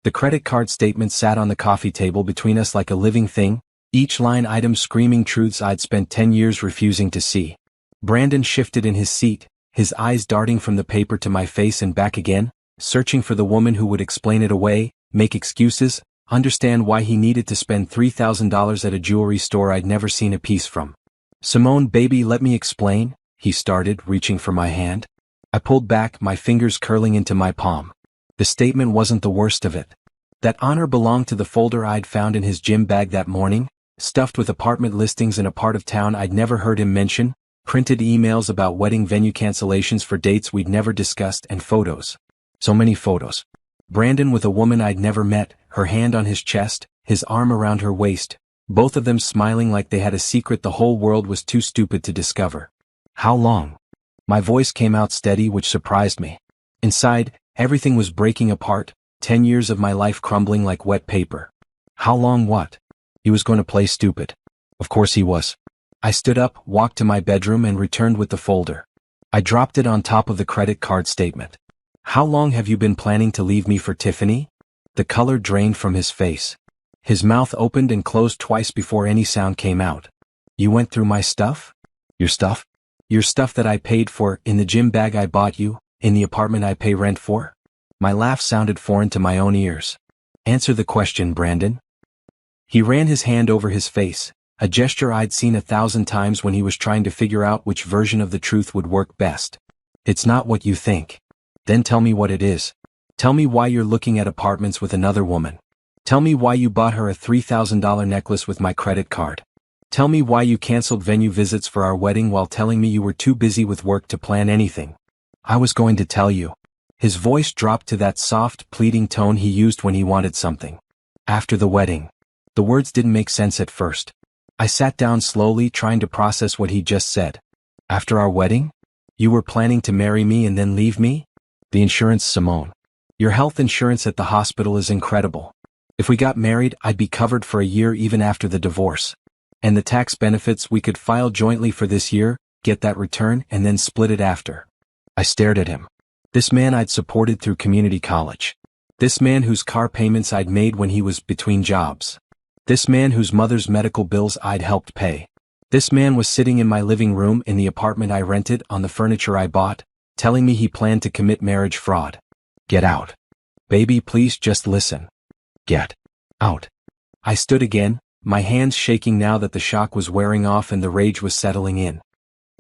The credit card statement sat on the coffee table between us like a living thing, each line item screaming truths I'd spent 10 years refusing to see. Brandon shifted in his seat, his eyes darting from the paper to my face and back again, searching for the woman who would explain it away, make excuses, understand why he needed to spend $3,000 at a jewelry store I'd never seen a piece from. "Simone, baby, let me explain," he started, reaching for my hand. I pulled back, my fingers curling into my palm. The statement wasn't the worst of it. That honor belonged to the folder I'd found in his gym bag that morning, stuffed with apartment listings in a part of town I'd never heard him mention, printed emails about wedding venue cancellations for dates we'd never discussed, and photos. So many photos. Brandon with a woman I'd never met, her hand on his chest, his arm around her waist, both of them smiling like they had a secret the whole world was too stupid to discover. How long? My voice came out steady, which surprised me. Inside, everything was breaking apart, 10 years of my life crumbling like wet paper. How long what? He was going to play stupid. Of course he was. I stood up, walked to my bedroom and returned with the folder. I dropped it on top of the credit card statement. "How long have you been planning to leave me for, Tiffany?" The color drained from his face. His mouth opened and closed twice before any sound came out. "You went through my stuff?" "Your stuff?" "Your stuff that I paid for, in the gym bag I bought you, in the apartment I pay rent for?" My laugh sounded foreign to my own ears. "Answer the question, Brandon." He ran his hand over his face, a gesture I'd seen 1,000 times when he was trying to figure out which version of the truth would work best. "It's not what you think." "Then tell me what it is. Tell me why you're looking at apartments with another woman. Tell me why you bought her a $3,000 necklace with my credit card. Tell me why you canceled venue visits for our wedding while telling me you were too busy with work to plan anything." I was going to tell you. His voice dropped to that soft, pleading tone he used when he wanted something. "After the wedding." The words didn't make sense at first. I sat down slowly, trying to process what he'd just said. "After our wedding? You were planning to marry me and then leave me?" "The insurance, Simone. Your health insurance at the hospital is incredible. If we got married, I'd be covered for a year even after the divorce. And the tax benefits we could file jointly for this year, get that return, and then split it after." I stared at him. This man I'd supported through community college. This man whose car payments I'd made when he was between jobs. This man whose mother's medical bills I'd helped pay. This man was sitting in my living room in the apartment I rented on the furniture I bought, telling me he planned to commit marriage fraud. "Get out. Baby, please just listen. Get out." I stood again, my hands shaking now that the shock was wearing off and the rage was settling in.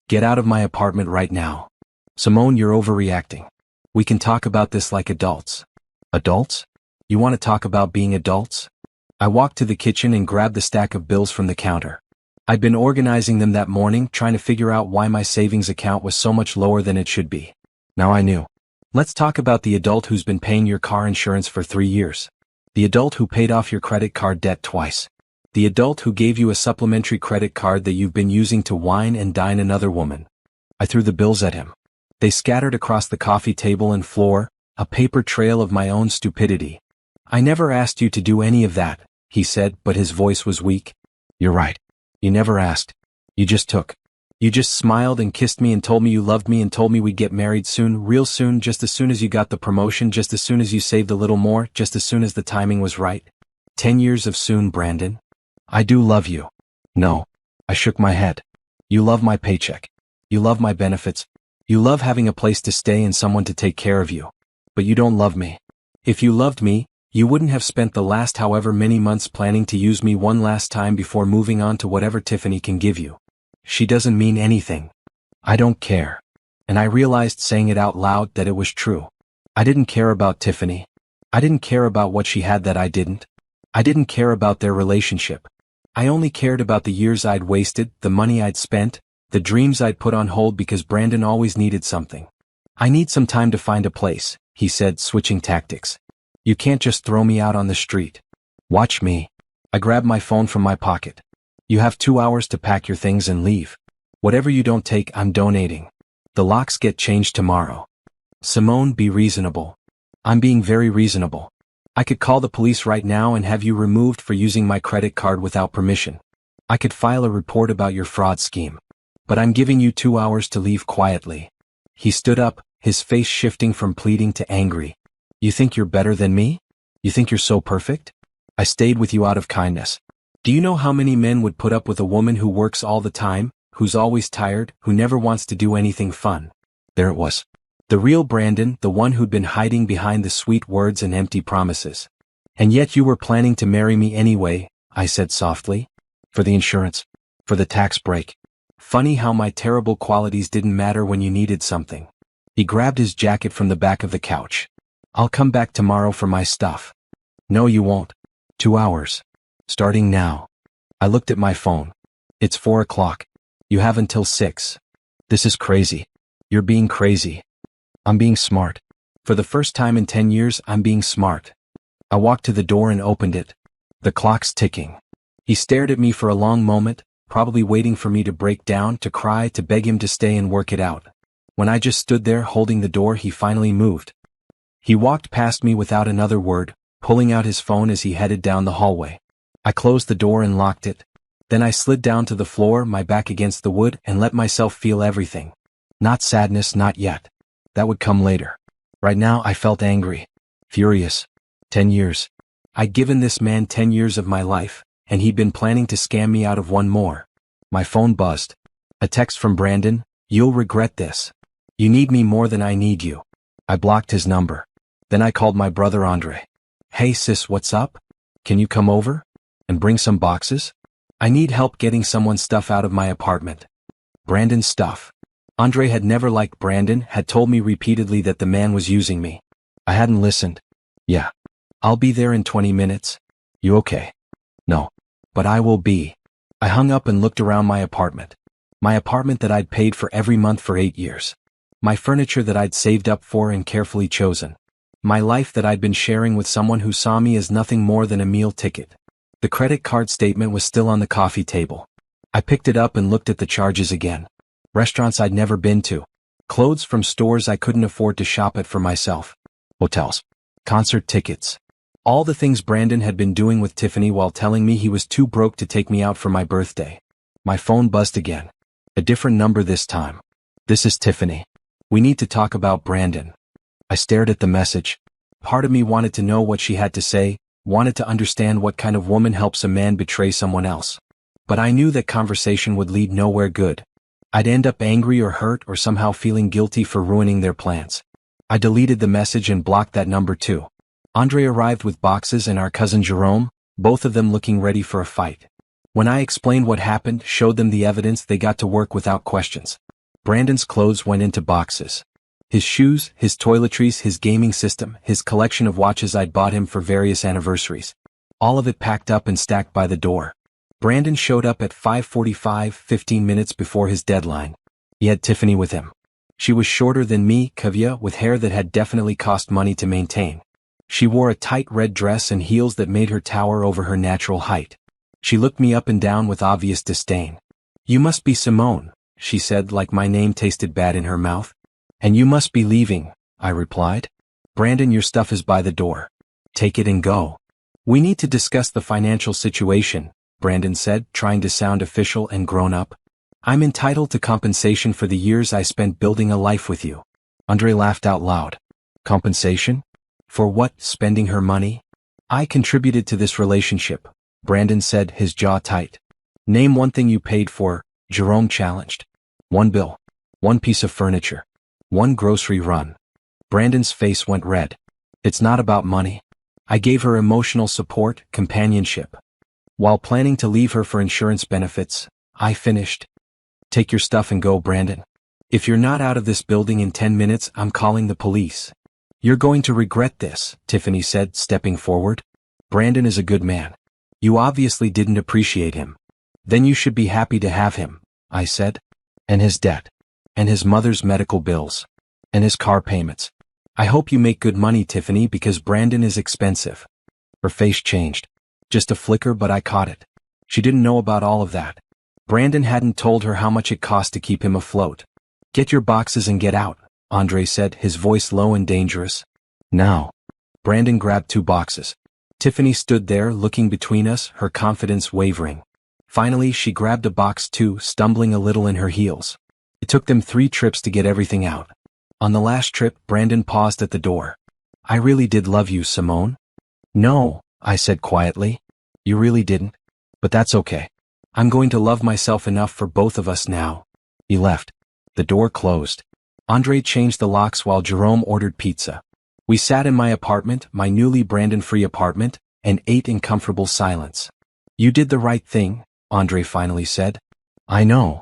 "Get out of my apartment right now. Simone, you're overreacting. We can talk about this like adults." "Adults? You want to talk about being adults?" I walked to the kitchen and grabbed the stack of bills from the counter. I'd been organizing them that morning, trying to figure out why my savings account was so much lower than it should be. Now I knew. "Let's talk about the adult who's been paying your car insurance for 3 years. The adult who paid off your credit card debt twice. The adult who gave you a supplementary credit card that you've been using to wine and dine another woman." I threw the bills at him. They scattered across the coffee table and floor, a paper trail of my own stupidity. "I never asked you to do any of that," he said, but his voice was weak. "You're right. You never asked. You just took. You just smiled and kissed me and told me you loved me and told me we'd get married soon, real soon, just as soon as you got the promotion, just as soon as you saved a little more, just as soon as the timing was right. 10 years of soon, Brandon. I do love you." "No." I shook my head. "You love my paycheck. You love my benefits. You love having a place to stay and someone to take care of you. But you don't love me. If you loved me, you wouldn't have spent the last however many months planning to use me one last time before moving on to whatever Tiffany can give you. She doesn't mean anything. I don't care." And I realized, saying it out loud, that it was true. I didn't care about Tiffany. I didn't care about what she had that I didn't. I didn't care about their relationship. I only cared about the years I'd wasted, the money I'd spent, the dreams I'd put on hold because Brandon always needed something. "I need some time to find a place," he said, switching tactics. "You can't just throw me out on the street. Watch me." I grabbed my phone from my pocket. "You have 2 hours to pack your things and leave. Whatever you don't take, I'm donating. The locks get changed tomorrow." "Simone, be reasonable." "I'm being very reasonable. I could call the police right now and have you removed for using my credit card without permission. I could file a report about your fraud scheme. But I'm giving you 2 hours to leave quietly." He stood up, his face shifting from pleading to angry. "You think you're better than me? You think you're so perfect? I stayed with you out of kindness. Do you know how many men would put up with a woman who works all the time, who's always tired, who never wants to do anything fun? There it was. The real Brandon, the one who'd been hiding behind the sweet words and empty promises. And yet you were planning to marry me anyway, I said softly. For the insurance. For the tax break. Funny how my terrible qualities didn't matter when you needed something. He grabbed his jacket from the back of the couch. I'll come back tomorrow for my stuff. No, you won't. 2 hours. Starting now. I looked at my phone. It's 4 o'clock. You have until 6. This is crazy. You're being crazy. I'm being smart. For the first time in 10 years, I'm being smart. I walked to the door and opened it. The clock's ticking. He stared at me for a long moment, probably waiting for me to break down, to cry, to beg him to stay and work it out. When I just stood there holding the door, he finally moved. He walked past me without another word, pulling out his phone as he headed down the hallway. I closed the door and locked it. Then I slid down to the floor, my back against the wood, and let myself feel everything. Not sadness, not yet. That would come later. Right now I felt angry. Furious. 10 years. I'd given this man 10 years of my life, and he'd been planning to scam me out of one more. My phone buzzed. A text from Brandon. You'll regret this. You need me more than I need you. I blocked his number. Then I called my brother Andre. Hey sis, what's up? Can you come over? And bring some boxes? I need help getting someone's stuff out of my apartment. Brandon's stuff. Andre had never liked Brandon, had told me repeatedly that the man was using me. I hadn't listened. Yeah. I'll be there in 20 minutes. You okay? No. But I will be. I hung up and looked around my apartment. My apartment that I'd paid for every month for 8 years. My furniture that I'd saved up for and carefully chosen. My life that I'd been sharing with someone who saw me as nothing more than a meal ticket. The credit card statement was still on the coffee table. I picked it up and looked at the charges again. Restaurants I'd never been to. Clothes from stores I couldn't afford to shop at for myself. Hotels. Concert tickets. All the things Brandon had been doing with Tiffany while telling me he was too broke to take me out for my birthday. My phone buzzed again. A different number this time. This is Tiffany. We need to talk about Brandon. I stared at the message. Part of me wanted to know what she had to say, wanted to understand what kind of woman helps a man betray someone else. But I knew that conversation would lead nowhere good. I'd end up angry or hurt or somehow feeling guilty for ruining their plans. I deleted the message and blocked that number too. Andre arrived with boxes and our cousin Jerome, both of them looking ready for a fight. When I explained what happened, showed them the evidence, they got to work without questions. Brandon's clothes went into boxes. His shoes, his toiletries, his gaming system, his collection of watches I'd bought him for various anniversaries. All of it packed up and stacked by the door. Brandon showed up at 5:45, 15 minutes before his deadline. He had Tiffany with him. She was shorter than me, Kavya, with hair that had definitely cost money to maintain. She wore a tight red dress and heels that made her tower over her natural height. She looked me up and down with obvious disdain. You must be Simone, she said, like my name tasted bad in her mouth. And you must be leaving, I replied. Brandon, your stuff is by the door. Take it and go. We need to discuss the financial situation, Brandon said, trying to sound official and grown up. I'm entitled to compensation for the years I spent building a life with you. Andre laughed out loud. Compensation? For what? Spending her money? I contributed to this relationship, Brandon said, his jaw tight. Name one thing you paid for, Jerome challenged. One bill. One piece of furniture. One grocery run. Brandon's face went red. It's not about money. I gave her emotional support, companionship. While planning to leave her for insurance benefits, I finished. Take your stuff and go, Brandon. If you're not out of this building in 10 minutes, I'm calling the police. You're going to regret this, Tiffany said, stepping forward. Brandon is a good man. You obviously didn't appreciate him. Then you should be happy to have him, I said. And his debt. And his mother's medical bills. And his car payments. I hope you make good money, Tiffany, because Brandon is expensive. Her face changed. Just a flicker, but I caught it. She didn't know about all of that. Brandon hadn't told her how much it cost to keep him afloat. Get your boxes and get out, Andre said, his voice low and dangerous. Now. Brandon grabbed 2 boxes. Tiffany stood there, looking between us, her confidence wavering. Finally, she grabbed a box too, stumbling a little in her heels. It took them 3 trips to get everything out. On the last trip, Brandon paused at the door. I really did love you, Simone. No, I said quietly. You really didn't? But that's okay. I'm going to love myself enough for both of us now. He left. The door closed. Andre changed the locks while Jerome ordered pizza. We sat in my apartment, my newly Brandon-free apartment, and ate in comfortable silence. You did the right thing, Andre finally said. I know.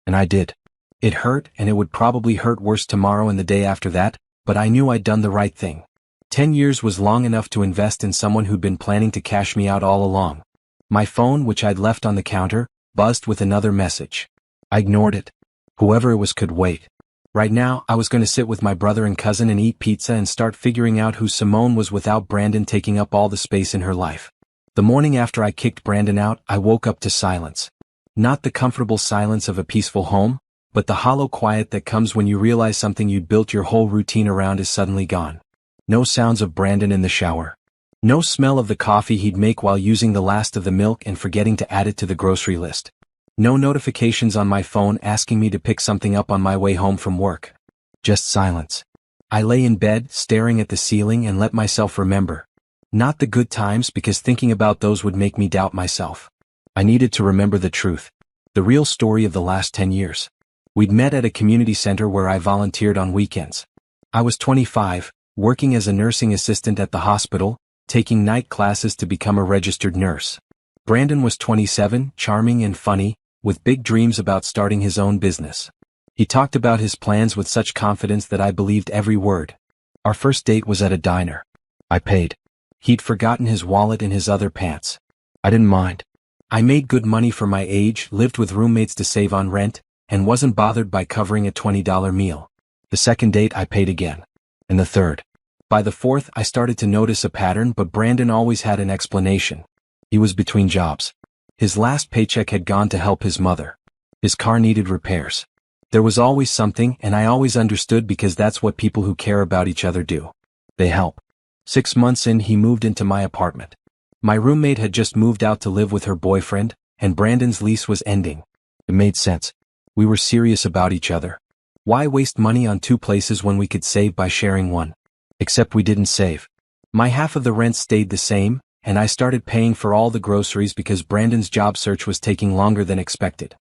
And I did. It hurt, and it would probably hurt worse tomorrow and the day after that, but I knew I'd done the right thing. 10 years was long enough to invest in someone who'd been planning to cash me out all along. My phone, which I'd left on the counter, buzzed with another message. I ignored it. Whoever it was could wait. Right now, I was going to sit with my brother and cousin and eat pizza and start figuring out who Simone was without Brandon taking up all the space in her life. The morning after I kicked Brandon out, I woke up to silence. Not the comfortable silence of a peaceful home, but the hollow quiet that comes when you realize something you'd built your whole routine around is suddenly gone. No sounds of Brandon in the shower. No smell of the coffee he'd make while using the last of the milk and forgetting to add it to the grocery list. No notifications on my phone asking me to pick something up on my way home from work. Just silence. I lay in bed, staring at the ceiling, and let myself remember. Not the good times, because thinking about those would make me doubt myself. I needed to remember the truth. The real story of the last 10 years. We'd met at a community center where I volunteered on weekends. I was 25, working as a nursing assistant at the hospital, taking night classes to become a registered nurse. Brandon was 27, charming and funny, with big dreams about starting his own business. He talked about his plans with such confidence that I believed every word. Our first date was at a diner. I paid. He'd forgotten his wallet in his other pants. I didn't mind. I made good money for my age, lived with roommates to save on rent, and wasn't bothered by covering a $20 meal. The second date I paid again. And the third. By the fourth I started to notice a pattern, but Brandon always had an explanation. He was between jobs. His last paycheck had gone to help his mother. His car needed repairs. There was always something, and I always understood because that's what people who care about each other do. They help. 6 months in, he moved into my apartment. My roommate had just moved out to live with her boyfriend, and Brandon's lease was ending. It made sense. We were serious about each other. Why waste money on 2 places when we could save by sharing one? Except we didn't save. My half of the rent stayed the same, and I started paying for all the groceries because Brandon's job search was taking longer than expected.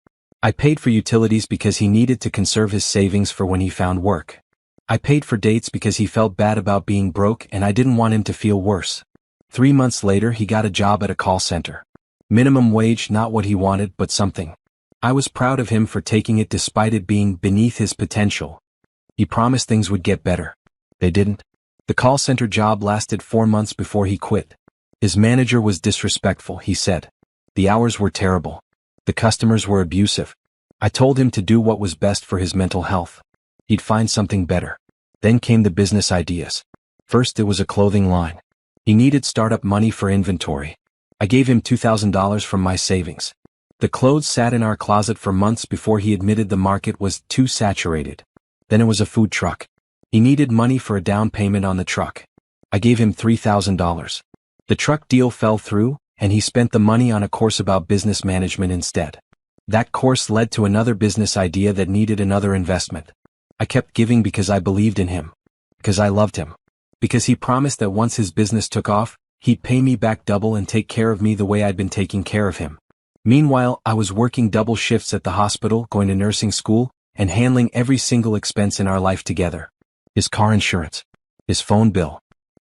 I paid for utilities because he needed to conserve his savings for when he found work. I paid for dates because he felt bad about being broke and I didn't want him to feel worse. 3 months later, he got a job at a call center. Minimum wage, not what he wanted, but something. I was proud of him for taking it despite it being beneath his potential. He promised things would get better. They didn't. The call center job lasted 4 months before he quit. His manager was disrespectful, he said. The hours were terrible. The customers were abusive. I told him to do what was best for his mental health. He'd find something better. Then came the business ideas. First, it was a clothing line. He needed startup money for inventory. I gave him $2,000 from my savings. The clothes sat in our closet for months before he admitted the market was too saturated. Then it was a food truck. He needed money for a down payment on the truck. I gave him $3,000. The truck deal fell through, and he spent the money on a course about business management instead. That course led to another business idea that needed another investment. I kept giving because I believed in him. Because I loved him. Because he promised that once his business took off, he'd pay me back double and take care of me the way I'd been taking care of him. Meanwhile, I was working double shifts at the hospital, going to nursing school, and handling every single expense in our life together. His car insurance. His phone bill.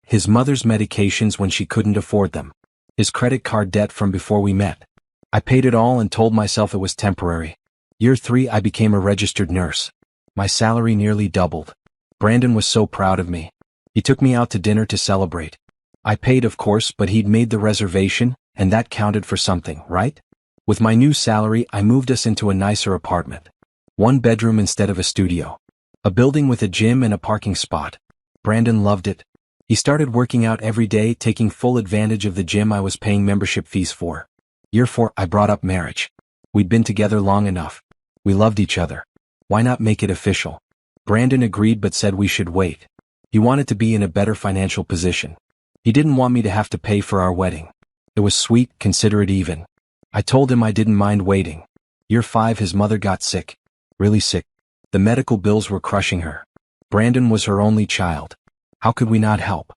His mother's medications when she couldn't afford them. His credit card debt from before we met. I paid it all and told myself it was temporary. Year 3, I became a registered nurse. My salary nearly doubled. Brandon was so proud of me. He took me out to dinner to celebrate. I paid, of course, but he'd made the reservation, and that counted for something, right? With my new salary, I moved us into a nicer apartment. 1 bedroom instead of a studio. A building with a gym and a parking spot. Brandon loved it. He started working out every day, taking full advantage of the gym I was paying membership fees for. Year 4, I brought up marriage. We'd been together long enough. We loved each other. Why not make it official? Brandon agreed but said we should wait. He wanted to be in a better financial position. He didn't want me to have to pay for our wedding. It was sweet, considerate even. I told him I didn't mind waiting. Year 5, his mother got sick. Really sick. The medical bills were crushing her. Brandon was her only child. How could we not help?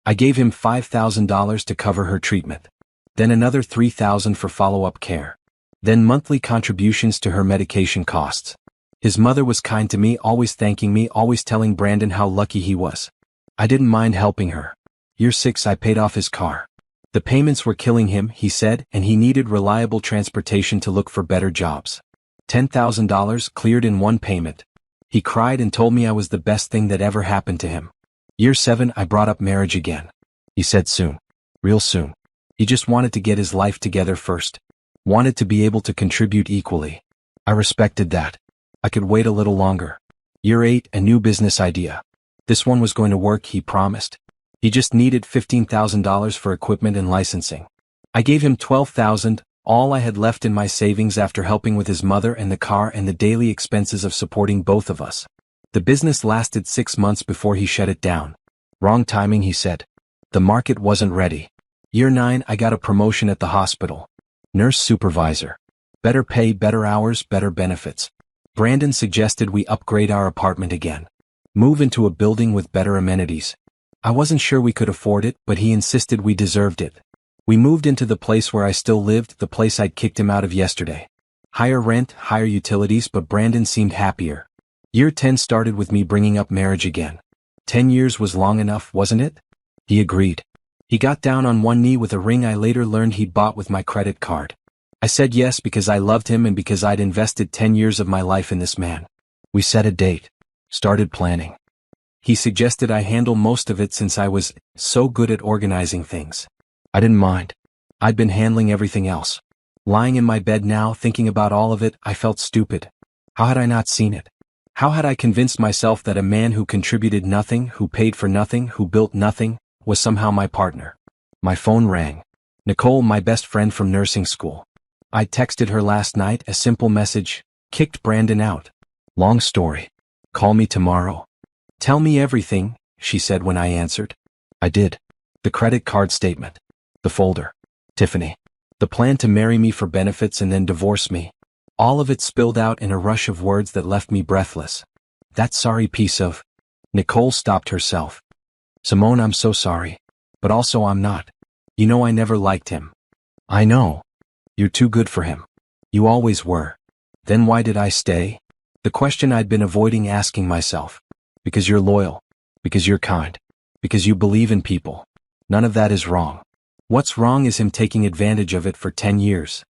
I gave him $5,000 to cover her treatment. Then another $3,000 for follow-up care. Then monthly contributions to her medication costs. His mother was kind to me, always thanking me, always telling Brandon how lucky he was. I didn't mind helping her. Year 6 I paid off his car. The payments were killing him, he said, and he needed reliable transportation to look for better jobs. $10,000 cleared in one payment. He cried and told me I was the best thing that ever happened to him. Year 7 I brought up marriage again. He said soon. Real soon. He just wanted to get his life together first. Wanted to be able to contribute equally. I respected that. I could wait a little longer. Year 8 a new business idea. This one was going to work, he promised. He just needed $15,000 for equipment and licensing. I gave him $12,000, all I had left in my savings after helping with his mother and the car and the daily expenses of supporting both of us. The business lasted 6 months before he shut it down. Wrong timing, he said. The market wasn't ready. Year 9 I got a promotion at the hospital. Nurse supervisor. Better pay, better hours, better benefits. Brandon suggested we upgrade our apartment again. Move into a building with better amenities. I wasn't sure we could afford it, but he insisted we deserved it. We moved into the place where I still lived, the place I'd kicked him out of yesterday. Higher rent, higher utilities, but Brandon seemed happier. Year 10 started with me bringing up marriage again. 10 years was long enough, wasn't it? He agreed. He got down on one knee with a ring I later learned he'd bought with my credit card. I said yes because I loved him and because I'd invested 10 years of my life in this man. We set a date. Started planning. He suggested I handle most of it since I was so good at organizing things. I didn't mind. I'd been handling everything else. Lying in my bed now thinking about all of it, I felt stupid. How had I not seen it? How had I convinced myself that a man who contributed nothing, who paid for nothing, who built nothing, was somehow my partner? My phone rang. Nicole, my best friend from nursing school. I texted her last night, a simple message, kicked Brandon out. Long story. Call me tomorrow. Tell me everything, she said when I answered. I did. The credit card statement. The folder. Tiffany. The plan to marry me for benefits and then divorce me. All of it spilled out in a rush of words that left me breathless. That sorry piece of... Nicole stopped herself. Simone, I'm so sorry. But also I'm not. You know I never liked him. I know. You're too good for him. You always were. Then why did I stay? The question I'd been avoiding asking myself. Because you're loyal. Because you're kind. Because you believe in people. None of that is wrong. What's wrong is him taking advantage of it for 10 years.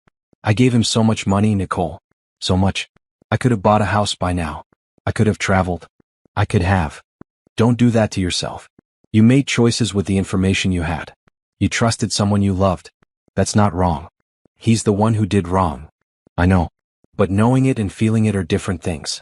I gave him so much money, Nicole. So much. I could have bought a house by now. I could have traveled. I could have. Don't do that to yourself. You made choices with the information you had. You trusted someone you loved. That's not wrong. He's the one who did wrong. I know. But knowing it and feeling it are different things.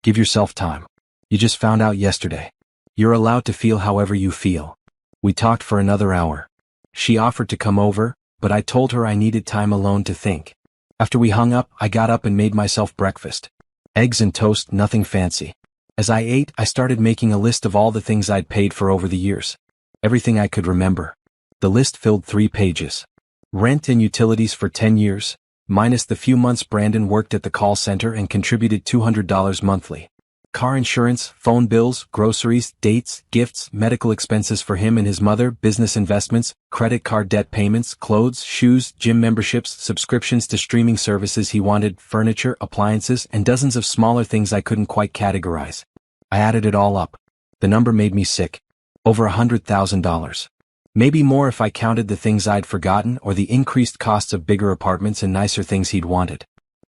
Give yourself time. You just found out yesterday. You're allowed to feel however you feel. We talked for another hour. She offered to come over, but I told her I needed time alone to think. After we hung up, I got up and made myself breakfast. Eggs and toast, nothing fancy. As I ate, I started making a list of all the things I'd paid for over the years. Everything I could remember. The list filled 3 pages. Rent and utilities for 10 years, minus the few months Brandon worked at the call center and contributed $200 monthly. Car insurance, phone bills, groceries, dates, gifts, medical expenses for him and his mother, business investments, credit card debt payments, clothes, shoes, gym memberships, subscriptions to streaming services he wanted, furniture, appliances, and dozens of smaller things I couldn't quite categorize. I added it all up. The number made me sick. Over $100,000. Maybe more if I counted the things I'd forgotten or the increased costs of bigger apartments and nicer things he'd wanted.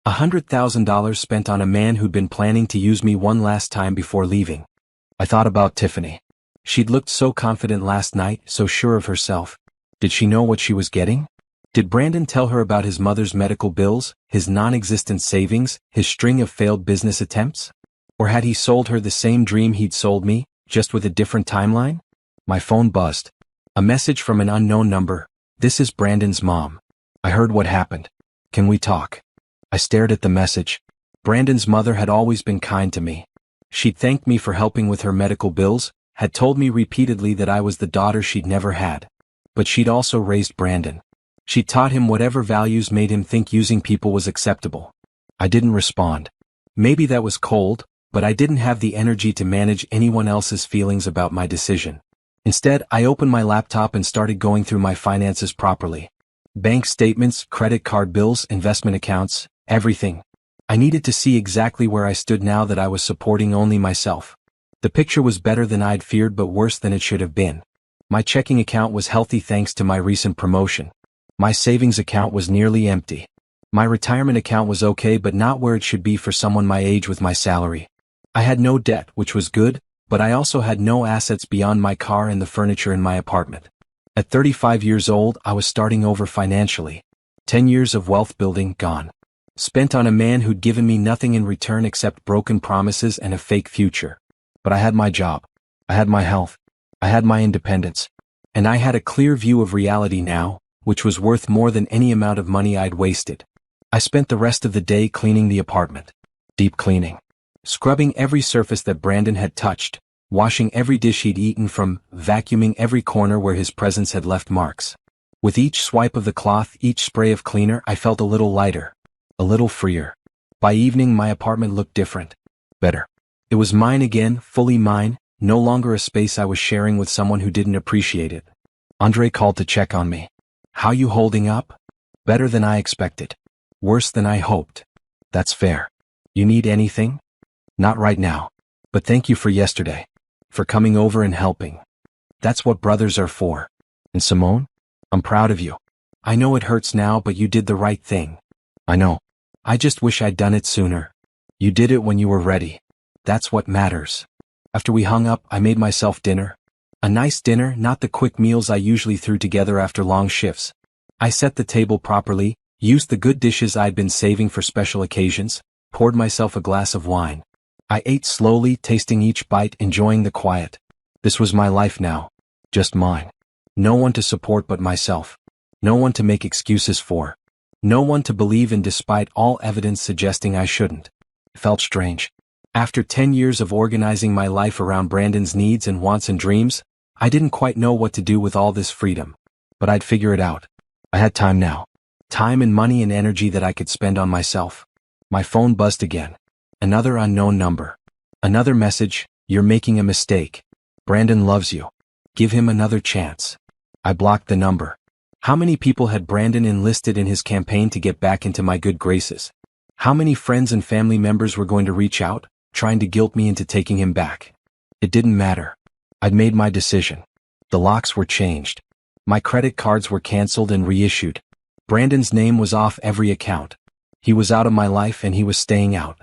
$100,000 spent on a man who'd been planning to use me one last time before leaving. I thought about Tiffany. She'd looked so confident last night, so sure of herself. Did she know what she was getting? Did Brandon tell her about his mother's medical bills, his non-existent savings, his string of failed business attempts? Or had he sold her the same dream he'd sold me, just with a different timeline? My phone buzzed. A message from an unknown number. This is Brandon's mom. I heard what happened. Can we talk? I stared at the message. Brandon's mother had always been kind to me. She'd thanked me for helping with her medical bills, had told me repeatedly that I was the daughter she'd never had. But she'd also raised Brandon. She'd taught him whatever values made him think using people was acceptable. I didn't respond. Maybe that was cold, but I didn't have the energy to manage anyone else's feelings about my decision. Instead, I opened my laptop and started going through my finances properly. Bank statements, credit card bills, investment accounts, everything. I needed to see exactly where I stood now that I was supporting only myself. The picture was better than I'd feared but worse than it should have been. My checking account was healthy thanks to my recent promotion. My savings account was nearly empty. My retirement account was okay but not where it should be for someone my age with my salary. I had no debt, which was good, but I also had no assets beyond my car and the furniture in my apartment. At 35 years old, I was starting over financially. 10 years of wealth building gone. Spent on a man who'd given me nothing in return except broken promises and a fake future. But I had my job. I had my health. I had my independence. And I had a clear view of reality now, which was worth more than any amount of money I'd wasted. I spent the rest of the day cleaning the apartment. Deep cleaning. Scrubbing every surface that Brandon had touched, washing every dish he'd eaten from, vacuuming every corner where his presence had left marks. With each swipe of the cloth, each spray of cleaner, I felt a little lighter. A little freer. By evening, my apartment looked different. Better. It was mine again, fully mine, no longer a space I was sharing with someone who didn't appreciate it. Andre called to check on me. How you holding up? Better than I expected. Worse than I hoped. That's fair. You need anything? Not right now. But thank you for yesterday. For coming over and helping. That's what brothers are for. And Simone? I'm proud of you. I know it hurts now, but you did the right thing. I know. I just wish I'd done it sooner. You did it when you were ready. That's what matters. After we hung up, I made myself dinner. A nice dinner, not the quick meals I usually threw together after long shifts. I set the table properly, used the good dishes I'd been saving for special occasions, poured myself a glass of wine. I ate slowly, tasting each bite, enjoying the quiet. This was my life now. Just mine. No one to support but myself. No one to make excuses for. No one to believe in despite all evidence suggesting I shouldn't. It felt strange. After 10 years of organizing my life around Brandon's needs and wants and dreams, I didn't quite know what to do with all this freedom. But I'd figure it out. I had time now. Time and money and energy that I could spend on myself. My phone buzzed again. Another unknown number. Another message, "You're making a mistake. Brandon loves you. Give him another chance." I blocked the number. How many people had Brandon enlisted in his campaign to get back into my good graces? How many friends and family members were going to reach out, trying to guilt me into taking him back? It didn't matter. I'd made my decision. The locks were changed. My credit cards were canceled and reissued. Brandon's name was off every account. He was out of my life and he was staying out.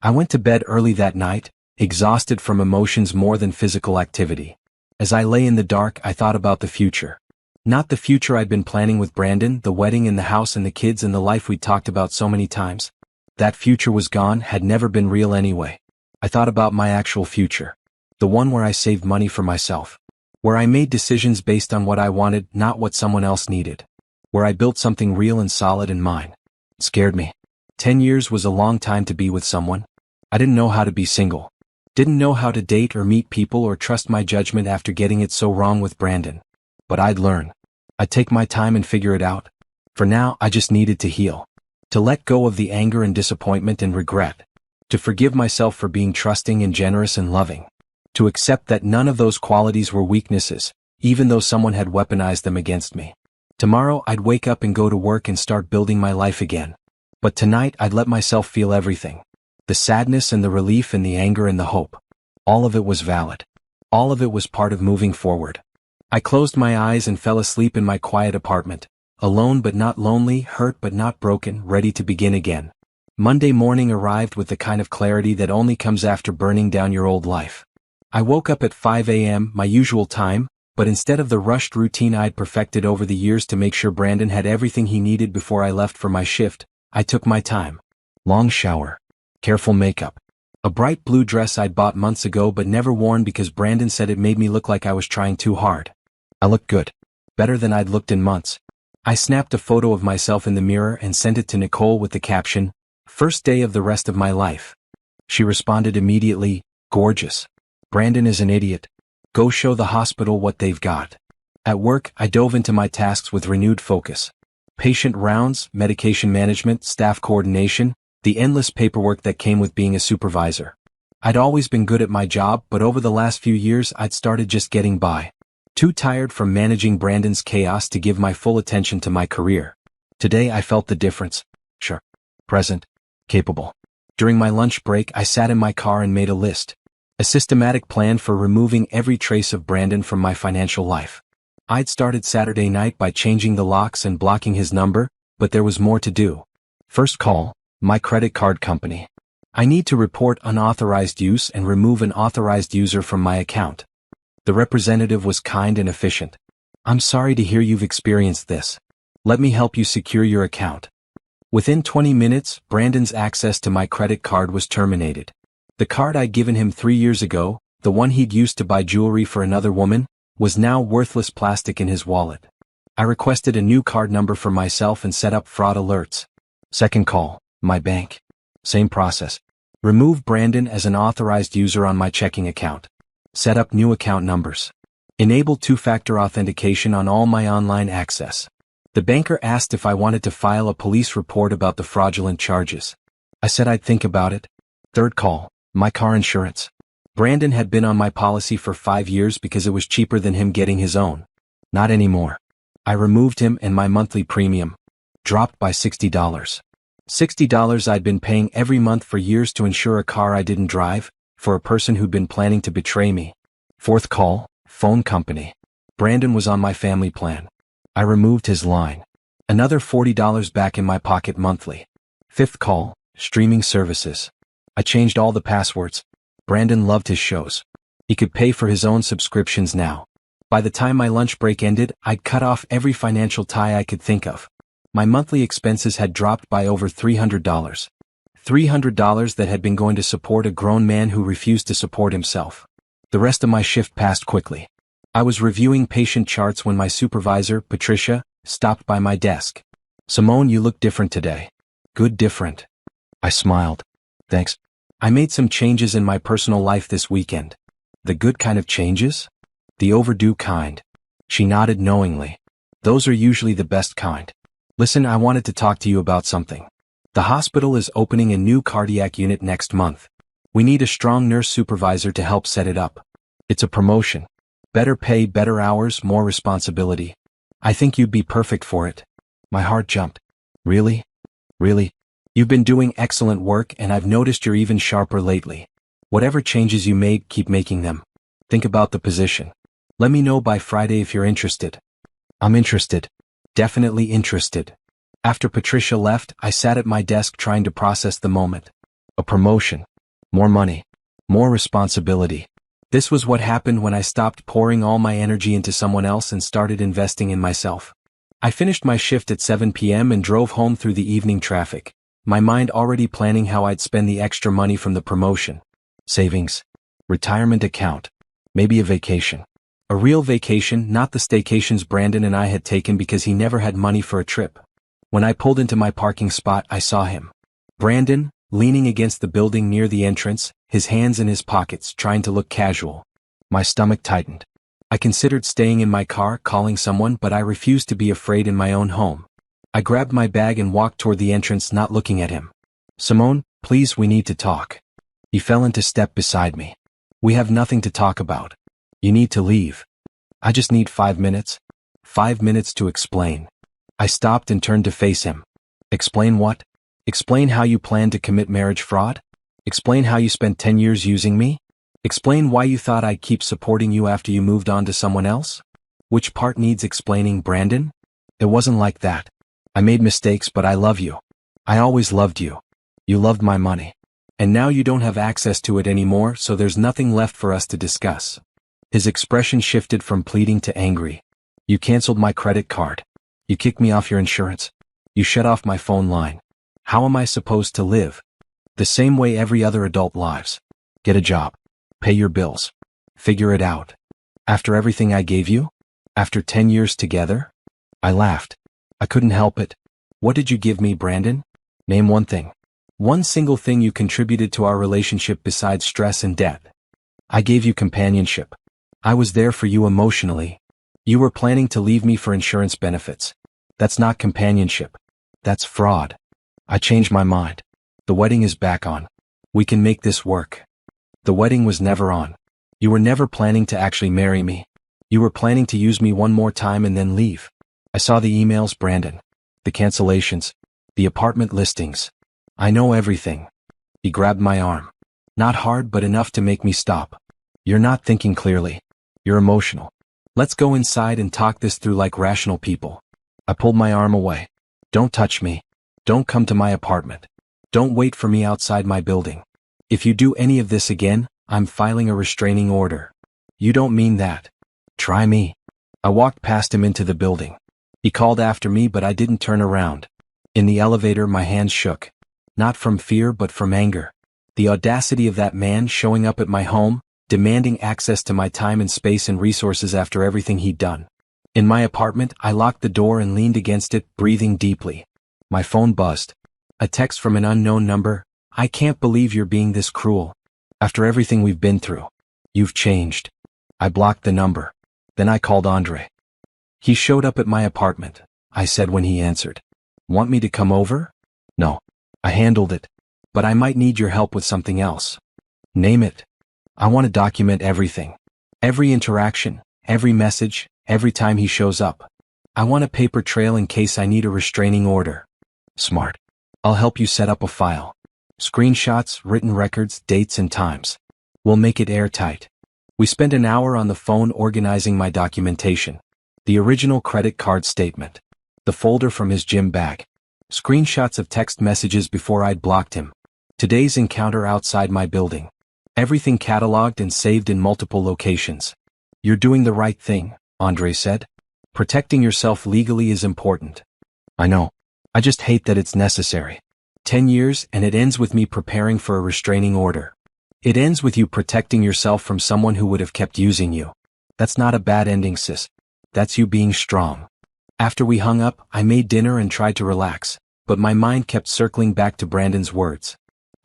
I went to bed early that night, exhausted from emotions more than physical activity. As I lay in the dark, I thought about the future. Not the future I'd been planning with Brandon, the wedding and the house and the kids and the life we'd talked about so many times. That future was gone, had never been real anyway. I thought about my actual future. The one where I saved money for myself. Where I made decisions based on what I wanted, not what someone else needed. Where I built something real and solid and mine. It scared me. 10 years was a long time to be with someone. I didn't know how to be single. Didn't know how to date or meet people or trust my judgment after getting it so wrong with Brandon. But I'd learn. I'd take my time and figure it out. For now, I just needed to heal. To let go of the anger and disappointment and regret. To forgive myself for being trusting and generous and loving. To accept that none of those qualities were weaknesses, even though someone had weaponized them against me. Tomorrow, I'd wake up and go to work and start building my life again. But tonight, I'd let myself feel everything. The sadness and the relief and the anger and the hope. All of it was valid. All of it was part of moving forward. I closed my eyes and fell asleep in my quiet apartment. Alone but not lonely, hurt but not broken, ready to begin again. Monday morning arrived with the kind of clarity that only comes after burning down your old life. I woke up at 5 a.m., my usual time, but instead of the rushed routine I'd perfected over the years to make sure Brandon had everything he needed before I left for my shift, I took my time. Long shower. Careful makeup. A bright blue dress I'd bought months ago but never worn because Brandon said it made me look like I was trying too hard. I looked good. Better than I'd looked in months. I snapped a photo of myself in the mirror and sent it to Nicole with the caption, "First day of the rest of my life." She responded immediately, "Gorgeous. Brandon is an idiot. Go show the hospital what they've got." At work, I dove into my tasks with renewed focus. Patient rounds, medication management, staff coordination, the endless paperwork that came with being a supervisor. I'd always been good at my job, but over the last few years I'd started just getting by. Too tired from managing Brandon's chaos to give my full attention to my career. Today I felt the difference. Sure. Present. Capable. During my lunch break, I sat in my car and made a list. A systematic plan for removing every trace of Brandon from my financial life. I'd started Saturday night by changing the locks and blocking his number, but there was more to do. First call, my credit card company. I need to report unauthorized use and remove an authorized user from my account. The representative was kind and efficient. I'm sorry to hear you've experienced this. Let me help you secure your account. Within 20 minutes, Brandon's access to my credit card was terminated. The card I'd given him 3 years ago, the one he'd used to buy jewelry for another woman, was now worthless plastic in his wallet. I requested a new card number for myself and set up fraud alerts. Second call, my bank. Same process. Remove Brandon as an authorized user on my checking account. Set up new account numbers. Enable two-factor authentication on all my online access. The banker asked if I wanted to file a police report about the fraudulent charges. I said I'd think about it. Third call, my car insurance. Brandon had been on my policy for 5 years because it was cheaper than him getting his own. Not anymore. I removed him and my monthly premium dropped by $60. $60 I'd been paying every month for years to insure a car I didn't drive, for a person who'd been planning to betray me. Fourth call, phone company. Brandon was on my family plan. I removed his line. Another $40 back in my pocket monthly. Fifth call, streaming services. I changed all the passwords. Brandon loved his shows. He could pay for his own subscriptions now. By the time my lunch break ended, I'd cut off every financial tie I could think of. My monthly expenses had dropped by over $300. $300 that had been going to support a grown man who refused to support himself. The rest of my shift passed quickly. I was reviewing patient charts when my supervisor, Patricia, stopped by my desk. "Simone, you look different today." "Good different." I smiled. "Thanks. I made some changes in my personal life this weekend." "The good kind of changes?" "The overdue kind." She nodded knowingly. "Those are usually the best kind." "Listen, I wanted to talk to you about something. The hospital is opening a new cardiac unit next month. We need a strong nurse supervisor to help set it up. It's a promotion. Better pay, better hours, more responsibility. I think you'd be perfect for it." My heart jumped. "Really? Really? You've been doing excellent work and I've noticed you're even sharper lately. Whatever changes you made, keep making them. Think about the position. Let me know by Friday if you're interested." "I'm interested. Definitely interested." After Patricia left, I sat at my desk trying to process the moment. A promotion. More money. More responsibility. This was what happened when I stopped pouring all my energy into someone else and started investing in myself. I finished my shift at 7 p.m. and drove home through the evening traffic, my mind already planning how I'd spend the extra money from the promotion. Savings. Retirement account. Maybe a vacation. A real vacation, not the staycations Brandon and I had taken because he never had money for a trip. When I pulled into my parking spot, I saw him. Brandon, leaning against the building near the entrance, his hands in his pockets, trying to look casual. My stomach tightened. I considered staying in my car, calling someone, but I refused to be afraid in my own home. I grabbed my bag and walked toward the entrance, not looking at him. "Simone, please, we need to talk." He fell into step beside me. "We have nothing to talk about. You need to leave." "I just need 5 minutes." 5 minutes to explain. I stopped and turned to face him. "Explain what?" "Explain how you plan to commit marriage fraud? Explain how you spent 10 years using me? Explain why you thought I'd keep supporting you after you moved on to someone else? Which part needs explaining, Brandon? It wasn't like that. I made mistakes, but I love you. I always loved you. You loved my money. And now you don't have access to it anymore, so there's nothing left for us to discuss." His expression shifted from pleading to angry. "You canceled my credit card. You kicked me off your insurance. You shut off my phone line. How am I supposed to live? The same way every other adult lives. Get a job. Pay your bills. Figure it out. After everything I gave you? After 10 years together?" I laughed. I couldn't help it. "What did you give me, Brandon? Name one thing. One single thing you contributed to our relationship besides stress and debt." "I gave you companionship. I was there for you emotionally. You were planning to leave me for insurance benefits. That's not companionship. That's fraud. I changed my mind. The wedding is back on. We can make this work." "The wedding was never on. You were never planning to actually marry me. You were planning to use me one more time and then leave. I saw the emails, Brandon. The cancellations. The apartment listings. I know everything. He grabbed my arm. Not hard, but enough to make me stop. You're not thinking clearly. You're emotional. Let's go inside and talk this through like rational people. I pulled my arm away. Don't touch me. Don't come to my apartment. Don't wait for me outside my building. If you do any of this again, I'm filing a restraining order. You don't mean that. Try me. I walked past him into the building. He called after me, but I didn't turn around. In the elevator, my hands shook. Not from fear, but from anger. The audacity of that man showing up at my home, demanding access to my time and space and resources after everything he'd done. In my apartment, I locked the door and leaned against it, breathing deeply. My phone buzzed. A text from an unknown number. I can't believe you're being this cruel. After everything we've been through. You've changed. I blocked the number. Then I called Andre. He showed up at my apartment, I said when he answered. Want me to come over? No. I handled it. But I might need your help with something else. Name it. I want to document everything. Every interaction, every message, every time he shows up. I want a paper trail in case I need a restraining order. Smart. I'll help you set up a file. Screenshots, written records, dates and times. We'll make it airtight. We spent an hour on the phone organizing my documentation. The original credit card statement. The folder from his gym bag. Screenshots of text messages before I'd blocked him. Today's encounter outside my building. Everything cataloged and saved in multiple locations. You're doing the right thing, Andre said. Protecting yourself legally is important. I know. I just hate that it's necessary. 10 years and it ends with me preparing for a restraining order. It ends with you protecting yourself from someone who would have kept using you. That's not a bad ending, sis. That's you being strong. After we hung up, I made dinner and tried to relax, but my mind kept circling back to Brandon's words.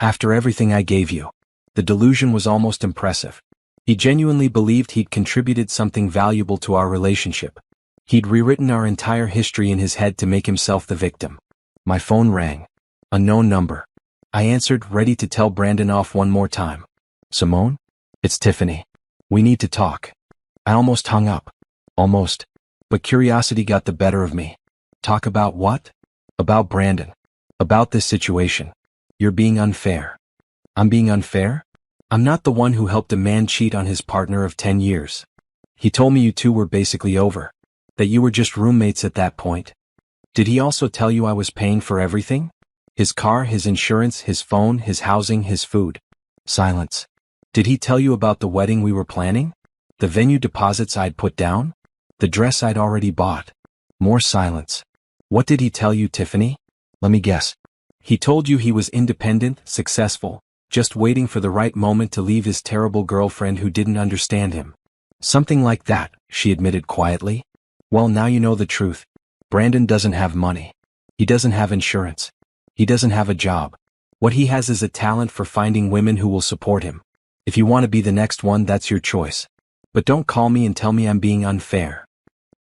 After everything I gave you. The delusion was almost impressive. He genuinely believed he'd contributed something valuable to our relationship. He'd rewritten our entire history in his head to make himself the victim. My phone rang. Unknown number. I answered, ready to tell Brandon off one more time. Simone? It's Tiffany. We need to talk. I almost hung up. Almost. But curiosity got the better of me. Talk about what? About Brandon. About this situation. You're being unfair. I'm being unfair? I'm not the one who helped a man cheat on his partner of 10 years. He told me you two were basically over. That you were just roommates at that point. Did he also tell you I was paying for everything? His car, his insurance, his phone, his housing, his food. Silence. Did he tell you about the wedding we were planning? The venue deposits I'd put down? The dress I'd already bought? More silence. What did he tell you, Tiffany? Let me guess. He told you he was independent, successful, just waiting for the right moment to leave his terrible girlfriend who didn't understand him. Something like that, she admitted quietly. Well, now you know the truth. Brandon doesn't have money. He doesn't have insurance. He doesn't have a job. What he has is a talent for finding women who will support him. If you want to be the next one, that's your choice. But don't call me and tell me I'm being unfair.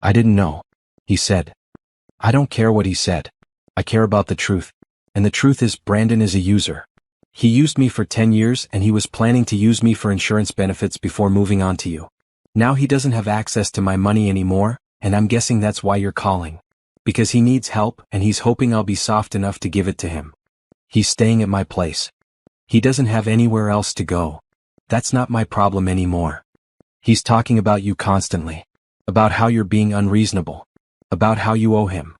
I didn't know. He said. I don't care what he said. I care about the truth. And the truth is Brandon is a user. He used me for 10 years and he was planning to use me for insurance benefits before moving on to you. Now he doesn't have access to my money anymore, and I'm guessing that's why you're calling. Because he needs help and he's hoping I'll be soft enough to give it to him. He's staying at my place. He doesn't have anywhere else to go. That's not my problem anymore. He's talking about you constantly. About how you're being unreasonable. About how you owe him.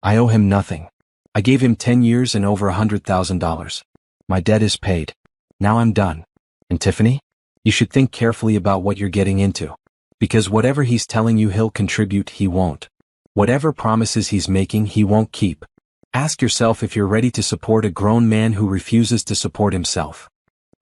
I owe him nothing. I gave him 10 years and over $100,000. My debt is paid. Now I'm done. And Tiffany? You should think carefully about what you're getting into. Because whatever he's telling you he'll contribute, he won't. Whatever promises he's making, he won't keep. Ask yourself if you're ready to support a grown man who refuses to support himself.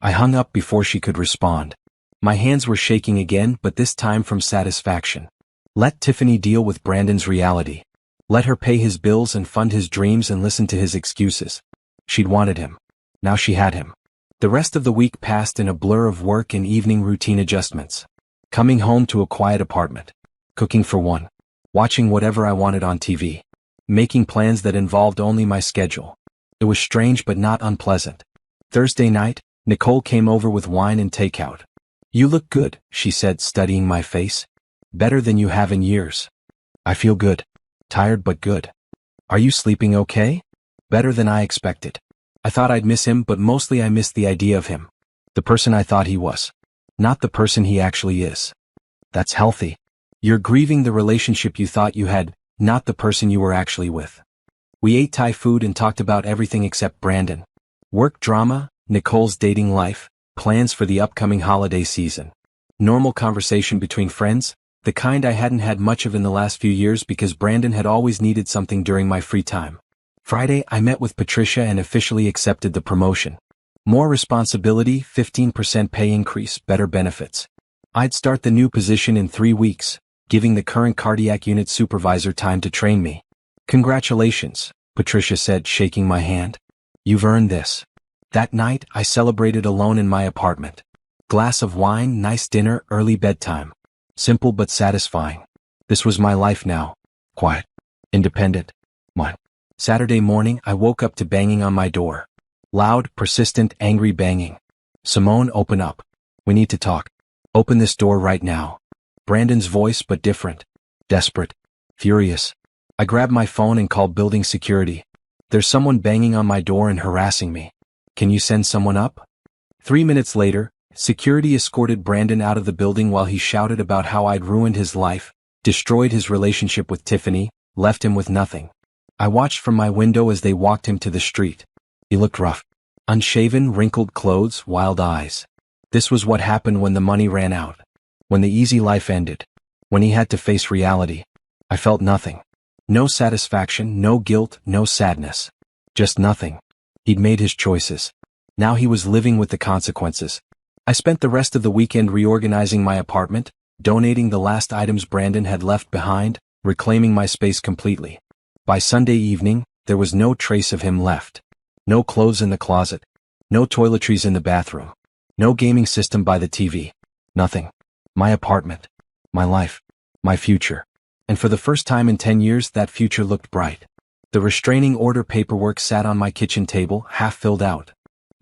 I hung up before she could respond. My hands were shaking again, but this time from satisfaction. Let Tiffany deal with Brandon's reality. Let her pay his bills and fund his dreams and listen to his excuses. She'd wanted him. Now she had him. The rest of the week passed in a blur of work and evening routine adjustments. Coming home to a quiet apartment. Cooking for one. Watching whatever I wanted on TV. Making plans that involved only my schedule. It was strange but not unpleasant. Thursday night, Nicole came over with wine and takeout. You look good, she said, studying my face. Better than you have in years. I feel good. Tired but good. Are you sleeping okay? Better than I expected. I thought I'd miss him, but mostly I missed the idea of him. The person I thought he was. Not the person he actually is. That's healthy. You're grieving the relationship you thought you had, not the person you were actually with. We ate Thai food and talked about everything except Brandon. Work drama, Nicole's dating life, plans for the upcoming holiday season. Normal conversation between friends, the kind I hadn't had much of in the last few years because Brandon had always needed something during my free time. Friday, I met with Patricia and officially accepted the promotion. More responsibility, 15% pay increase, better benefits. I'd start the new position in 3 weeks, giving the current cardiac unit supervisor time to train me. Congratulations, Patricia said, shaking my hand. You've earned this. That night, I celebrated alone in my apartment. Glass of wine, nice dinner, early bedtime. Simple but satisfying. This was my life now. Quiet. Independent. Mine. Saturday morning, I woke up to banging on my door. Loud, persistent, angry banging. Simone, open up. We need to talk. Open this door right now. Brandon's voice, but different. Desperate. Furious. I grabbed my phone and called building security. There's someone banging on my door and harassing me. Can you send someone up? 3 minutes later, security escorted Brandon out of the building while he shouted about how I'd ruined his life, destroyed his relationship with Tiffany, left him with nothing. I watched from my window as they walked him to the street. He looked rough. Unshaven, wrinkled clothes, wild eyes. This was what happened when the money ran out. When the easy life ended. When he had to face reality. I felt nothing. No satisfaction, no guilt, no sadness. Just nothing. He'd made his choices. Now he was living with the consequences. I spent the rest of the weekend reorganizing my apartment, donating the last items Brandon had left behind, reclaiming my space completely. By Sunday evening, there was no trace of him left. No clothes in the closet. No toiletries in the bathroom. No gaming system by the TV. Nothing. My apartment. My life. My future. And for the first time in 10 years, that future looked bright. The restraining order paperwork sat on my kitchen table, half filled out.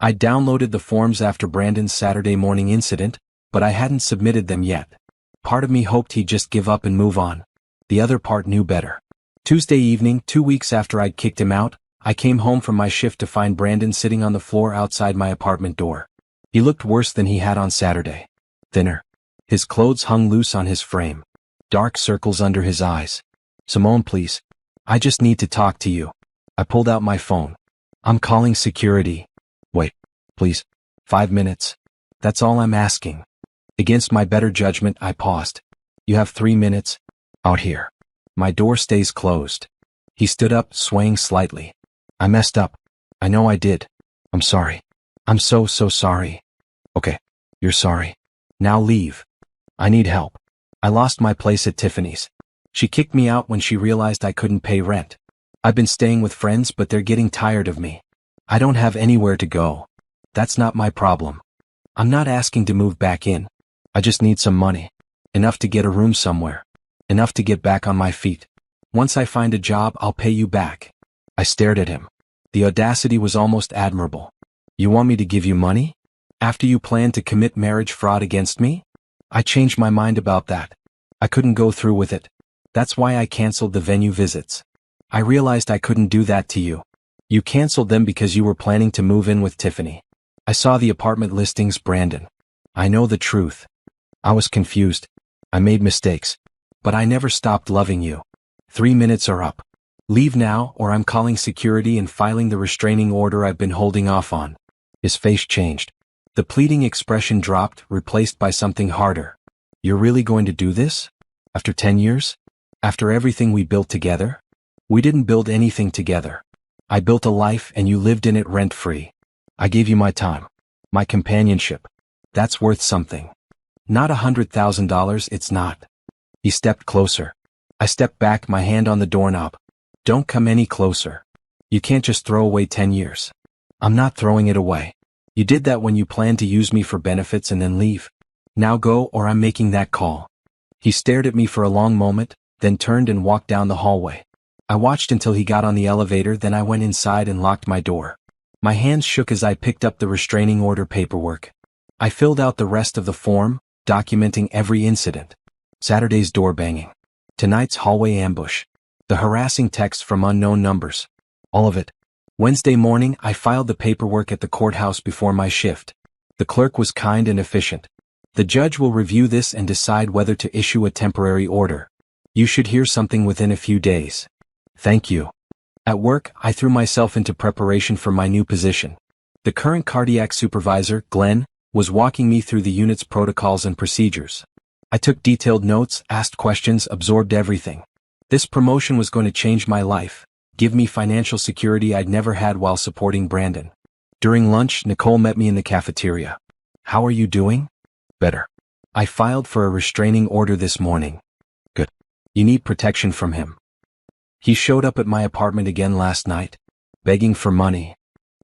I downloaded the forms after Brandon's Saturday morning incident, but I hadn't submitted them yet. Part of me hoped he'd just give up and move on. The other part knew better. Tuesday evening, 2 weeks after I'd kicked him out, I came home from my shift to find Brandon sitting on the floor outside my apartment door. He looked worse than he had on Saturday. Thinner. His clothes hung loose on his frame. Dark circles under his eyes. Simone, please. I just need to talk to you. I pulled out my phone. I'm calling security. Wait, please. 5 minutes. That's all I'm asking. Against my better judgment, I paused. You have 3 minutes. Out here. My door stays closed. He stood up, swaying slightly. I messed up. I know I did. I'm sorry. I'm so sorry. Okay. You're sorry. Now leave. I need help. I lost my place at Tiffany's. She kicked me out when she realized I couldn't pay rent. I've been staying with friends, but they're getting tired of me. I don't have anywhere to go. That's not my problem. I'm not asking to move back in. I just need some money. Enough to get a room somewhere. Enough to get back on my feet. Once I find a job, I'll pay you back. I stared at him. The audacity was almost admirable. You want me to give you money? After you planned to commit marriage fraud against me? I changed my mind about that. I couldn't go through with it. That's why I canceled the venue visits. I realized I couldn't do that to you. You canceled them because you were planning to move in with Tiffany. I saw the apartment listings, Brandon. I know the truth. I was confused. I made mistakes. But I never stopped loving you. 3 minutes are up. Leave now, or I'm calling security and filing the restraining order I've been holding off on. His face changed. The pleading expression dropped, replaced by something harder. You're really going to do this? After 10 years? After everything we built together? We didn't build anything together. I built a life and you lived in it rent-free. I gave you my time. My companionship. That's worth something. Not $100,000, it's not. He stepped closer. I stepped back, my hand on the doorknob. Don't come any closer. You can't just throw away 10 years. I'm not throwing it away. You did that when you planned to use me for benefits and then leave. Now go, or I'm making that call. He stared at me for a long moment, then turned and walked down the hallway. I watched until he got on the elevator, then I went inside and locked my door. My hands shook as I picked up the restraining order paperwork. I filled out the rest of the form, documenting every incident. Saturday's door banging. Tonight's hallway ambush. The harassing texts from unknown numbers. All of it. Wednesday morning, I filed the paperwork at the courthouse before my shift. The clerk was kind and efficient. The judge will review this and decide whether to issue a temporary order. You should hear something within a few days. Thank you. At work, I threw myself into preparation for my new position. The current cardiac supervisor, Glenn, was walking me through the unit's protocols and procedures. I took detailed notes, asked questions, absorbed everything. This promotion was going to change my life, give me financial security I'd never had while supporting Brandon. During lunch, Nicole met me in the cafeteria. How are you doing? Better. I filed for a restraining order this morning. Good. You need protection from him. He showed up at my apartment again last night, begging for money.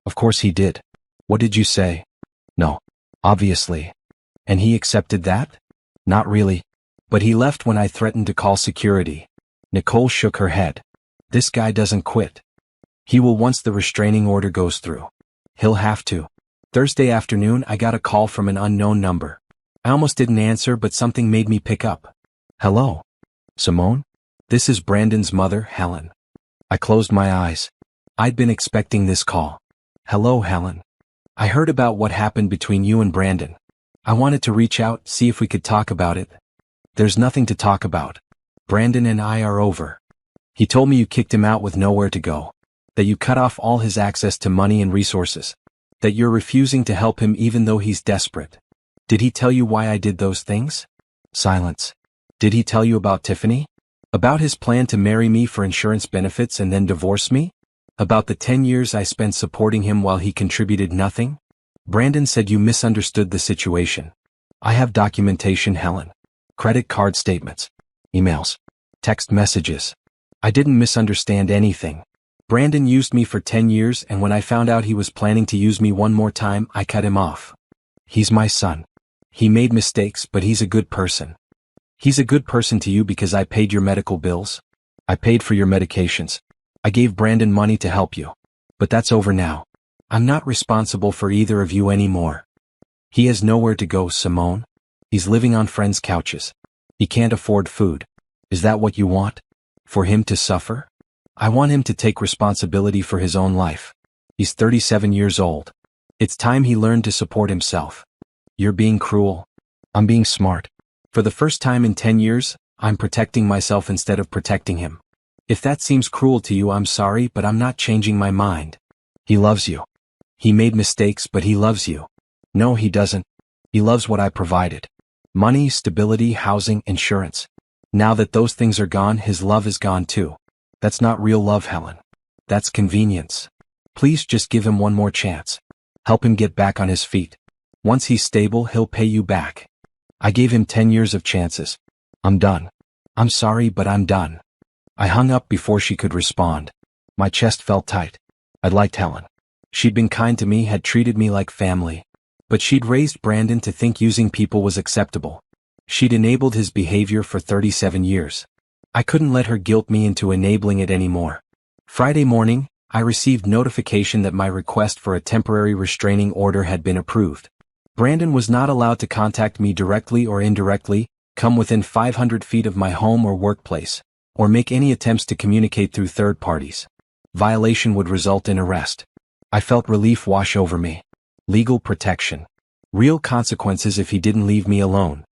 Of course he did. What did you say? No. Obviously. And he accepted that? Not really. But he left when I threatened to call security. Nicole shook her head. This guy doesn't quit. He will once the restraining order goes through. He'll have to. Thursday afternoon, I got a call from an unknown number. I almost didn't answer, but something made me pick up. Hello? Simone? This is Brandon's mother, Helen. I closed my eyes. I'd been expecting this call. Hello, Helen. I heard about what happened between you and Brandon. I wanted to reach out, see if we could talk about it. There's nothing to talk about. Brandon and I are over. He told me you kicked him out with nowhere to go. That you cut off all his access to money and resources. That you're refusing to help him even though he's desperate. Did he tell you why I did those things? Silence. Did he tell you about Tiffany? About his plan to marry me for insurance benefits and then divorce me? About the 10 years I spent supporting him while he contributed nothing? Brandon said you misunderstood the situation. I have documentation, Helen. Credit card statements. Emails. Text messages. I didn't misunderstand anything. Brandon used me for 10 years, and when I found out he was planning to use me one more time, I cut him off. He's my son. He made mistakes, but he's a good person. He's a good person to you because I paid your medical bills. I paid for your medications. I gave Brandon money to help you. But that's over now. I'm not responsible for either of you anymore. He has nowhere to go, Simone. He's living on friends' couches. He can't afford food. Is that what you want? For him to suffer? I want him to take responsibility for his own life. He's 37 years old. It's time he learned to support himself. You're being cruel. I'm being smart. For the first time in 10 years, I'm protecting myself instead of protecting him. If that seems cruel to you, I'm sorry, but I'm not changing my mind. He loves you. He made mistakes, but he loves you. No, he doesn't. He loves what I provided. Money, stability, housing, insurance. Now that those things are gone, his love is gone too. That's not real love, Helen. That's convenience. Please just give him one more chance. Help him get back on his feet. Once he's stable, he'll pay you back. I gave him 10 years of chances. I'm done. I'm sorry, but I'm done. I hung up before she could respond. My chest felt tight. I'd liked Helen. She'd been kind to me, had treated me like family. But she'd raised Brandon to think using people was acceptable. She'd enabled his behavior for 37 years. I couldn't let her guilt me into enabling it anymore. Friday morning, I received notification that my request for a temporary restraining order had been approved. Brandon was not allowed to contact me directly or indirectly, come within 500 feet of my home or workplace, or make any attempts to communicate through third parties. Violation would result in arrest. I felt relief wash over me. Legal protection. Real consequences if he didn't leave me alone.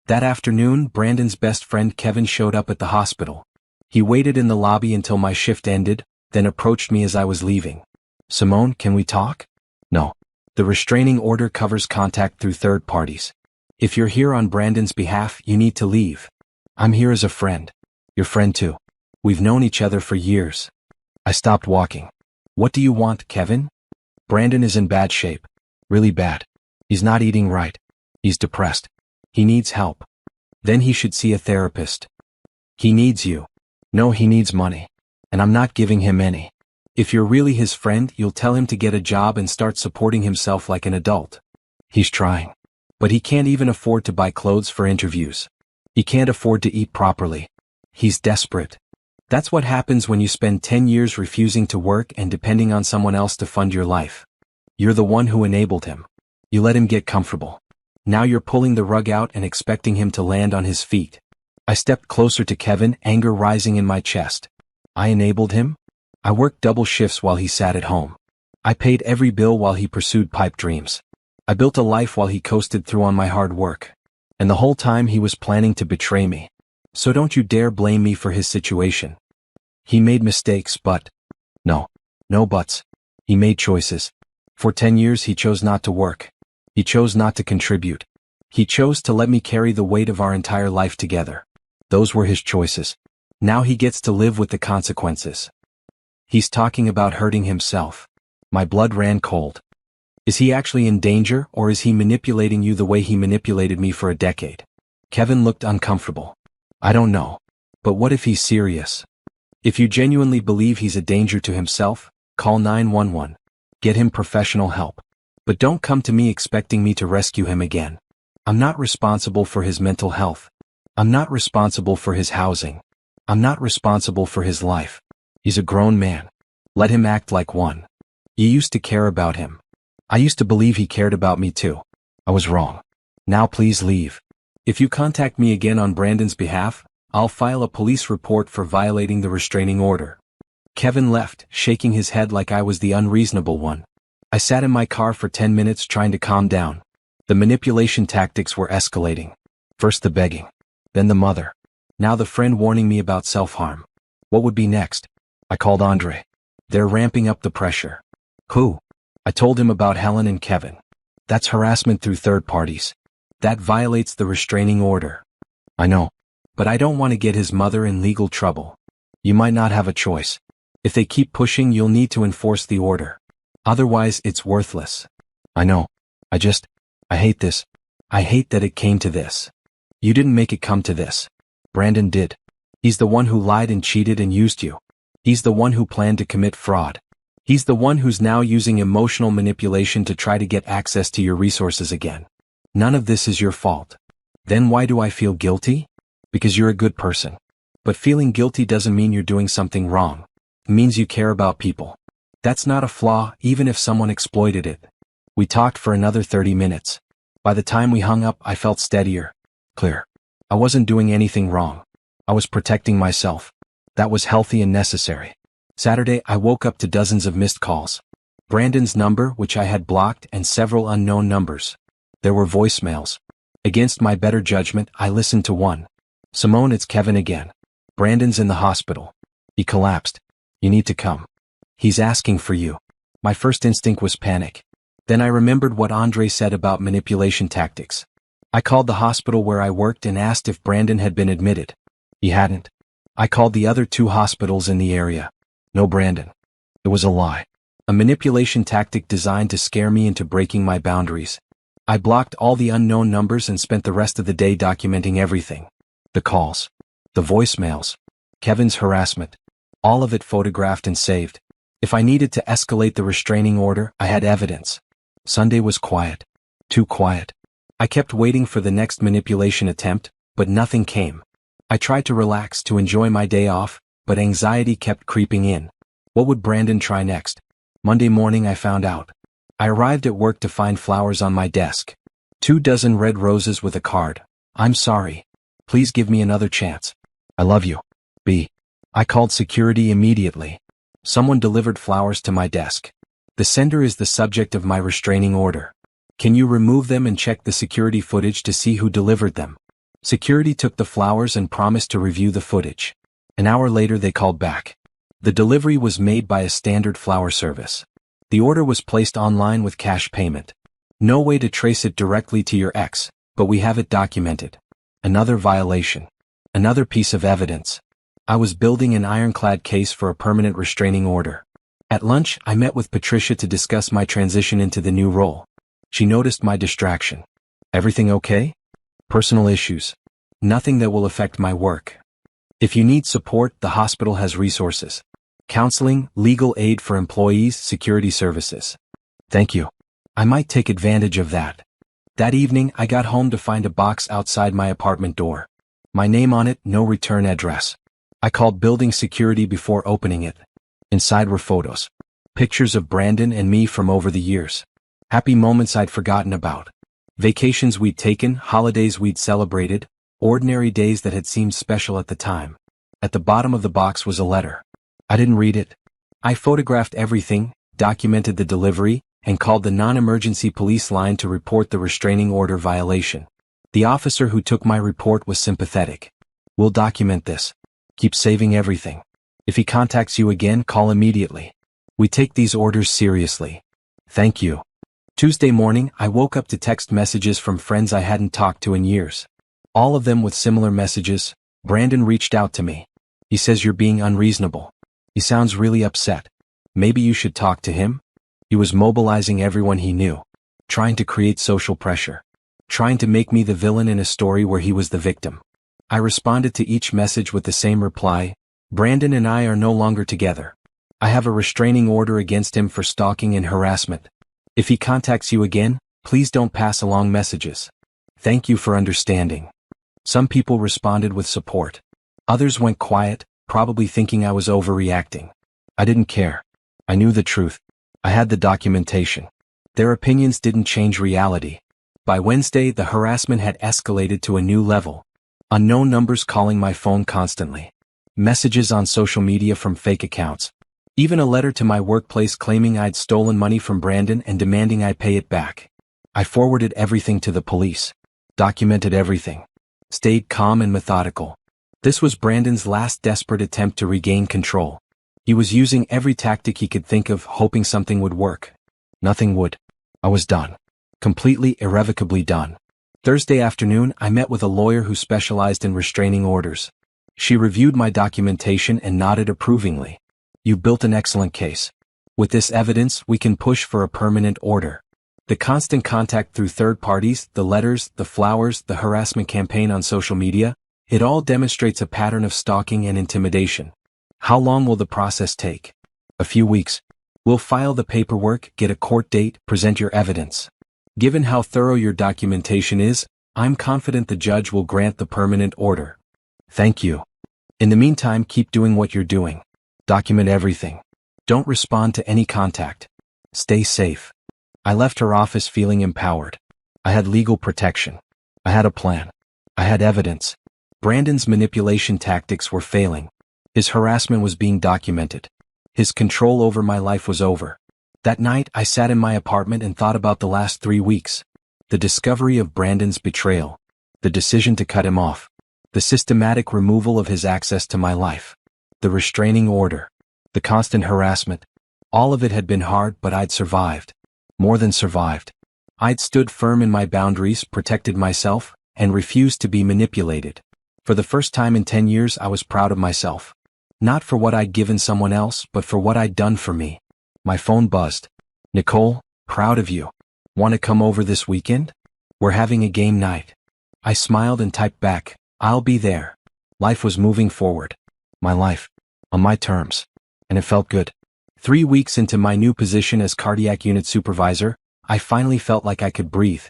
That afternoon, Brandon's best friend Kevin showed up at the hospital. He waited in the lobby until my shift ended, then approached me as I was leaving. Simone, can we talk? No. The restraining order covers contact through third parties. If you're here on Brandon's behalf, you need to leave. I'm here as a friend. Your friend too. We've known each other for years. I stopped walking. What do you want, Kevin? Brandon is in bad shape. Really bad. He's not eating right. He's depressed. He needs help. Then he should see a therapist. He needs you. No, he needs money. And I'm not giving him any. If you're really his friend, you'll tell him to get a job and start supporting himself like an adult. He's trying. But he can't even afford to buy clothes for interviews. He can't afford to eat properly. He's desperate. That's what happens when you spend 10 years refusing to work and depending on someone else to fund your life. You're the one who enabled him. You let him get comfortable. Now you're pulling the rug out and expecting him to land on his feet. I stepped closer to Kevin, anger rising in my chest. I enabled him? I worked double shifts while he sat at home. I paid every bill while he pursued pipe dreams. I built a life while he coasted through on my hard work. And the whole time he was planning to betray me. So don't you dare blame me for his situation. He made mistakes, but... No buts. He made choices. For 10 years he chose not to work. He chose not to contribute. He chose to let me carry the weight of our entire life together. Those were his choices. Now he gets to live with the consequences. He's talking about hurting himself. My blood ran cold. Is he actually in danger, or is he manipulating you the way he manipulated me for a decade? Kevin looked uncomfortable. I don't know. But what if he's serious? If you genuinely believe he's a danger to himself, call 911. Get him professional help. But don't come to me expecting me to rescue him again. I'm not responsible for his mental health. I'm not responsible for his housing. I'm not responsible for his life. He's a grown man. Let him act like one. You used to care about him. I used to believe he cared about me too. I was wrong. Now please leave. If you contact me again on Brandon's behalf, I'll file a police report for violating the restraining order. Kevin left, shaking his head like I was the unreasonable one. I sat in my car for 10 minutes trying to calm down. The manipulation tactics were escalating. First the begging. Then the mother. Now the friend warning me about self-harm. What would be next? I called Andre. They're ramping up the pressure. Who? I told him about Helen and Kevin. That's harassment through third parties. That violates the restraining order. I know. But I don't want to get his mother in legal trouble. You might not have a choice. If they keep pushing, you'll need to enforce the order. Otherwise, it's worthless. I know. I hate this. I hate that it came to this. You didn't make it come to this. Brandon did. He's the one who lied and cheated and used you. He's the one who planned to commit fraud. He's the one who's now using emotional manipulation to try to get access to your resources again. None of this is your fault. Then why do I feel guilty? Because you're a good person. But feeling guilty doesn't mean you're doing something wrong. It means you care about people. That's not a flaw, even if someone exploited it. We talked for another 30 minutes. By the time we hung up, I felt steadier. Clear. I wasn't doing anything wrong. I was protecting myself. That was healthy and necessary. Saturday, I woke up to dozens of missed calls. Brandon's number, which I had blocked, and several unknown numbers. There were voicemails. Against my better judgment, I listened to one. Simone, it's Kevin again. Brandon's in the hospital. He collapsed. You need to come. He's asking for you. My first instinct was panic. Then I remembered what Andre said about manipulation tactics. I called the hospital where I worked and asked if Brandon had been admitted. He hadn't. I called the other 2 hospitals in the area. No Brandon. It was a lie. A manipulation tactic designed to scare me into breaking my boundaries. I blocked all the unknown numbers and spent the rest of the day documenting everything. The calls. The voicemails. Kevin's harassment. All of it photographed and saved. If I needed to escalate the restraining order, I had evidence. Sunday was quiet. Too quiet. I kept waiting for the next manipulation attempt, but nothing came. I tried to relax, to enjoy my day off, but anxiety kept creeping in. What would Brandon try next? Monday morning I found out. I arrived at work to find flowers on my desk. 24 red roses with a card. I'm sorry. Please give me another chance. I love you. B. I called security immediately. Someone delivered flowers to my desk. The sender is the subject of my restraining order. Can you remove them and check the security footage to see who delivered them? Security took the flowers and promised to review the footage. An hour later they called back. The delivery was made by a standard flower service. The order was placed online with cash payment. No way to trace it directly to your ex, but we have it documented. Another violation. Another piece of evidence. I was building an ironclad case for a permanent restraining order. At lunch, I met with Patricia to discuss my transition into the new role. She noticed my distraction. Everything okay? Personal issues. Nothing that will affect my work. If you need support, the hospital has resources. Counseling, legal aid for employees, security services. Thank you. I might take advantage of that. That evening, I got home to find a box outside my apartment door. My name on it, no return address. I called building security before opening it. Inside were photos. Pictures of Brandon and me from over the years. Happy moments I'd forgotten about. Vacations we'd taken, holidays we'd celebrated, Ordinary days that had seemed special at the time. At the bottom of the box was a letter. I didn't read it. I photographed everything, documented the delivery, and called the non-emergency police line to report the restraining order violation. The officer who took my report was sympathetic. "We'll document this. Keep saving everything. If he contacts you again, call immediately. We take these orders seriously. Thank you." Tuesday morning, I woke up to text messages from friends I hadn't talked to in years. All of them with similar messages. "Brandon reached out to me. He says you're being unreasonable. He sounds really upset. Maybe you should talk to him." He was mobilizing everyone he knew. Trying to create social pressure. Trying to make me the villain in a story where he was the victim. I responded to each message with the same reply: "Brandon and I are no longer together. I have a restraining order against him for stalking and harassment. If he contacts you again, please don't pass along messages. Thank you for understanding." Some people responded with support. Others went quiet, probably thinking I was overreacting. I didn't care. I knew the truth. I had the documentation. Their opinions didn't change reality. By Wednesday, the harassment had escalated to a new level. Unknown numbers calling my phone constantly. Messages on social media from fake accounts. Even a letter to my workplace claiming I'd stolen money from Brandon and demanding I pay it back. I forwarded everything to the police. Documented everything. Stayed calm and methodical. This was Brandon's last desperate attempt to regain control. He was using every tactic he could think of, hoping something would work. Nothing would. I was done. Completely, irrevocably done. Thursday afternoon, I met with a lawyer who specialized in restraining orders. She reviewed my documentation and nodded approvingly. "You've built an excellent case. With this evidence, we can push for a permanent order." The constant contact through third parties, the letters, the flowers, the harassment campaign on social media, it all demonstrates a pattern of stalking and intimidation. How long will the process take? A few weeks. We'll file the paperwork, get a court date, present your evidence. Given how thorough your documentation is, I'm confident the judge will grant the permanent order. Thank you. In the meantime, keep doing what you're doing. Document everything. Don't respond to any contact. Stay safe. I left her office feeling empowered. I had legal protection. I had a plan. I had evidence. Brandon's manipulation tactics were failing. His harassment was being documented. His control over my life was over. That night, I sat in my apartment and thought about the last 3 weeks. The discovery of Brandon's betrayal. The decision to cut him off. The systematic removal of his access to my life. The restraining order. The constant harassment. All of it had been hard, but I'd survived. More than survived. I'd stood firm in my boundaries, protected myself, and refused to be manipulated. For the first time in 10 years, I was proud of myself. Not for what I'd given someone else, but for what I'd done for me. My phone buzzed. "Nicole, proud of you. Want to come over this weekend? We're having a game night." I smiled and typed back, "I'll be there." Life was moving forward. My life. On my terms. And it felt good. 3 weeks into my new position as cardiac unit supervisor, I finally felt like I could breathe.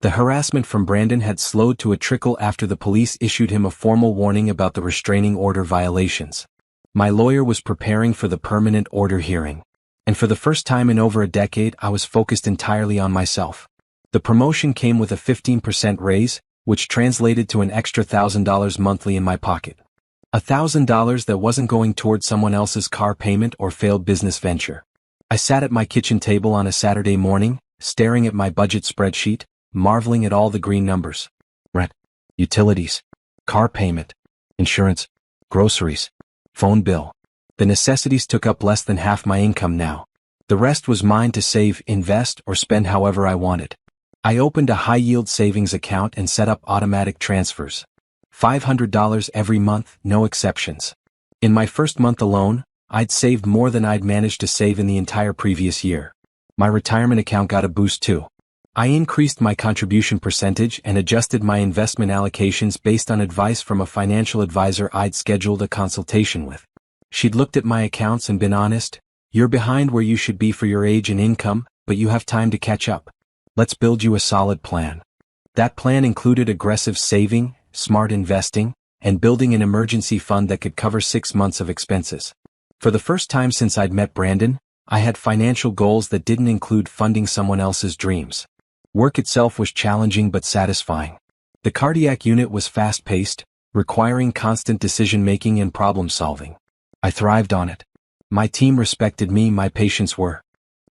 The harassment from Brandon had slowed to a trickle after the police issued him a formal warning about the restraining order violations. My lawyer was preparing for the permanent order hearing. And for the first time in over a decade, I was focused entirely on myself. The promotion came with a 15% raise, which translated to an extra $1,000 monthly in my pocket. $1,000 that wasn't going toward someone else's car payment or failed business venture. I sat at my kitchen table on a Saturday morning, staring at my budget spreadsheet, marveling at all the green numbers. Rent, utilities, car payment, insurance, groceries, phone bill. The necessities took up less than half my income now. The rest was mine to save, invest, or spend however I wanted. I opened a high-yield savings account and set up automatic transfers. $500 every month, no exceptions. In my first month alone, I'd saved more than I'd managed to save in the entire previous year. My retirement account got a boost too. I increased my contribution percentage and adjusted my investment allocations based on advice from a financial advisor I'd scheduled a consultation with. She'd looked at my accounts and been honest. "You're behind where you should be for your age and income, but you have time to catch up. Let's build you a solid plan." That plan included aggressive saving, smart investing, and building an emergency fund that could cover 6 months of expenses. For the first time since I'd met Brandon, I had financial goals that didn't include funding someone else's dreams. Work itself was challenging but satisfying. The cardiac unit was fast-paced, requiring constant decision-making and problem-solving. I thrived on it. My team respected me, my patients were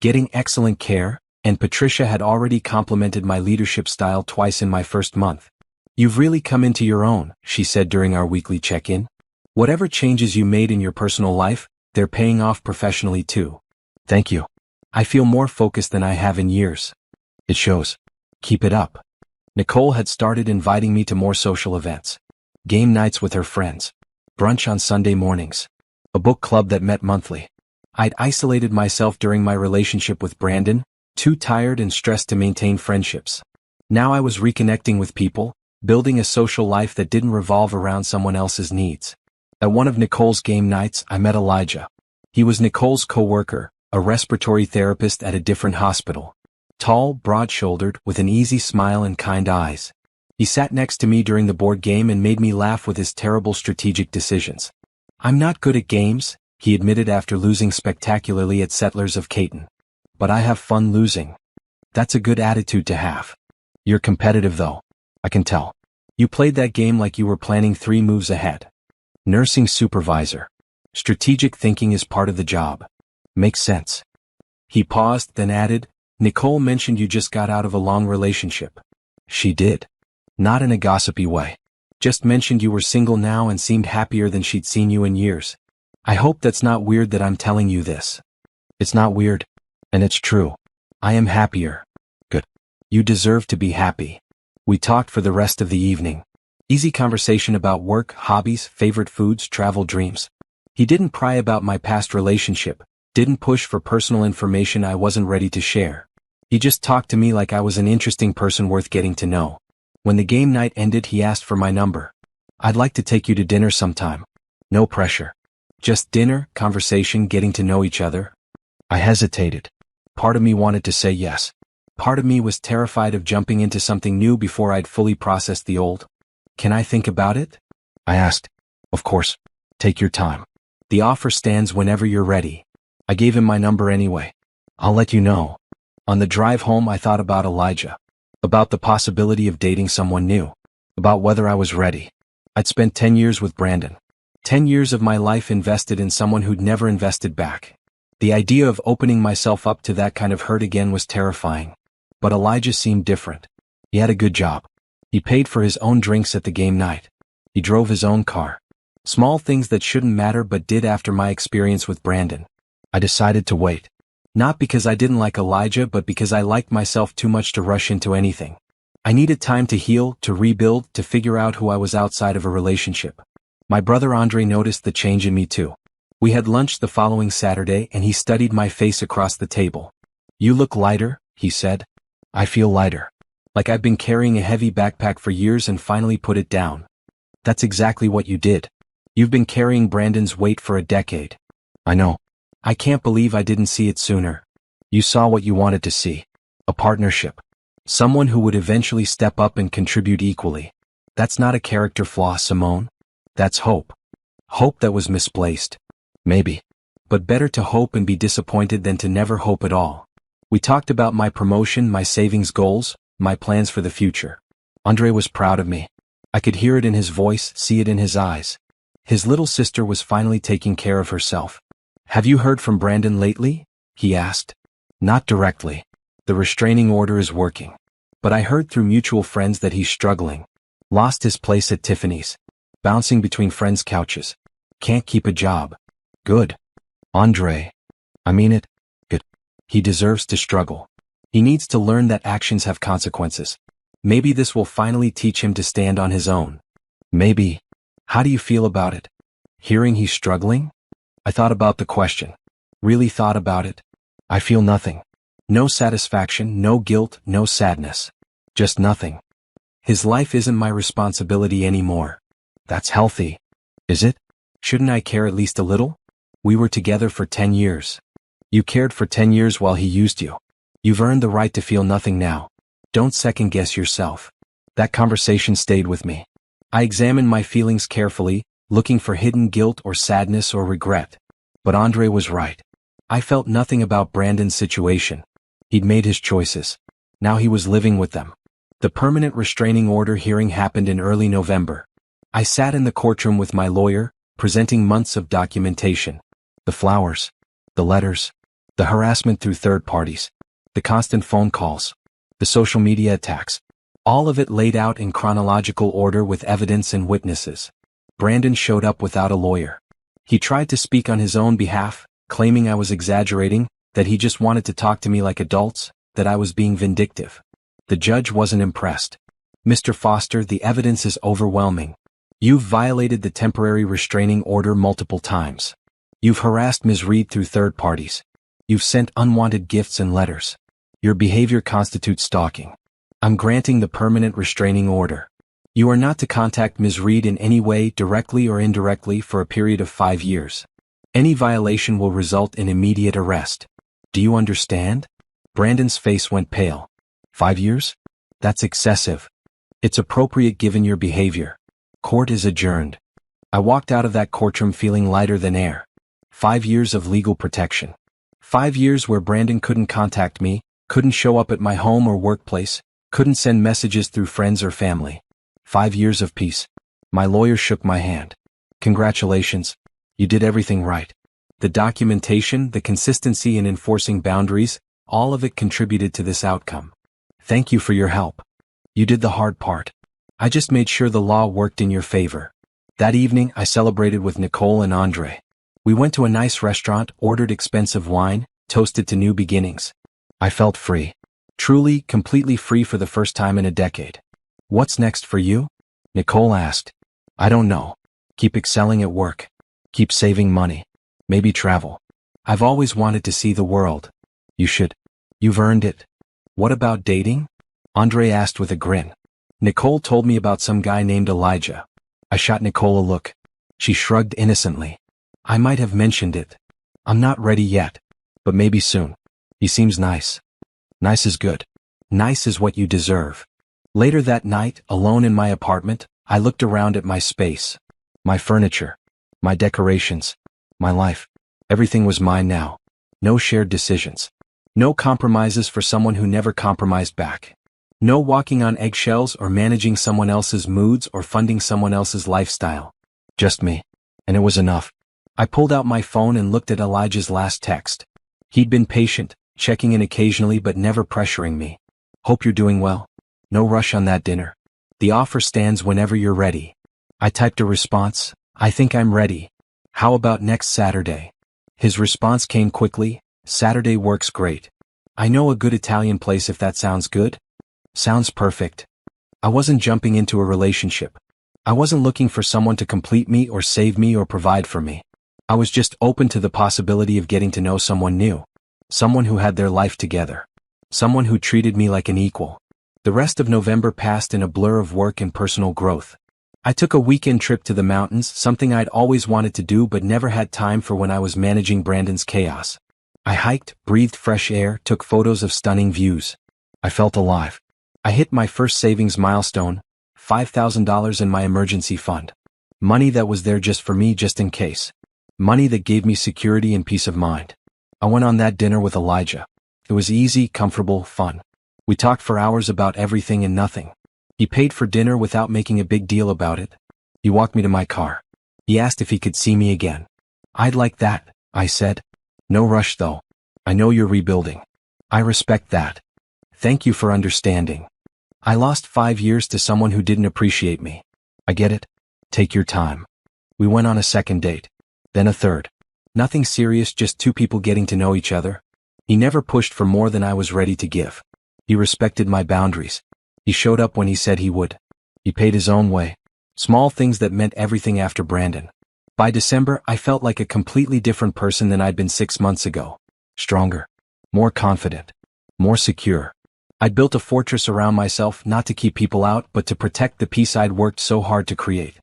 getting excellent care, and Patricia had already complimented my leadership style twice in my first month. "You've really come into your own," she said during our weekly check-in. "Whatever changes you made in your personal life, they're paying off professionally too." "Thank you. I feel more focused than I have in years." "It shows. Keep it up." Nicole had started inviting me to more social events. Game nights with her friends. Brunch on Sunday mornings. A book club that met monthly. I'd isolated myself during my relationship with Brandon, too tired and stressed to maintain friendships. Now I was reconnecting with people, building a social life that didn't revolve around someone else's needs. At one of Nicole's game nights, I met Elijah. He was Nicole's co-worker, a respiratory therapist at a different hospital. Tall, broad-shouldered, with an easy smile and kind eyes. He sat next to me during the board game and made me laugh with his terrible strategic decisions. "I'm not good at games," he admitted after losing spectacularly at Settlers of Catan. "But I have fun losing." "That's a good attitude to have. You're competitive though. I can tell. You played that game like you were planning 3 moves ahead." Nursing supervisor. Strategic thinking is part of the job. Makes sense. He paused, then added, "Nicole mentioned you just got out of a long relationship." "She did. Not in a gossipy way. Just mentioned you were single now and seemed happier than she'd seen you in years. I hope that's not weird that I'm telling you this." "It's not weird. And it's true. I am happier." "Good. You deserve to be happy." We talked for the rest of the evening. Easy conversation about work, hobbies, favorite foods, travel dreams. He didn't pry about my past relationship, didn't push for personal information I wasn't ready to share. He just talked to me like I was an interesting person worth getting to know. When the game night ended, he asked for my number. "I'd like to take you to dinner sometime." "No pressure. Just dinner, conversation, getting to know each other." I hesitated. Part of me wanted to say yes. Part of me was terrified of jumping into something new before I'd fully processed the old. "Can I think about it?" I asked. "Of course. Take your time. The offer stands whenever you're ready." I gave him my number anyway. "I'll let you know." On the drive home, I thought about Elijah. About the possibility of dating someone new. About whether I was ready. I'd spent 10 years with Brandon. 10 years of my life invested in someone who'd never invested back. The idea of opening myself up to that kind of hurt again was terrifying. But Elijah seemed different. He had a good job. He paid for his own drinks at the game night. He drove his own car. Small things that shouldn't matter but did after my experience with Brandon. I decided to wait. Not because I didn't like Elijah, but because I liked myself too much to rush into anything. I needed time to heal, to rebuild, to figure out who I was outside of a relationship. My brother Andre noticed the change in me too. We had lunch the following Saturday and he studied my face across the table. "You look lighter," he said. "I feel lighter. Like I've been carrying a heavy backpack for years and finally put it down." "That's exactly what you did. You've been carrying Brandon's weight for a decade." "I know. I can't believe I didn't see it sooner." "You saw what you wanted to see. A partnership. Someone who would eventually step up and contribute equally. That's not a character flaw, Simone. That's hope. Hope that was misplaced. Maybe. But better to hope and be disappointed than to never hope at all." We talked about my promotion, my savings goals, my plans for the future. Andre was proud of me. I could hear it in his voice, see it in his eyes. His little sister was finally taking care of herself. "Have you heard from Brandon lately?" he asked. "Not directly. The restraining order is working. But I heard through mutual friends that he's struggling. Lost his place at Tiffany's. Bouncing between friends' couches. Can't keep a job." "Good. Andre. I mean it. Good. He deserves to struggle. He needs to learn that actions have consequences. Maybe this will finally teach him to stand on his own. Maybe." "How do you feel about it? Hearing he's struggling?" I thought about the question. Really thought about it. I feel nothing. No satisfaction, no guilt, no sadness. Just nothing. His life isn't my responsibility anymore. That's healthy. Is it? Shouldn't I care at least a little? We were together for 10 years. You cared for 10 years while he used you. You've earned the right to feel nothing now. Don't second guess yourself. That conversation stayed with me. I examined my feelings carefully, looking for hidden guilt or sadness or regret. But Andre was right. I felt nothing about Brandon's situation. He'd made his choices. Now he was living with them. The permanent restraining order hearing happened in early November. I sat in the courtroom with my lawyer, presenting months of documentation. The flowers, the letters, the harassment through third parties, the constant phone calls, the social media attacks. All of it laid out in chronological order with evidence and witnesses. Brandon showed up without a lawyer. He tried to speak on his own behalf, claiming I was exaggerating, that he just wanted to talk to me like adults, that I was being vindictive. The judge wasn't impressed. Mr. Foster, the evidence is overwhelming. You've violated the temporary restraining order multiple times. You've harassed Ms. Reed through third parties. You've sent unwanted gifts and letters. Your behavior constitutes stalking. I'm granting the permanent restraining order. You are not to contact Ms. Reed in any way, directly or indirectly, for a period of 5 years. Any violation will result in immediate arrest. Do you understand? Brandon's face went pale. 5 years? That's excessive. It's appropriate given your behavior. Court is adjourned. I walked out of that courtroom feeling lighter than air. 5 years of legal protection. 5 years where Brandon couldn't contact me, couldn't show up at my home or workplace, couldn't send messages through friends or family. 5 years of peace. My lawyer shook my hand. Congratulations. You did everything right. The documentation, the consistency in enforcing boundaries, all of it contributed to this outcome. Thank you for your help. You did the hard part. I just made sure the law worked in your favor. That evening, I celebrated with Nicole and Andre. We went to a nice restaurant, ordered expensive wine, toasted to new beginnings. I felt free. Truly, completely free for the first time in a decade. What's next for you? Nicole asked. I don't know. Keep excelling at work. Keep saving money. Maybe travel. I've always wanted to see the world. You should. You've earned it. What about dating? Andre asked with a grin. Nicole told me about some guy named Elijah. I shot Nicole a look. She shrugged innocently. I might have mentioned it. I'm not ready yet. But maybe soon. He seems nice. Nice is good. Nice is what you deserve. Later that night, alone in my apartment, I looked around at my space. My furniture. My decorations. My life. Everything was mine now. No shared decisions. No compromises for someone who never compromised back. No walking on eggshells or managing someone else's moods or funding someone else's lifestyle. Just me. And it was enough. I pulled out my phone and looked at Elijah's last text. He'd been patient, checking in occasionally but never pressuring me. Hope you're doing well. No rush on that dinner. The offer stands whenever you're ready. I typed a response. I think I'm ready. How about next Saturday? His response came quickly. Saturday works great. I know a good Italian place if that sounds good. Sounds perfect. I wasn't jumping into a relationship. I wasn't looking for someone to complete me or save me or provide for me. I was just open to the possibility of getting to know someone new. Someone who had their life together. Someone who treated me like an equal. The rest of November passed in a blur of work and personal growth. I took a weekend trip to the mountains, something I'd always wanted to do but never had time for when I was managing Brandon's chaos. I hiked, breathed fresh air, took photos of stunning views. I felt alive. I hit my first savings milestone, $5,000 in my emergency fund. Money that was there just for me, just in case. Money that gave me security and peace of mind. I went on that dinner with Elijah. It was easy, comfortable, fun. We talked for hours about everything and nothing. He paid for dinner without making a big deal about it. He walked me to my car. He asked if he could see me again. I'd like that, I said. No rush though. I know you're rebuilding. I respect that. Thank you for understanding. I lost 5 years to someone who didn't appreciate me. I get it. Take your time. We went on a second date. Then a third. Nothing serious, just two people getting to know each other. He never pushed for more than I was ready to give. He respected my boundaries. He showed up when he said he would. He paid his own way. Small things that meant everything after Brandon. By December, I felt like a completely different person than I'd been 6 months ago. Stronger. More confident. More secure. I'd built a fortress around myself, not to keep people out, but to protect the peace I'd worked so hard to create.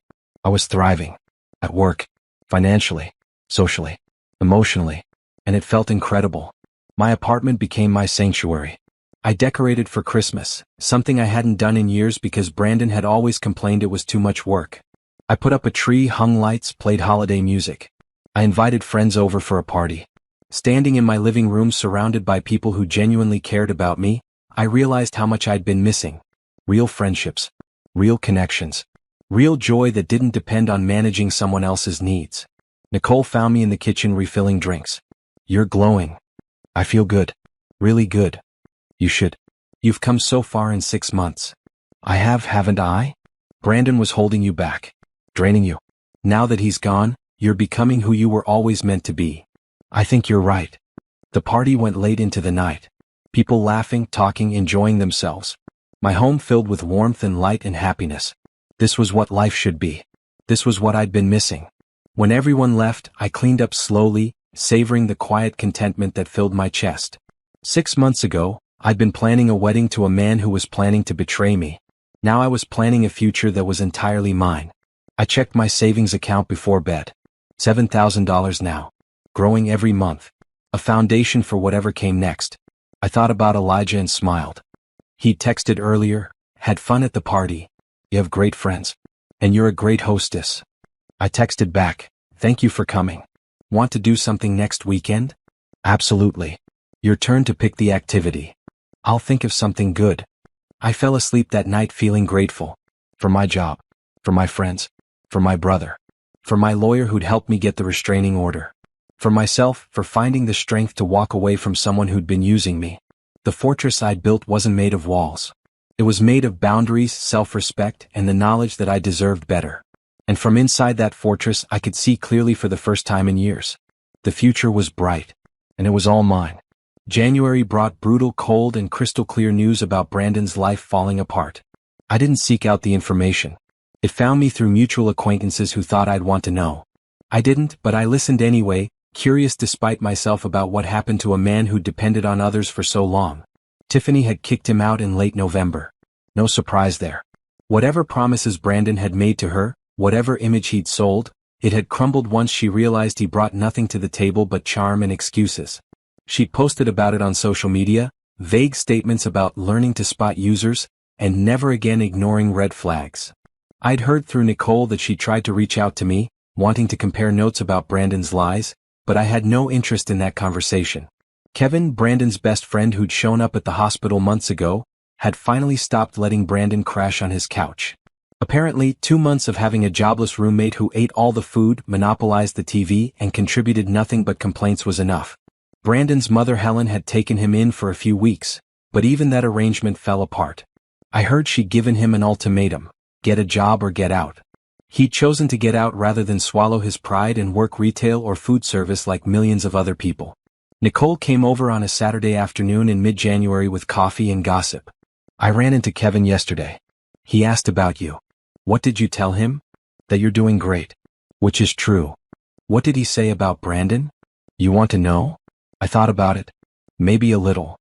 I was thriving. At work. Financially. Socially. Emotionally. And it felt incredible. My apartment became my sanctuary. I decorated for Christmas, something I hadn't done in years because Brandon had always complained it was too much work. I put up a tree, hung lights, played holiday music. I invited friends over for a party. Standing in my living room surrounded by people who genuinely cared about me, I realized how much I'd been missing. Real friendships. Real connections. Real joy that didn't depend on managing someone else's needs. Nicole found me in the kitchen refilling drinks. You're glowing. I feel good. Really good. You should. You've come so far in 6 months. I have, haven't I? Brandon was holding you back. Draining you. Now that he's gone, you're becoming who you were always meant to be. I think you're right. The party went late into the night. People laughing, talking, enjoying themselves. My home filled with warmth and light and happiness. This was what life should be. This was what I'd been missing. When everyone left, I cleaned up slowly, savoring the quiet contentment that filled my chest. 6 months ago, I'd been planning a wedding to a man who was planning to betray me. Now I was planning a future that was entirely mine. I checked my savings account before bed. $7,000 now. Growing every month. A foundation for whatever came next. I thought about Elijah and smiled. He texted earlier, had fun at the party. You have great friends. And you're a great hostess. I texted back, thank you for coming. Want to do something next weekend? Absolutely. Your turn to pick the activity. I'll think of something good. I fell asleep that night feeling grateful. For my job. For my friends. For my brother. For my lawyer who'd helped me get the restraining order. For myself, for finding the strength to walk away from someone who'd been using me. The fortress I'd built wasn't made of walls. It was made of boundaries, self-respect, and the knowledge that I deserved better. And from inside that fortress I could see clearly for the first time in years. The future was bright. And it was all mine. January brought brutal cold and crystal clear news about Brandon's life falling apart. I didn't seek out the information. It found me through mutual acquaintances who thought I'd want to know. I didn't, but I listened anyway, curious despite myself about what happened to a man who depended on others for so long. Tiffany had kicked him out in late November. No surprise there. Whatever promises Brandon had made to her, whatever image he'd sold, it had crumbled once she realized he brought nothing to the table but charm and excuses. She'd posted about it on social media, vague statements about learning to spot users, and never again ignoring red flags. I'd heard through Nicole that she tried to reach out to me, wanting to compare notes about Brandon's lies, but I had no interest in that conversation. Kevin, Brandon's best friend who'd shown up at the hospital months ago, had finally stopped letting Brandon crash on his couch. Apparently, 2 months of having a jobless roommate who ate all the food, monopolized the TV, and contributed nothing but complaints was enough. Brandon's mother Helen had taken him in for a few weeks, but even that arrangement fell apart. I heard she'd given him an ultimatum: get a job or get out. He'd chosen to get out rather than swallow his pride and work retail or food service like millions of other people. Nicole came over on a Saturday afternoon in mid-January with coffee and gossip. I ran into Kevin yesterday. He asked about you. What did you tell him? That you're doing great. Which is true. What did he say about Brandon? You want to know? I thought about it. Maybe a little.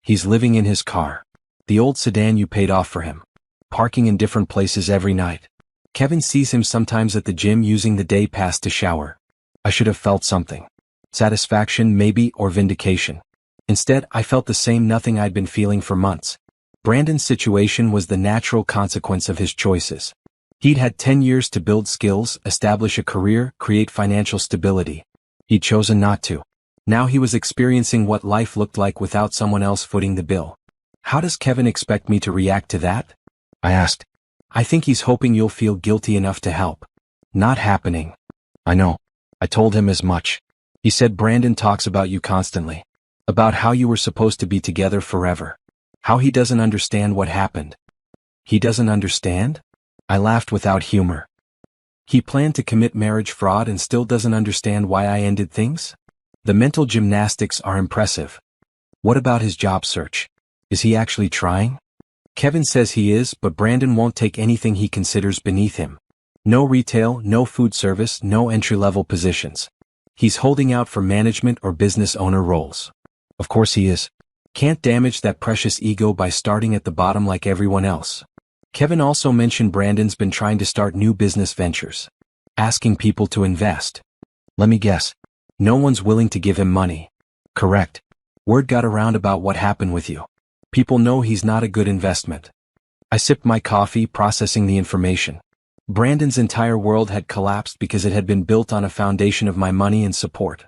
He's living in his car. The old sedan you paid off for him. Parking in different places every night. Kevin sees him sometimes at the gym using the day pass to shower. I should have felt something. Satisfaction maybe, or vindication. Instead, I felt the same nothing I'd been feeling for months. Brandon's situation was the natural consequence of his choices. He'd had 10 years to build skills, establish a career, create financial stability. He'd chosen not to. Now he was experiencing what life looked like without someone else footing the bill. How does Kevin expect me to react to that? I asked. I think he's hoping you'll feel guilty enough to help. Not happening. I know. I told him as much. He said Brandon talks about you constantly. About how you were supposed to be together forever. How he doesn't understand what happened. He doesn't understand? I laughed without humor. He planned to commit marriage fraud and still doesn't understand why I ended things? The mental gymnastics are impressive. What about his job search? Is he actually trying? Kevin says he is, but Brandon won't take anything he considers beneath him. No retail, no food service, no entry-level positions. He's holding out for management or business owner roles. Of course he is. Can't damage that precious ego by starting at the bottom like everyone else. Kevin also mentioned Brandon's been trying to start new business ventures. Asking people to invest. Let me guess. No one's willing to give him money. Correct. Word got around about what happened with you. People know he's not a good investment. I sipped my coffee, processing the information. Brandon's entire world had collapsed because it had been built on a foundation of my money and support.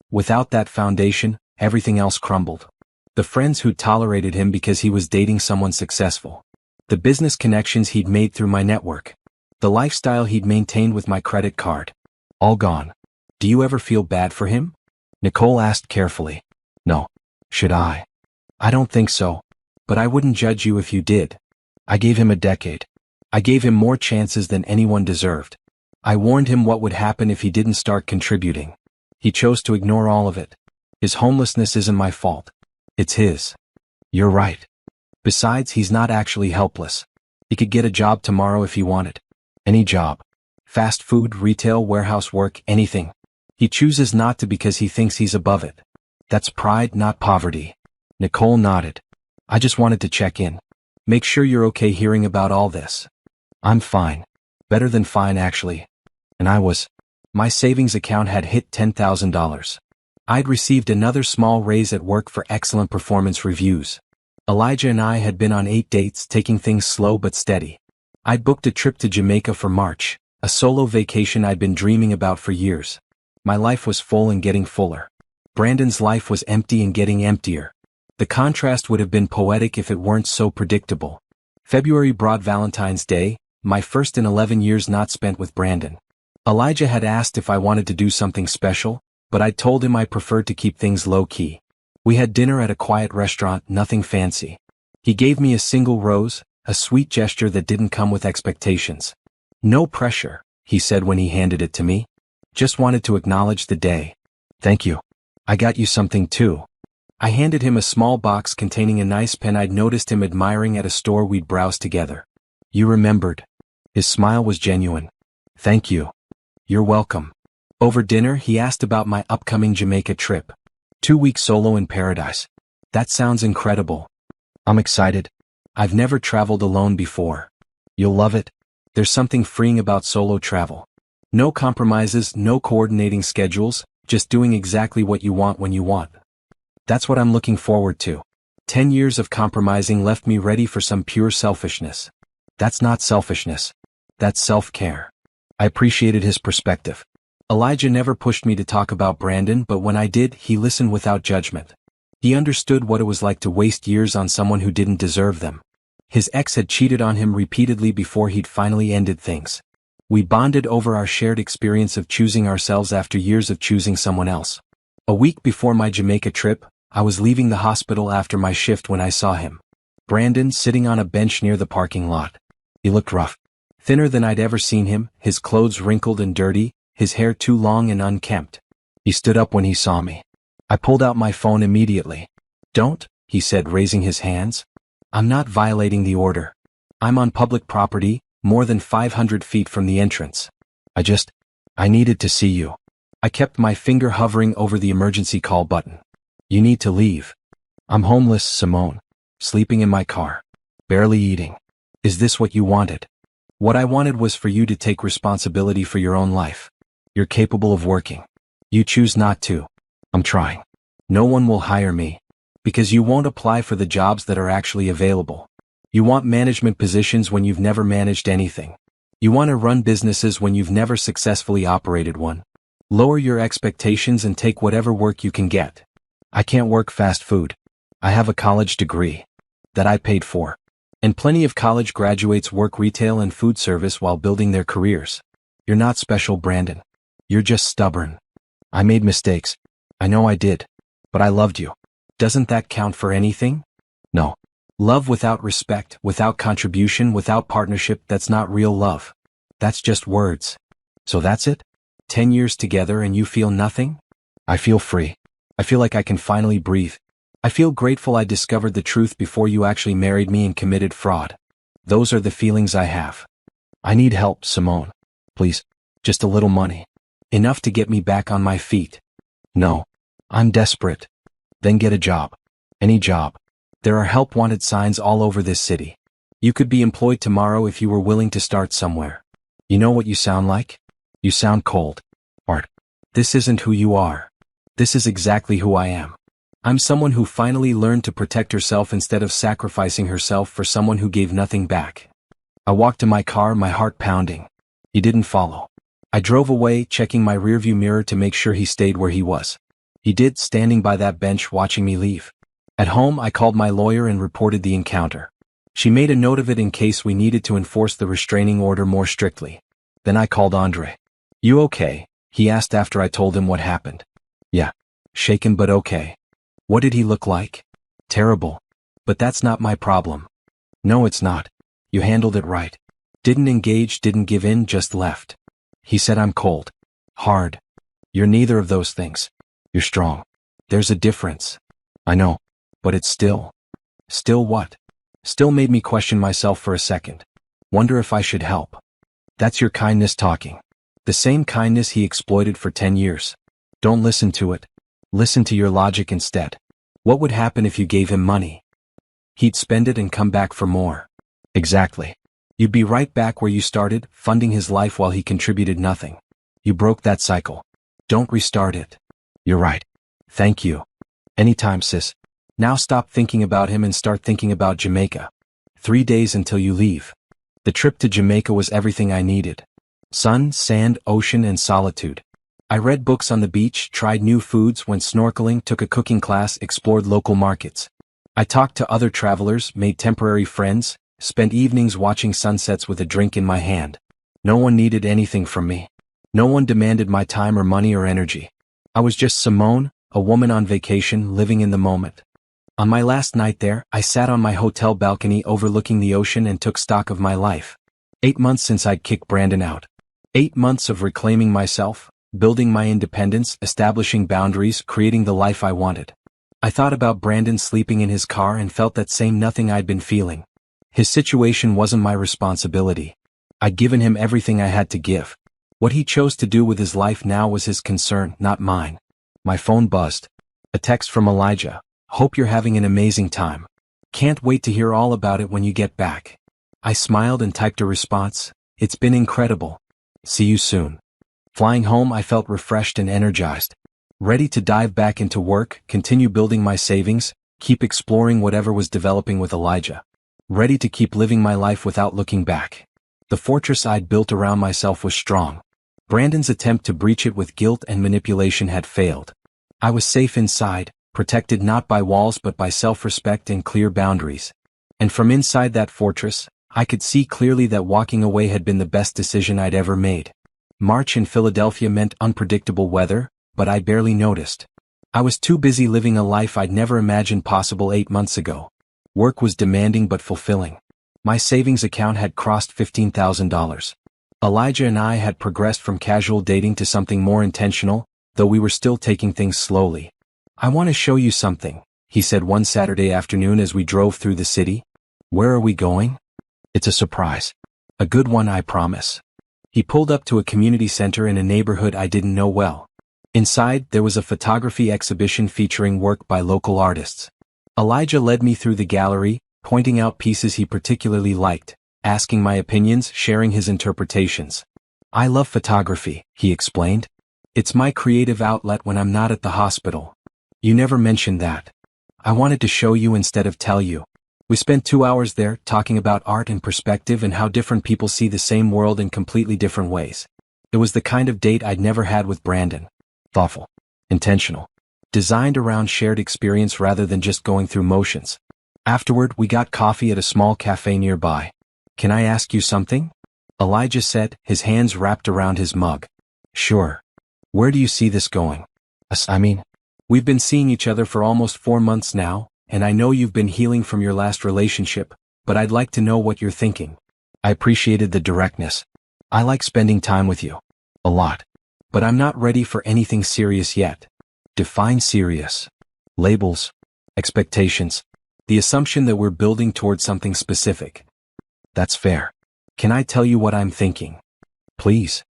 Without that foundation, everything else crumbled. The friends who tolerated him because he was dating someone successful. The business connections he'd made through my network. The lifestyle he'd maintained with my credit card. All gone. Do you ever feel bad for him? Nicole asked carefully. No. Should I? I don't think so. But I wouldn't judge you if you did. I gave him a decade. I gave him more chances than anyone deserved. I warned him what would happen if he didn't start contributing. He chose to ignore all of it. His homelessness isn't my fault. It's his. You're right. Besides, he's not actually helpless. He could get a job tomorrow if he wanted. Any job. Fast food, retail, warehouse work, anything. He chooses not to because he thinks he's above it. That's pride, not poverty. Nicole nodded. I just wanted to check in. Make sure you're okay hearing about all this. I'm fine. Better than fine, actually. And I was. My savings account had hit $10,000. I'd received another small raise at work for excellent performance reviews. Elijah and I had been on 8 dates, taking things slow but steady. I'd booked a trip to Jamaica for March, a solo vacation I'd been dreaming about for years. My life was full and getting fuller. Brandon's life was empty and getting emptier. The contrast would have been poetic if it weren't so predictable. February brought Valentine's Day, my first in 11 years not spent with Brandon. Elijah had asked if I wanted to do something special, but I told him I preferred to keep things low-key. We had dinner at a quiet restaurant, nothing fancy. He gave me a single rose, a sweet gesture that didn't come with expectations. No pressure, he said when he handed it to me. Just wanted to acknowledge the day. Thank you. I got you something too. I handed him a small box containing a nice pen I'd noticed him admiring at a store we'd browsed together. You remembered. His smile was genuine. Thank you. You're welcome. Over dinner, he asked about my upcoming Jamaica trip. 2 weeks solo in paradise. That sounds incredible. I'm excited. I've never traveled alone before. You'll love it. There's something freeing about solo travel. No compromises, no coordinating schedules, just doing exactly what you want when you want. That's what I'm looking forward to. 10 years of compromising left me ready for some pure selfishness. That's not selfishness. That's self-care. I appreciated his perspective. Elijah never pushed me to talk about Brandon, but when I did, he listened without judgment. He understood what it was like to waste years on someone who didn't deserve them. His ex had cheated on him repeatedly before he'd finally ended things. We bonded over our shared experience of choosing ourselves after years of choosing someone else. A week before my Jamaica trip, I was leaving the hospital after my shift when I saw him. Brandon sitting on a bench near the parking lot. He looked rough. Thinner than I'd ever seen him, his clothes wrinkled and dirty, his hair too long and unkempt. He stood up when he saw me. I pulled out my phone immediately. Don't, he said, raising his hands. I'm not violating the order. I'm on public property, more than 500 feet from the entrance. I needed to see you. I kept my finger hovering over the emergency call button. You need to leave. I'm homeless, Simone. Sleeping in my car. Barely eating. Is this what you wanted? What I wanted was for you to take responsibility for your own life. You're capable of working. You choose not to. I'm trying. No one will hire me. Because you won't apply for the jobs that are actually available. You want management positions when you've never managed anything. You want to run businesses when you've never successfully operated one. Lower your expectations and take whatever work you can get. I can't work fast food. I have a college degree. That I paid for. And plenty of college graduates work retail and food service while building their careers. You're not special, Brandon. You're just stubborn. I made mistakes. I know I did. But I loved you. Doesn't that count for anything? No. Love without respect, without contribution, without partnership, that's not real love. That's just words. So that's it? 10 years together and you feel nothing? I feel free. I feel like I can finally breathe. I feel grateful I discovered the truth before you actually married me and committed fraud. Those are the feelings I have. I need help, Simone. Please. Just a little money. Enough to get me back on my feet. No. I'm desperate. Then get a job. Any job. There are help-wanted signs all over this city. You could be employed tomorrow if you were willing to start somewhere. You know what you sound like? You sound cold. Art. This isn't who you are. This is exactly who I am. I'm someone who finally learned to protect herself instead of sacrificing herself for someone who gave nothing back. I walked to my car, my heart pounding. He didn't follow. I drove away, checking my rearview mirror to make sure he stayed where he was. He did, standing by that bench watching me leave. At home, I called my lawyer and reported the encounter. She made a note of it in case we needed to enforce the restraining order more strictly. Then I called Andre. You okay? He asked after I told him what happened. Yeah. Shaken but okay. What did he look like? Terrible. But that's not my problem. No, it's not. You handled it right. Didn't engage, didn't give in, just left. He said I'm cold. Hard. You're neither of those things. You're strong. There's a difference. I know. But it's still. Still what? Still made me question myself for a second. Wonder if I should help. That's your kindness talking. The same kindness he exploited for 10 years. Don't listen to it. Listen to your logic instead. What would happen if you gave him money? He'd spend it and come back for more. Exactly. You'd be right back where you started, funding his life while he contributed nothing. You broke that cycle. Don't restart it. You're right. Thank you. Anytime, sis. Now stop thinking about him and start thinking about Jamaica. 3 days until you leave. The trip to Jamaica was everything I needed. Sun, sand, ocean, and solitude. I read books on the beach, tried new foods, went snorkeling, took a cooking class, explored local markets. I talked to other travelers, made temporary friends, spent evenings watching sunsets with a drink in my hand. No one needed anything from me. No one demanded my time or money or energy. I was just Simone, a woman on vacation, living in the moment. On my last night there, I sat on my hotel balcony overlooking the ocean and took stock of my life. 8 months since I'd kicked Brandon out. 8 months of reclaiming myself, building my independence, establishing boundaries, creating the life I wanted. I thought about Brandon sleeping in his car and felt that same nothing I'd been feeling. His situation wasn't my responsibility. I'd given him everything I had to give. What he chose to do with his life now was his concern, not mine. My phone buzzed. A text from Elijah. Hope you're having an amazing time. Can't wait to hear all about it when you get back. I smiled and typed a response. It's been incredible. See you soon. Flying home, I felt refreshed and energized. Ready to dive back into work, continue building my savings, keep exploring whatever was developing with Elijah. Ready to keep living my life without looking back. The fortress I'd built around myself was strong. Brandon's attempt to breach it with guilt and manipulation had failed. I was safe inside, protected not by walls but by self-respect and clear boundaries. And from inside that fortress, I could see clearly that walking away had been the best decision I'd ever made. March in Philadelphia meant unpredictable weather, but I barely noticed. I was too busy living a life I'd never imagined possible 8 months ago. Work was demanding but fulfilling. My savings account had crossed $15,000. Elijah and I had progressed from casual dating to something more intentional, though we were still taking things slowly. I want to show you something, he said one Saturday afternoon as we drove through the city. Where are we going? It's a surprise. A good one, I promise. He pulled up to a community center in a neighborhood I didn't know well. Inside, there was a photography exhibition featuring work by local artists. Elijah led me through the gallery, pointing out pieces he particularly liked, asking my opinions, sharing his interpretations. I love photography, he explained. It's my creative outlet when I'm not at the hospital. You never mentioned that. I wanted to show you instead of tell you. We spent 2 hours there talking about art and perspective and how different people see the same world in completely different ways. It was the kind of date I'd never had with Brandon. Thoughtful. Intentional. Designed around shared experience rather than just going through motions. Afterward, we got coffee at a small cafe nearby. Can I ask you something? Elijah said, his hands wrapped around his mug. Sure. Where do you see this going? We've been seeing each other for almost 4 months now, and I know you've been healing from your last relationship, but I'd like to know what you're thinking. I appreciated the directness. I like spending time with you. A lot. But I'm not ready for anything serious yet. Define serious. Labels. Expectations. The assumption that we're building towards something specific. That's fair. Can I tell you what I'm thinking? Please.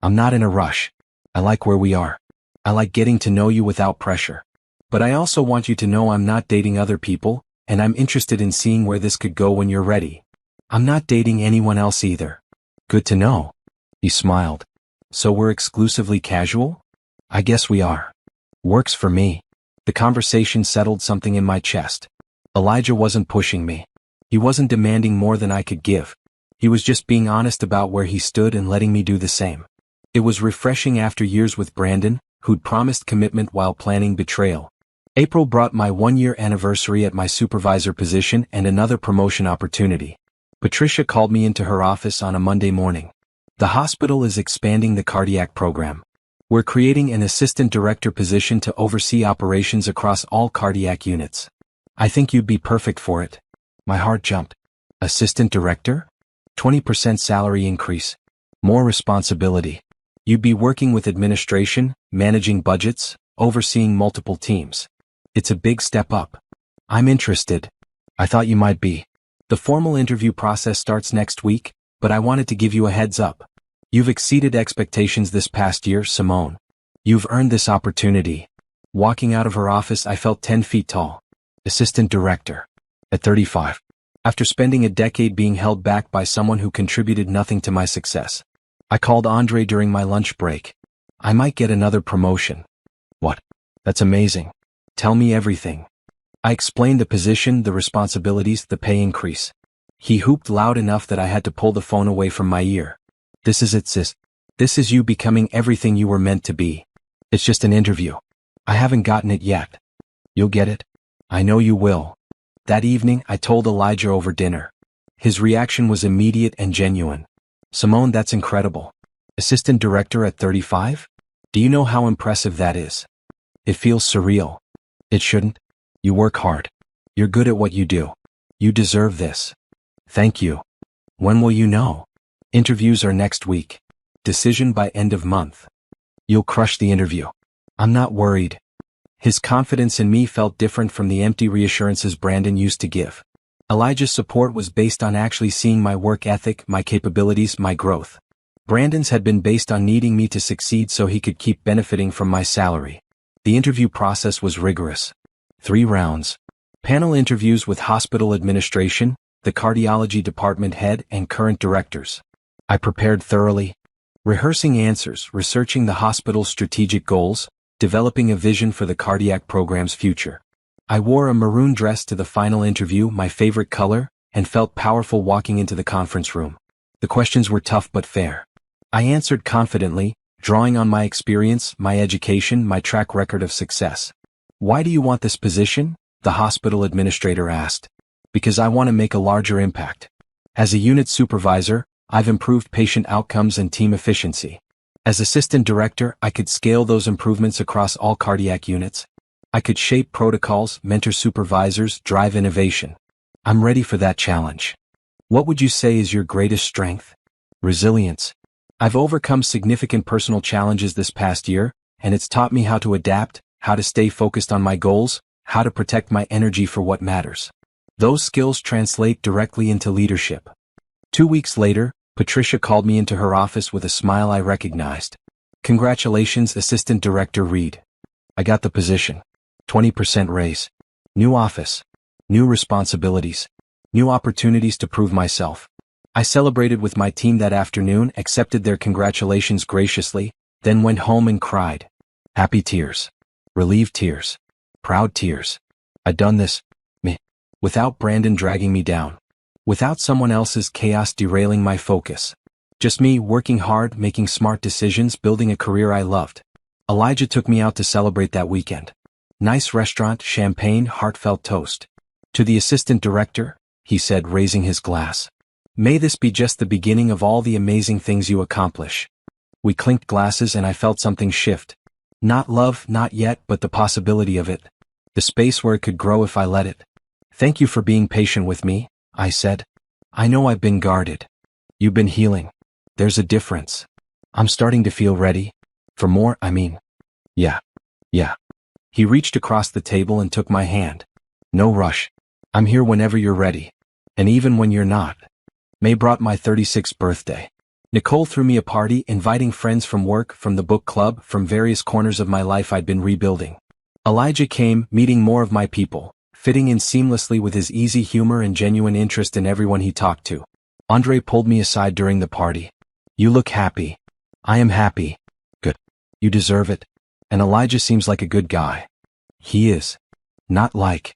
I'm not in a rush. I like where we are. I like getting to know you without pressure. But I also want you to know I'm not dating other people, and I'm interested in seeing where this could go when you're ready. I'm not dating anyone else either. Good to know. He smiled. So we're exclusively casual? I guess we are. Works for me. The conversation settled something in my chest. Elijah wasn't pushing me. He wasn't demanding more than I could give. He was just being honest about where he stood and letting me do the same. It was refreshing after years with Brandon, who'd promised commitment while planning betrayal. April brought my 1-year anniversary at my supervisor position and another promotion opportunity. Patricia called me into her office on a Monday morning. The hospital is expanding the cardiac program. We're creating an assistant director position to oversee operations across all cardiac units. I think you'd be perfect for it. My heart jumped. Assistant director? 20% salary increase. More responsibility. You'd be working with administration, managing budgets, overseeing multiple teams. It's a big step up. I'm interested. I thought you might be. The formal interview process starts next week, but I wanted to give you a heads up. You've exceeded expectations this past year, Simone. You've earned this opportunity. Walking out of her office, I felt 10 feet tall. Assistant director. At 35. After spending a decade being held back by someone who contributed nothing to my success. I called Andre during my lunch break. I might get another promotion. What? That's amazing. Tell me everything. I explained the position, the responsibilities, the pay increase. He whooped loud enough that I had to pull the phone away from my ear. This is it, sis. This is you becoming everything you were meant to be. It's just an interview. I haven't gotten it yet. You'll get it. I know you will. That evening, I told Elijah over dinner. His reaction was immediate and genuine. Simone, that's incredible. Assistant director at 35? Do you know how impressive that is? It feels surreal. It shouldn't. You work hard. You're good at what you do. You deserve this. Thank you. When will you know? Interviews are next week. Decision by end of month. You'll crush the interview. I'm not worried. His confidence in me felt different from the empty reassurances Brandon used to give. Elijah's support was based on actually seeing my work ethic, my capabilities, my growth. Brandon's had been based on needing me to succeed so he could keep benefiting from my salary. The interview process was rigorous. 3 rounds. Panel interviews with hospital administration, the cardiology department head, and current directors. I prepared thoroughly, rehearsing answers, researching the hospital's strategic goals, developing a vision for the cardiac program's future. I wore a maroon dress to the final interview, my favorite color, and felt powerful walking into the conference room. The questions were tough but fair. I answered confidently, drawing on my experience, my education, my track record of success. Why do you want this position? The hospital administrator asked. Because I want to make a larger impact. As a unit supervisor, I've improved patient outcomes and team efficiency. As assistant director, I could scale those improvements across all cardiac units. I could shape protocols, mentor supervisors, drive innovation. I'm ready for that challenge. What would you say is your greatest strength? Resilience. I've overcome significant personal challenges this past year, and it's taught me how to adapt, how to stay focused on my goals, how to protect my energy for what matters. Those skills translate directly into leadership. 2 weeks later, Patricia called me into her office with a smile I recognized. Congratulations, Assistant Director Reed. I got the position. 20% raise. New office. New responsibilities. New opportunities to prove myself. I celebrated with my team that afternoon, accepted their congratulations graciously, then went home and cried. Happy tears. Relieved tears. Proud tears. I'd done this. Without Brandon dragging me down. Without someone else's chaos derailing my focus. Just me working hard, making smart decisions, building a career I loved. Elijah took me out to celebrate that weekend. Nice restaurant, champagne, heartfelt toast. To the assistant director, he said, raising his glass. May this be just the beginning of all the amazing things you accomplish. We clinked glasses and I felt something shift. Not love, not yet, but the possibility of it. The space where it could grow if I let it. Thank you for being patient with me, I said. I know I've been guarded. You've been healing. There's a difference. I'm starting to feel ready. For more, I mean. Yeah. He reached across the table and took my hand. No rush. I'm here whenever you're ready. And even when you're not. May brought my 36th birthday. Nicole threw me a party, inviting friends from work, from the book club, from various corners of my life I'd been rebuilding. Elijah came, meeting more of my people, fitting in seamlessly with his easy humor and genuine interest in everyone he talked to. Andre pulled me aside during the party. You look happy. I am happy. Good. You deserve it. And Elijah seems like a good guy. He is. Not like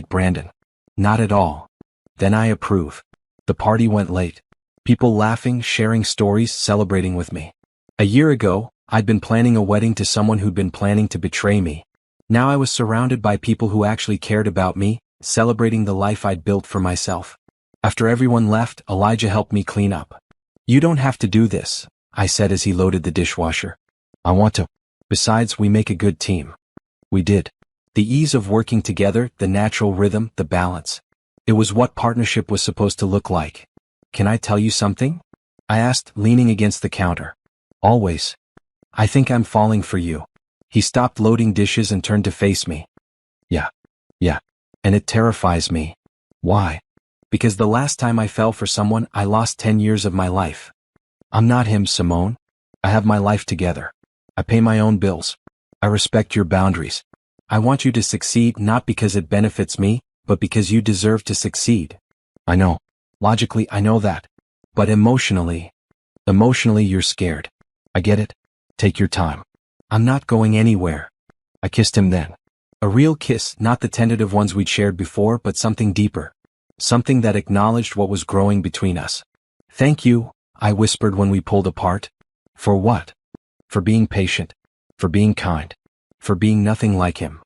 Brandon. Not at all. Then I approve. The party went late. People laughing, sharing stories, celebrating with me. A year ago, I'd been planning a wedding to someone who'd been planning to betray me. Now I was surrounded by people who actually cared about me, celebrating the life I'd built for myself. After everyone left, Elijah helped me clean up. "You don't have to do this," I said as he loaded the dishwasher. "I want to. Besides, we make a good team." We did. The ease of working together, the natural rhythm, the balance. It was what partnership was supposed to look like. "Can I tell you something?" I asked, leaning against the counter. "Always. I think I'm falling for you." He stopped loading dishes and turned to face me. Yeah. And it terrifies me." "Why?" "Because the last time I fell for someone, I lost 10 years of my life." "I'm not him, Simone. I have my life together. I pay my own bills. I respect your boundaries. I want you to succeed not because it benefits me, but because you deserve to succeed." "I know. Logically, I know that. But emotionally you're scared." "I get it. Take your time. I'm not going anywhere." I kissed him then. A real kiss, not the tentative ones we'd shared before, but something deeper. Something that acknowledged what was growing between us. "Thank you," I whispered when we pulled apart. "For what?" "For being patient. For being kind. For being nothing like him."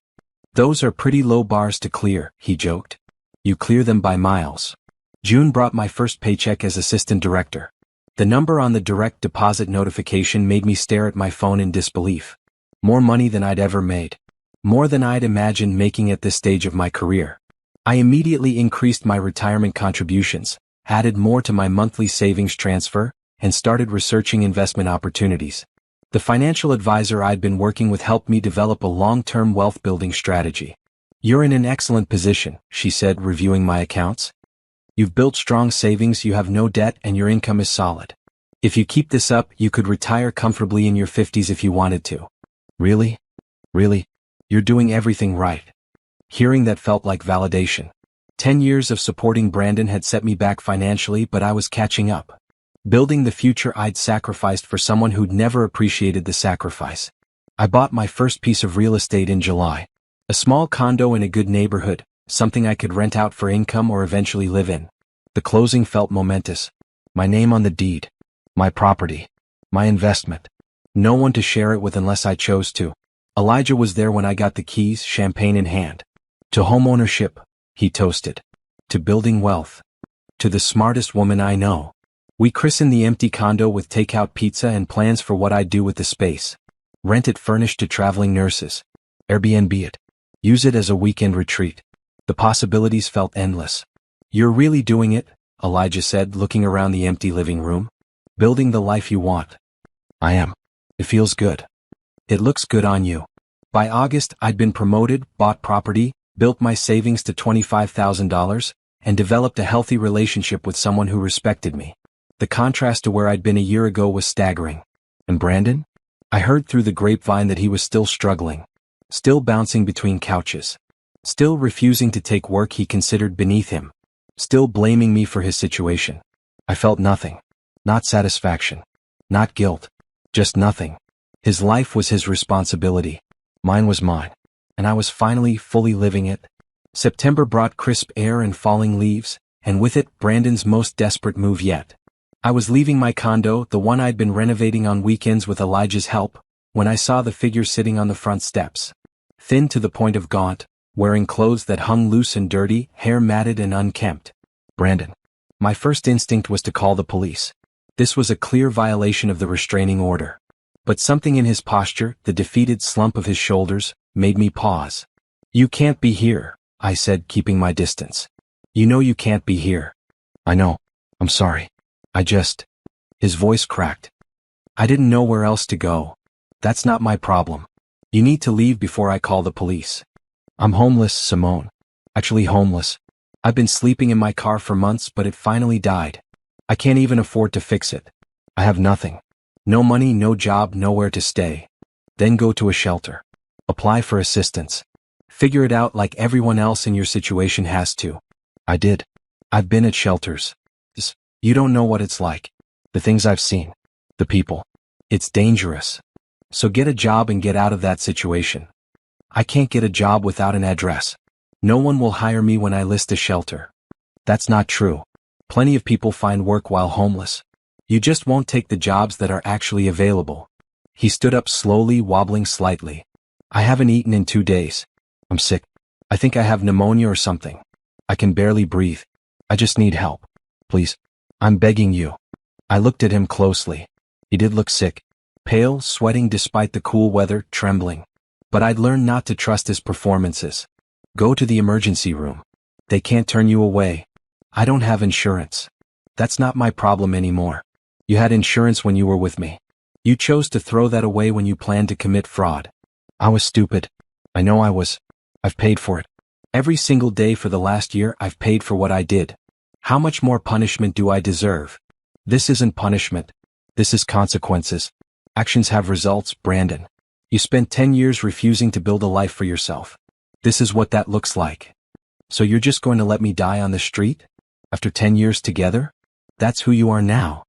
"Those are pretty low bars to clear," he joked. "You clear them by miles." June brought my first paycheck as assistant director. The number on the direct deposit notification made me stare at my phone in disbelief. More money than I'd ever made. More than I'd imagined making at this stage of my career. I immediately increased my retirement contributions, added more to my monthly savings transfer, and started researching investment opportunities. The financial advisor I'd been working with helped me develop a long-term wealth-building strategy. "You're in an excellent position," she said, reviewing my accounts. "You've built strong savings, you have no debt, and your income is solid. If you keep this up, you could retire comfortably in your 50s if you wanted to." "Really? Really? You're doing everything right." Hearing that felt like validation. 10 years of supporting Brandon had set me back financially, but I was catching up. Building the future I'd sacrificed for someone who'd never appreciated the sacrifice. I bought my first piece of real estate in July. A small condo in a good neighborhood, something I could rent out for income or eventually live in. The closing felt momentous. My name on the deed. My property. My investment. No one to share it with unless I chose to. Elijah was there when I got the keys, champagne in hand. "To homeownership," he toasted. "To building wealth. To the smartest woman I know." We christened the empty condo with takeout pizza and plans for what I'd do with the space. Rent it furnished to traveling nurses. Airbnb it. Use it as a weekend retreat. The possibilities felt endless. "You're really doing it," Elijah said, looking around the empty living room. "Building the life you want." "I am. It feels good." "It looks good on you." By August, I'd been promoted, bought property, built my savings to $25,000, and developed a healthy relationship with someone who respected me. The contrast to where I'd been a year ago was staggering. And Brandon? I heard through the grapevine that he was still struggling. Still bouncing between couches. Still refusing to take work he considered beneath him. Still blaming me for his situation. I felt nothing. Not satisfaction. Not guilt. Just nothing. His life was his responsibility. Mine was mine. And I was finally fully living it. September brought crisp air and falling leaves, and with it, Brandon's most desperate move yet. I was leaving my condo, the one I'd been renovating on weekends with Elijah's help, when I saw the figure sitting on the front steps. Thin to the point of gaunt, wearing clothes that hung loose and dirty, hair matted and unkempt. Brandon. My first instinct was to call the police. This was a clear violation of the restraining order. But something in his posture, the defeated slump of his shoulders, made me pause. "You can't be here," I said, keeping my distance. "You know you can't be here." "I know. I'm sorry. His voice cracked. "I didn't know where else to go. That's not my problem. You need to leave before I call the police." "I'm homeless, Simone. Actually homeless. I've been sleeping in my car for months, but it finally died. I can't even afford to fix it. I have nothing. No money, no job, nowhere to stay. Then go to a shelter. Apply for assistance. Figure it out like everyone else in your situation has to." I did. I've been at shelters. You don't know what it's like. The things I've seen. The people. It's dangerous. So get a job and get out of that situation. I can't get a job without an address. No one will hire me when I list a shelter. That's not true. Plenty of people find work while homeless. You just won't take the jobs that are actually available. He stood up slowly, wobbling slightly. I haven't eaten in 2 days. I'm sick. I think I have pneumonia or something. I can barely breathe. I just need help. Please. I'm begging you. I looked at him closely. He did look sick. Pale, sweating despite the cool weather, trembling. But I'd learned not to trust his performances. Go to the emergency room. They can't turn you away. I don't have insurance. That's not my problem anymore. You had insurance when you were with me. You chose to throw that away when you planned to commit fraud. I was stupid. I know I was. I've paid for it. Every single day for the last year I've paid for what I did. How much more punishment do I deserve? This isn't punishment. This is consequences. Actions have results, Brandon. You spent 10 years refusing to build a life for yourself. This is what that looks like. So you're just going to let me die on the street? After 10 years together? That's who you are now.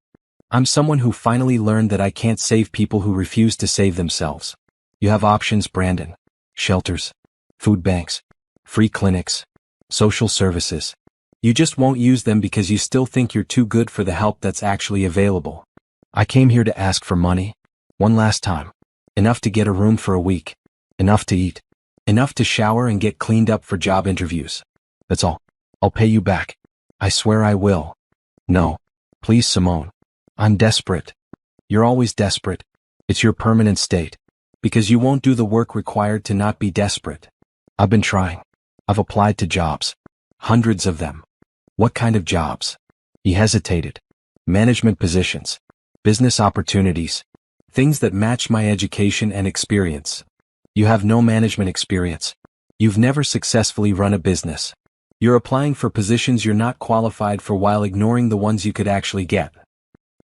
I'm someone who finally learned that I can't save people who refuse to save themselves. You have options, Brandon. Shelters, food banks, free clinics, social services. You just won't use them because you still think you're too good for the help that's actually available. I came here to ask for money. One last time. Enough to get a room for a week. Enough to eat. Enough to shower and get cleaned up for job interviews. That's all. I'll pay you back. I swear I will. No. Please, Simone. I'm desperate. You're always desperate. It's your permanent state. Because you won't do the work required to not be desperate. I've been trying. I've applied to jobs. Hundreds of them. What kind of jobs? He hesitated. Management positions. Business opportunities. Things that match my education and experience. You have no management experience. You've never successfully run a business. You're applying for positions you're not qualified for while ignoring the ones you could actually get.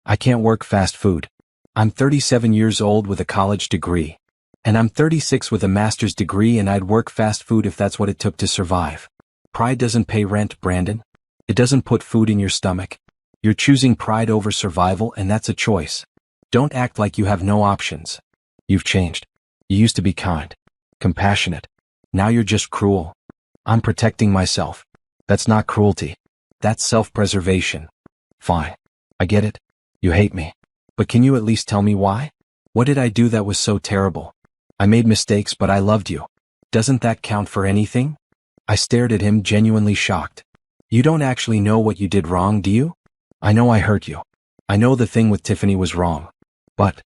I can't work fast food. I'm 37 years old with a college degree. And I'm 36 with a master's degree, and I'd work fast food if that's what it took to survive. Pride doesn't pay rent, Brandon. It doesn't put food in your stomach. You're choosing pride over survival, and that's a choice. Don't act like you have no options. You've changed. You used to be kind, compassionate. Now you're just cruel. I'm protecting myself. That's not cruelty. That's self-preservation. Fine. I get it. You hate me. But can you at least tell me why? What did I do that was so terrible? I made mistakes, but I loved you. Doesn't that count for anything? I stared at him, genuinely shocked. You don't actually know what you did wrong, do you? I know I hurt you. I know the thing with Tiffany was wrong. But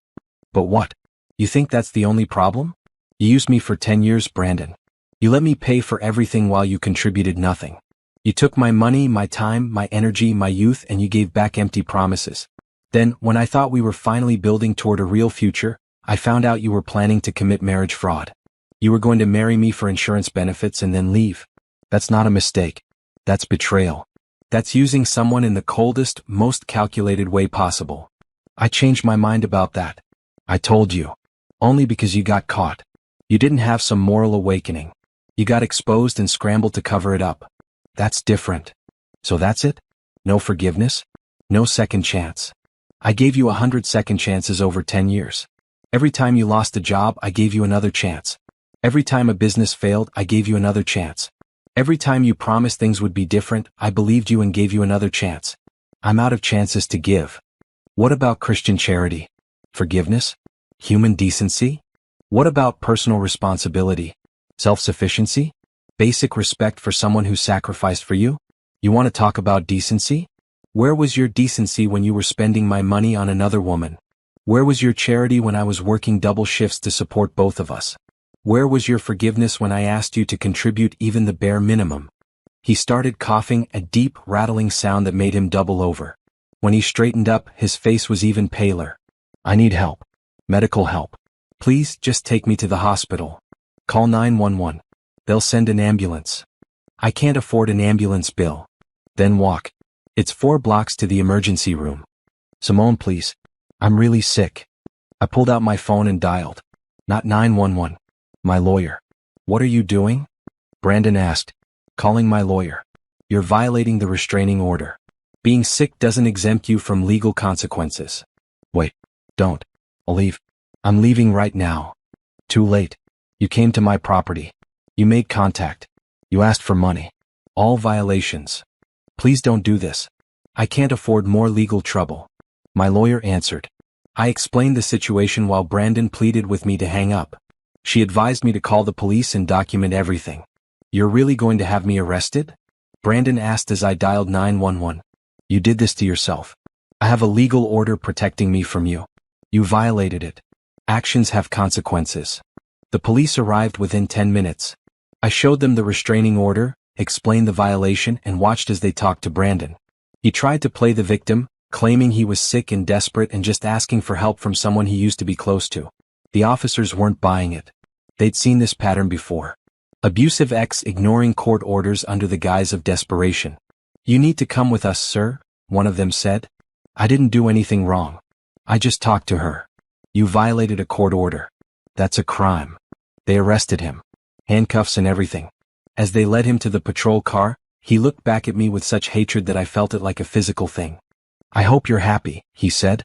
what? You think that's the only problem? You used me for 10 years, Brandon. You let me pay for everything while you contributed nothing. You took my money, my time, my energy, my youth, and you gave back empty promises. Then, when I thought we were finally building toward a real future, I found out you were planning to commit marriage fraud. You were going to marry me for insurance benefits and then leave. That's not a mistake. That's betrayal. That's using someone in the coldest, most calculated way possible. I changed my mind about that. I told you. Only because you got caught. You didn't have some moral awakening. You got exposed and scrambled to cover it up. That's different. So that's it? No forgiveness? No second chance? I gave you 100 second chances over 10 years. Every time you lost a job, I gave you another chance. Every time a business failed, I gave you another chance. Every time you promised things would be different, I believed you and gave you another chance. I'm out of chances to give. What about Christian charity? Forgiveness? Human decency? What about personal responsibility? Self-sufficiency? Basic respect for someone who sacrificed for you? You want to talk about decency? Where was your decency when you were spending my money on another woman? Where was your charity when I was working double shifts to support both of us? Where was your forgiveness when I asked you to contribute even the bare minimum? He started coughing, a deep, rattling sound that made him double over. When he straightened up, his face was even paler. I need help. Medical help. Please, just take me to the hospital. Call 911. They'll send an ambulance. I can't afford an ambulance bill. Then walk. It's 4 blocks to the emergency room. Simone, please. I'm really sick. I pulled out my phone and dialed. Not 911. My lawyer. What are you doing? Brandon asked. Calling my lawyer. You're violating the restraining order. Being sick doesn't exempt you from legal consequences. Wait. Don't. I'll leave. I'm leaving right now. Too late. You came to my property. You made contact. You asked for money. All violations. Please don't do this. I can't afford more legal trouble. My lawyer answered. I explained the situation while Brandon pleaded with me to hang up. She advised me to call the police and document everything. You're really going to have me arrested? Brandon asked as I dialed 911. You did this to yourself. I have a legal order protecting me from you. You violated it. Actions have consequences. The police arrived within 10 minutes. I showed them the restraining order, explained the violation, and watched as they talked to Brandon. He tried to play the victim, claiming he was sick and desperate and just asking for help from someone he used to be close to. The officers weren't buying it. They'd seen this pattern before. Abusive ex ignoring court orders under the guise of desperation. You need to come with us, sir, one of them said. I didn't do anything wrong. I just talked to her. You violated a court order. That's a crime. They arrested him. Handcuffs and everything. As they led him to the patrol car, he looked back at me with such hatred that I felt it like a physical thing. I hope you're happy, he said.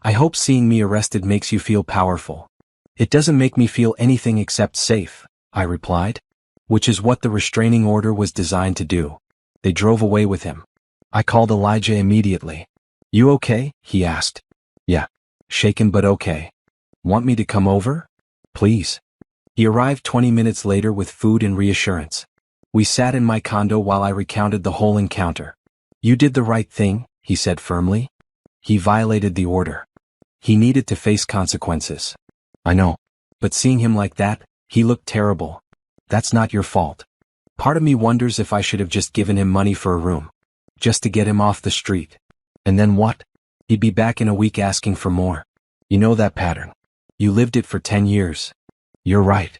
I hope seeing me arrested makes you feel powerful. It doesn't make me feel anything except safe, I replied. Which is what the restraining order was designed to do. They drove away with him. I called Elijah immediately. You okay? He asked. Yeah. Shaken but okay. Want me to come over? Please. He arrived 20 minutes later with food and reassurance. We sat in my condo while I recounted the whole encounter. You did the right thing, he said firmly. He violated the order. He needed to face consequences. I know. But seeing him like that, he looked terrible. That's not your fault. Part of me wonders if I should have just given him money for a room. Just to get him off the street. And then what? He'd be back in a week asking for more. You know that pattern. You lived it for 10 years. You're right.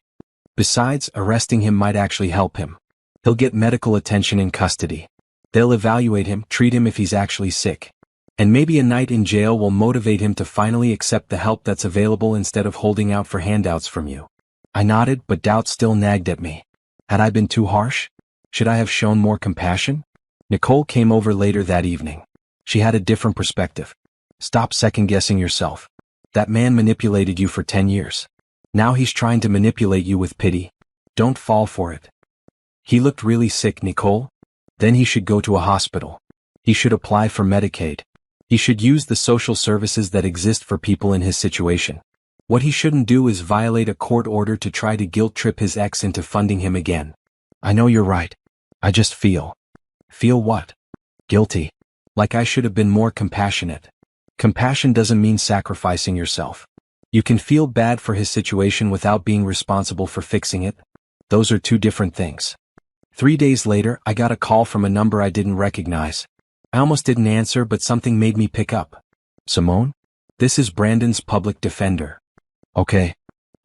Besides, arresting him might actually help him. He'll get medical attention in custody. They'll evaluate him, treat him if he's actually sick. And maybe a night in jail will motivate him to finally accept the help that's available instead of holding out for handouts from you. I nodded, but doubt still nagged at me. Had I been too harsh? Should I have shown more compassion? Nicole came over later that evening. She had a different perspective. Stop second-guessing yourself. That man manipulated you for 10 years. Now he's trying to manipulate you with pity. Don't fall for it. He looked really sick, Nicole. Then he should go to a hospital. He should apply for Medicaid. He should use the social services that exist for people in his situation. What he shouldn't do is violate a court order to try to guilt-trip his ex into funding him again. I know you're right. I just feel. Feel what? Guilty. Like I should have been more compassionate. Compassion doesn't mean sacrificing yourself. You can feel bad for his situation without being responsible for fixing it. Those are two different things. 3 days later, I got a call from a number I didn't recognize. I almost didn't answer, but something made me pick up. Simone? This is Brandon's public defender. Okay.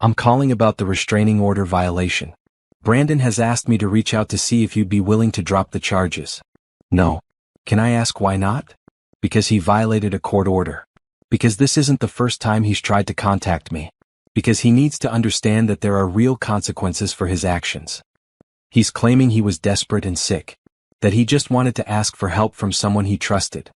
I'm calling about the restraining order violation. Brandon has asked me to reach out to see if you'd be willing to drop the charges. No. Can I ask why not? Because he violated a court order. Because this isn't the first time he's tried to contact me. Because he needs to understand that there are real consequences for his actions. He's claiming he was desperate and sick. That he just wanted to ask for help from someone he trusted.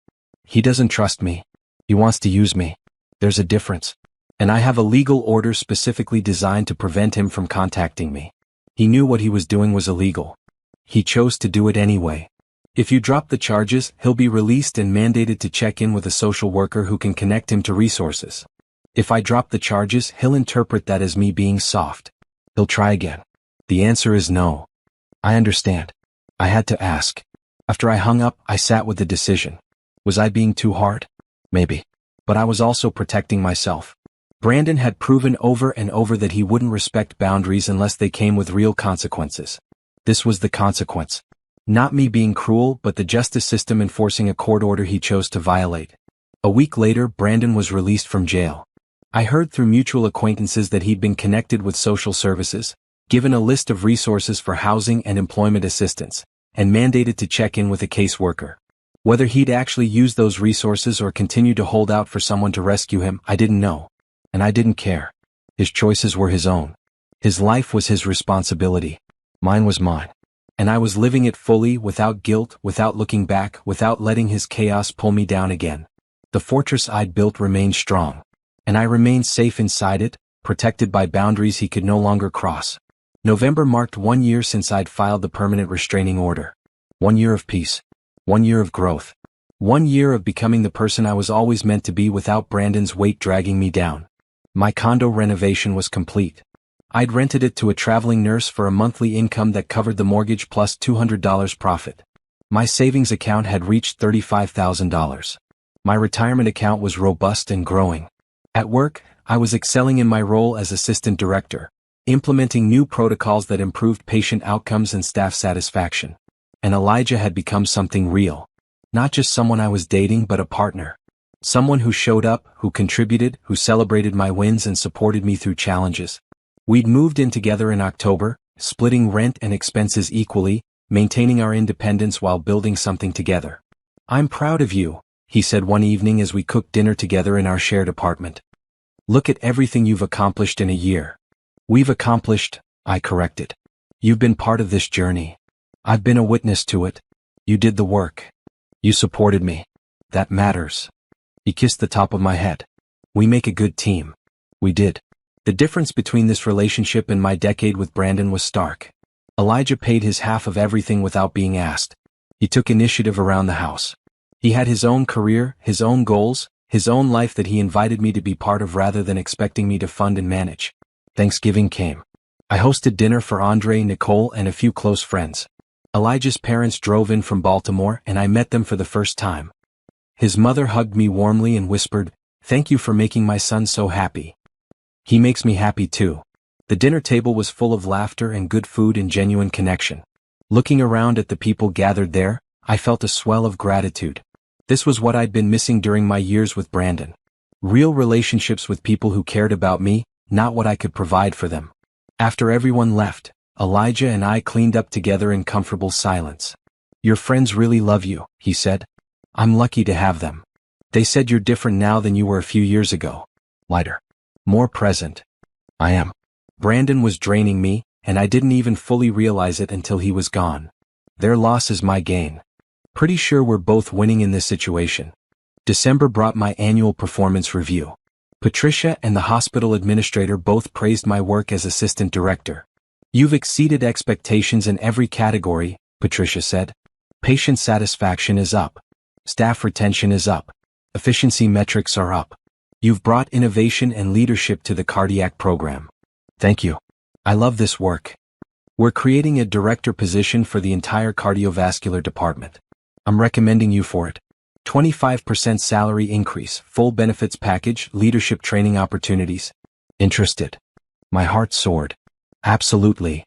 He doesn't trust me. He wants to use me. There's a difference. And I have a legal order specifically designed to prevent him from contacting me. He knew what he was doing was illegal. He chose to do it anyway. If you drop the charges, he'll be released and mandated to check in with a social worker who can connect him to resources. If I drop the charges, he'll interpret that as me being soft. He'll try again. The answer is no. I understand. I had to ask. After I hung up, I sat with the decision. Was I being too hard? Maybe. But I was also protecting myself. Brandon had proven over and over that he wouldn't respect boundaries unless they came with real consequences. This was the consequence. Not me being cruel, but the justice system enforcing a court order he chose to violate. A week later, Brandon was released from jail. I heard through mutual acquaintances that he'd been connected with social services, given a list of resources for housing and employment assistance, and mandated to check in with a caseworker. Whether he'd actually use those resources or continue to hold out for someone to rescue him, I didn't know. And I didn't care. His choices were his own. His life was his responsibility. Mine was mine. And I was living it fully, without guilt, without looking back, without letting his chaos pull me down again. The fortress I'd built remained strong. And I remained safe inside it, protected by boundaries he could no longer cross. November marked 1 year since I'd filed the permanent restraining order. 1 year of peace. 1 year of growth. 1 year of becoming the person I was always meant to be without Brandon's weight dragging me down. My condo renovation was complete. I'd rented it to a traveling nurse for a monthly income that covered the mortgage plus $200 profit. My savings account had reached $35,000. My retirement account was robust and growing. At work, I was excelling in my role as assistant director, implementing new protocols that improved patient outcomes and staff satisfaction. And Elijah had become something real. Not just someone I was dating but a partner. Someone who showed up, who contributed, who celebrated my wins and supported me through challenges. We'd moved in together in October, splitting rent and expenses equally, maintaining our independence while building something together. "I'm proud of you," he said one evening as we cooked dinner together in our shared apartment. "Look at everything you've accomplished in a year." "We've accomplished," I corrected. "You've been part of this journey. I've been a witness to it. You did the work. You supported me. That matters." He kissed the top of my head. "We make a good team." We did. The difference between this relationship and my decade with Brandon was stark. Elijah paid his half of everything without being asked. He took initiative around the house. He had his own career, his own goals, his own life that he invited me to be part of rather than expecting me to fund and manage. Thanksgiving came. I hosted dinner for Andre, Nicole, and a few close friends. Elijah's parents drove in from Baltimore and I met them for the first time. His mother hugged me warmly and whispered, "Thank you for making my son so happy." "He makes me happy too." The dinner table was full of laughter and good food and genuine connection. Looking around at the people gathered there, I felt a swell of gratitude. This was what I'd been missing during my years with Brandon. Real relationships with people who cared about me, not what I could provide for them. After everyone left, Elijah and I cleaned up together in comfortable silence. "Your friends really love you," he said. "I'm lucky to have them. They said you're different now than you were a few years ago. Lighter. More present." I am. Brandon was draining me, and I didn't even fully realize it until he was gone. Their loss is my gain. Pretty sure we're both winning in this situation. December brought my annual performance review. Patricia and the hospital administrator both praised my work as assistant director. "You've exceeded expectations in every category," Patricia said. "Patient satisfaction is up. Staff retention is up. Efficiency metrics are up. You've brought innovation and leadership to the cardiac program." "Thank you. I love this work." "We're creating a director position for the entire cardiovascular department. I'm recommending you for it. 25% salary increase, full benefits package, leadership training opportunities." "Interested?" My heart soared. "Absolutely.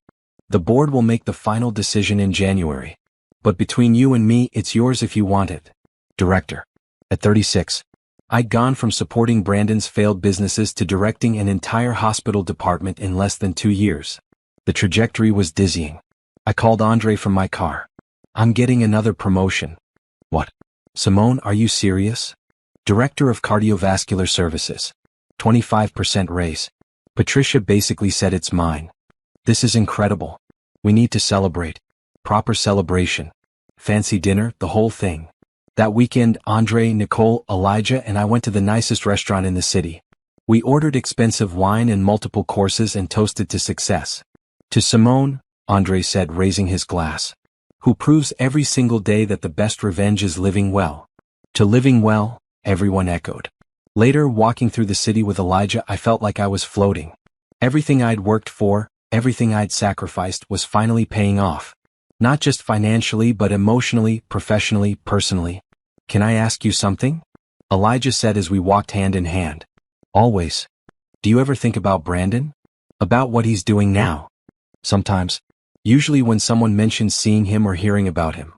The board will make the final decision in January. But between you and me, it's yours if you want it." Director. At 36. I'd gone from supporting Brandon's failed businesses to directing an entire hospital department in less than 2 years. The trajectory was dizzying. I called Andre from my car. "I'm getting another promotion." "What?" "Simone, are you serious?" "Director of Cardiovascular Services. 25% raise." Patricia basically said it's mine. "This is incredible. We need to celebrate. Proper celebration. Fancy dinner, the whole thing." That weekend, Andre, Nicole, Elijah, and I went to the nicest restaurant in the city. We ordered expensive wine and multiple courses and toasted to success. "To Simone," Andre said, raising his glass, "who proves every single day that the best revenge is living well." "To living well," everyone echoed. Later, walking through the city with Elijah, I felt like I was floating. Everything I'd worked for, everything I'd sacrificed was finally paying off. Not just financially but emotionally, professionally, personally. "Can I ask you something?" Elijah said as we walked hand in hand. "Always. Do you ever think about Brandon? About what he's doing now?" "Sometimes. Usually when someone mentions seeing him or hearing about him.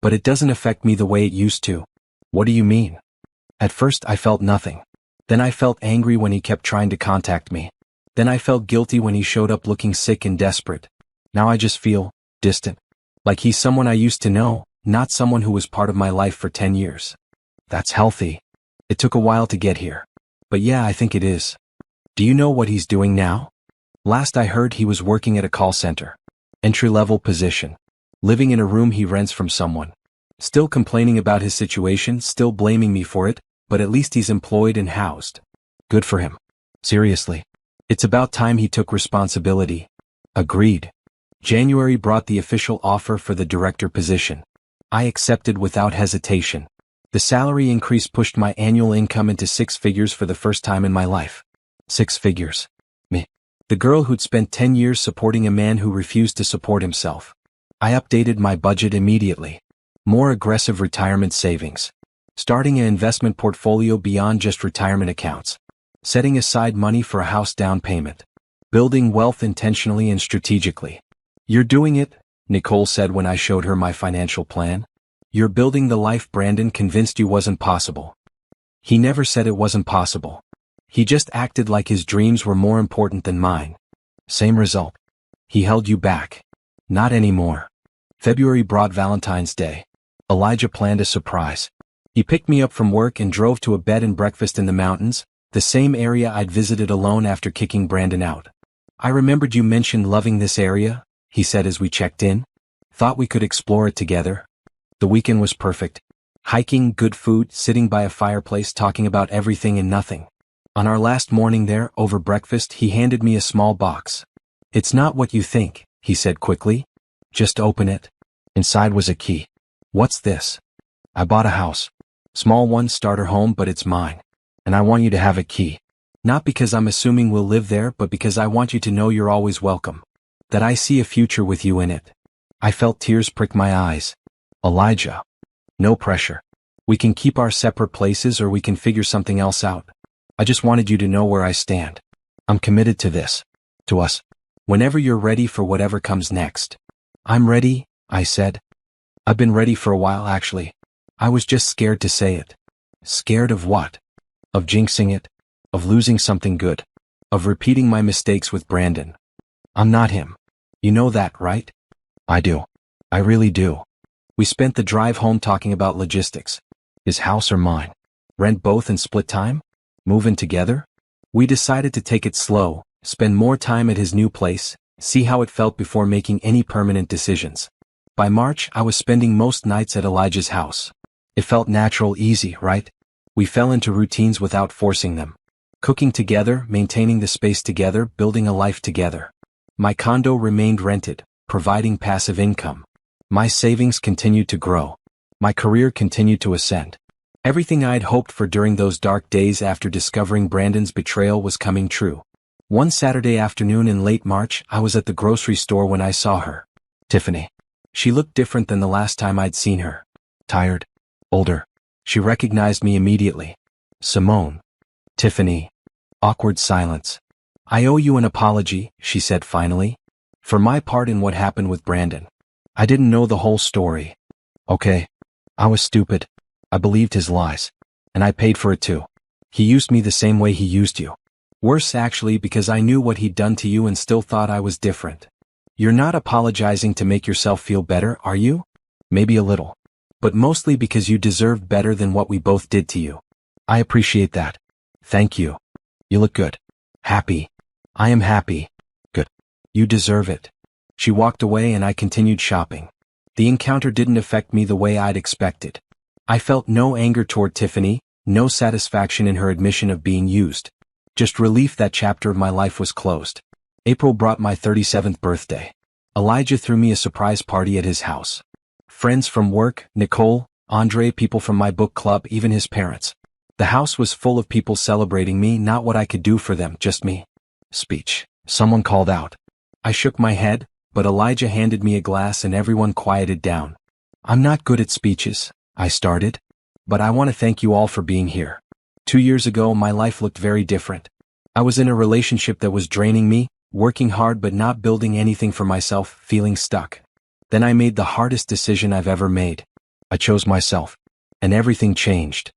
But it doesn't affect me the way it used to." "What do you mean?" "At first I felt nothing. Then I felt angry when he kept trying to contact me. Then I felt guilty when he showed up looking sick and desperate. Now I just feel distant. Like he's someone I used to know, not someone who was part of my life for 10 years. That's healthy. It took a while to get here. But yeah, I think it is." "Do you know what he's doing now?" "Last I heard he was working at a call center. Entry-level position. Living in a room he rents from someone. Still complaining about his situation, still blaming me for it, but at least he's employed and housed. Good for him. Seriously. It's about time he took responsibility." Agreed. January brought the official offer for the director position. I accepted without hesitation. The salary increase pushed my annual income into 6 figures for the first time in my life. 6 figures. Me. The girl who'd spent 10 years supporting a man who refused to support himself. I updated my budget immediately. More aggressive retirement savings. Starting an investment portfolio beyond just retirement accounts. Setting aside money for a house down payment. Building wealth intentionally and strategically. You're doing it, Nicole said when I showed her my financial plan. You're building the life Brandon convinced you wasn't possible. He never said it wasn't possible. He just acted like his dreams were more important than mine. Same result. He held you back. Not anymore. February brought Valentine's Day. Elijah planned a surprise. He picked me up from work and drove to a bed and breakfast in the mountains, the same area I'd visited alone after kicking Brandon out. I remembered you mentioned loving this area, he said as we checked in. Thought we could explore it together. The weekend was perfect. Hiking, good food, sitting by a fireplace talking about everything and nothing. On our last morning there, over breakfast, he handed me a small box. It's not what you think, he said quickly. Just open it. Inside was a key. What's this? I bought a house. Small one, starter home, but it's mine. And I want you to have a key. Not because I'm assuming we'll live there, but because I want you to know you're always welcome. That I see a future with you in it. I felt tears prick my eyes. Elijah. No pressure. We can keep our separate places or we can figure something else out. I just wanted you to know where I stand. I'm committed to this. To us. Whenever you're ready for whatever comes next. I'm ready, I said. I've been ready for a while actually. I was just scared to say it. Scared of what? Of jinxing it. Of losing something good. Of repeating my mistakes with Brandon. I'm not him. You know that, right? I do. I really do. We spent the drive home talking about logistics. His house or mine? Rent both and split time? Move in together? We decided to take it slow, spend more time at his new place, see how it felt before making any permanent decisions. By March, I was spending most nights at Elijah's house. It felt natural, easy, right? We fell into routines without forcing them. Cooking together, maintaining the space together, building a life together. My condo remained rented, providing passive income. My savings continued to grow. My career continued to ascend. Everything I'd hoped for during those dark days after discovering Brandon's betrayal was coming true. One Saturday afternoon in late March, I was at the grocery store when I saw her. Tiffany. She looked different than the last time I'd seen her. Tired. Older. She recognized me immediately. Simone. Tiffany. Awkward silence. I owe you an apology, she said finally. For my part in what happened with Brandon. I didn't know the whole story. Okay. I was stupid. I believed his lies. And I paid for it too. He used me the same way he used you. Worse actually because I knew what he'd done to you and still thought I was different. You're not apologizing to make yourself feel better, are you? Maybe a little. But mostly because you deserve better than what we both did to you. I appreciate that. Thank you. You look good. Happy. I am happy. Good. You deserve it. She walked away and I continued shopping. The encounter didn't affect me the way I'd expected. I felt no anger toward Tiffany, no satisfaction in her admission of being used. Just relief that chapter of my life was closed. April brought my 37th birthday. Elijah threw me a surprise party at his house. Friends from work, Nicole, Andre, people from my book club, even his parents. The house was full of people celebrating me, not what I could do for them, just me. Speech. Someone called out. I shook my head, but Elijah handed me a glass and everyone quieted down. I'm not good at speeches, I started. But I want to thank you all for being here. 2 years ago, my life looked very different. I was in a relationship that was draining me, working hard but not building anything for myself, feeling stuck. Then I made the hardest decision I've ever made. I chose myself. And everything changed.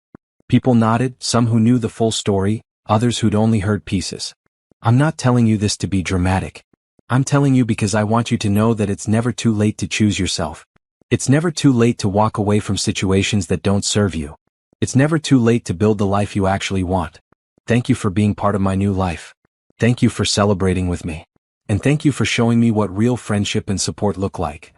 People nodded, some who knew the full story, others who'd only heard pieces. I'm not telling you this to be dramatic. I'm telling you because I want you to know that it's never too late to choose yourself. It's never too late to walk away from situations that don't serve you. It's never too late to build the life you actually want. Thank you for being part of my new life. Thank you for celebrating with me. And thank you for showing me what real friendship and support look like.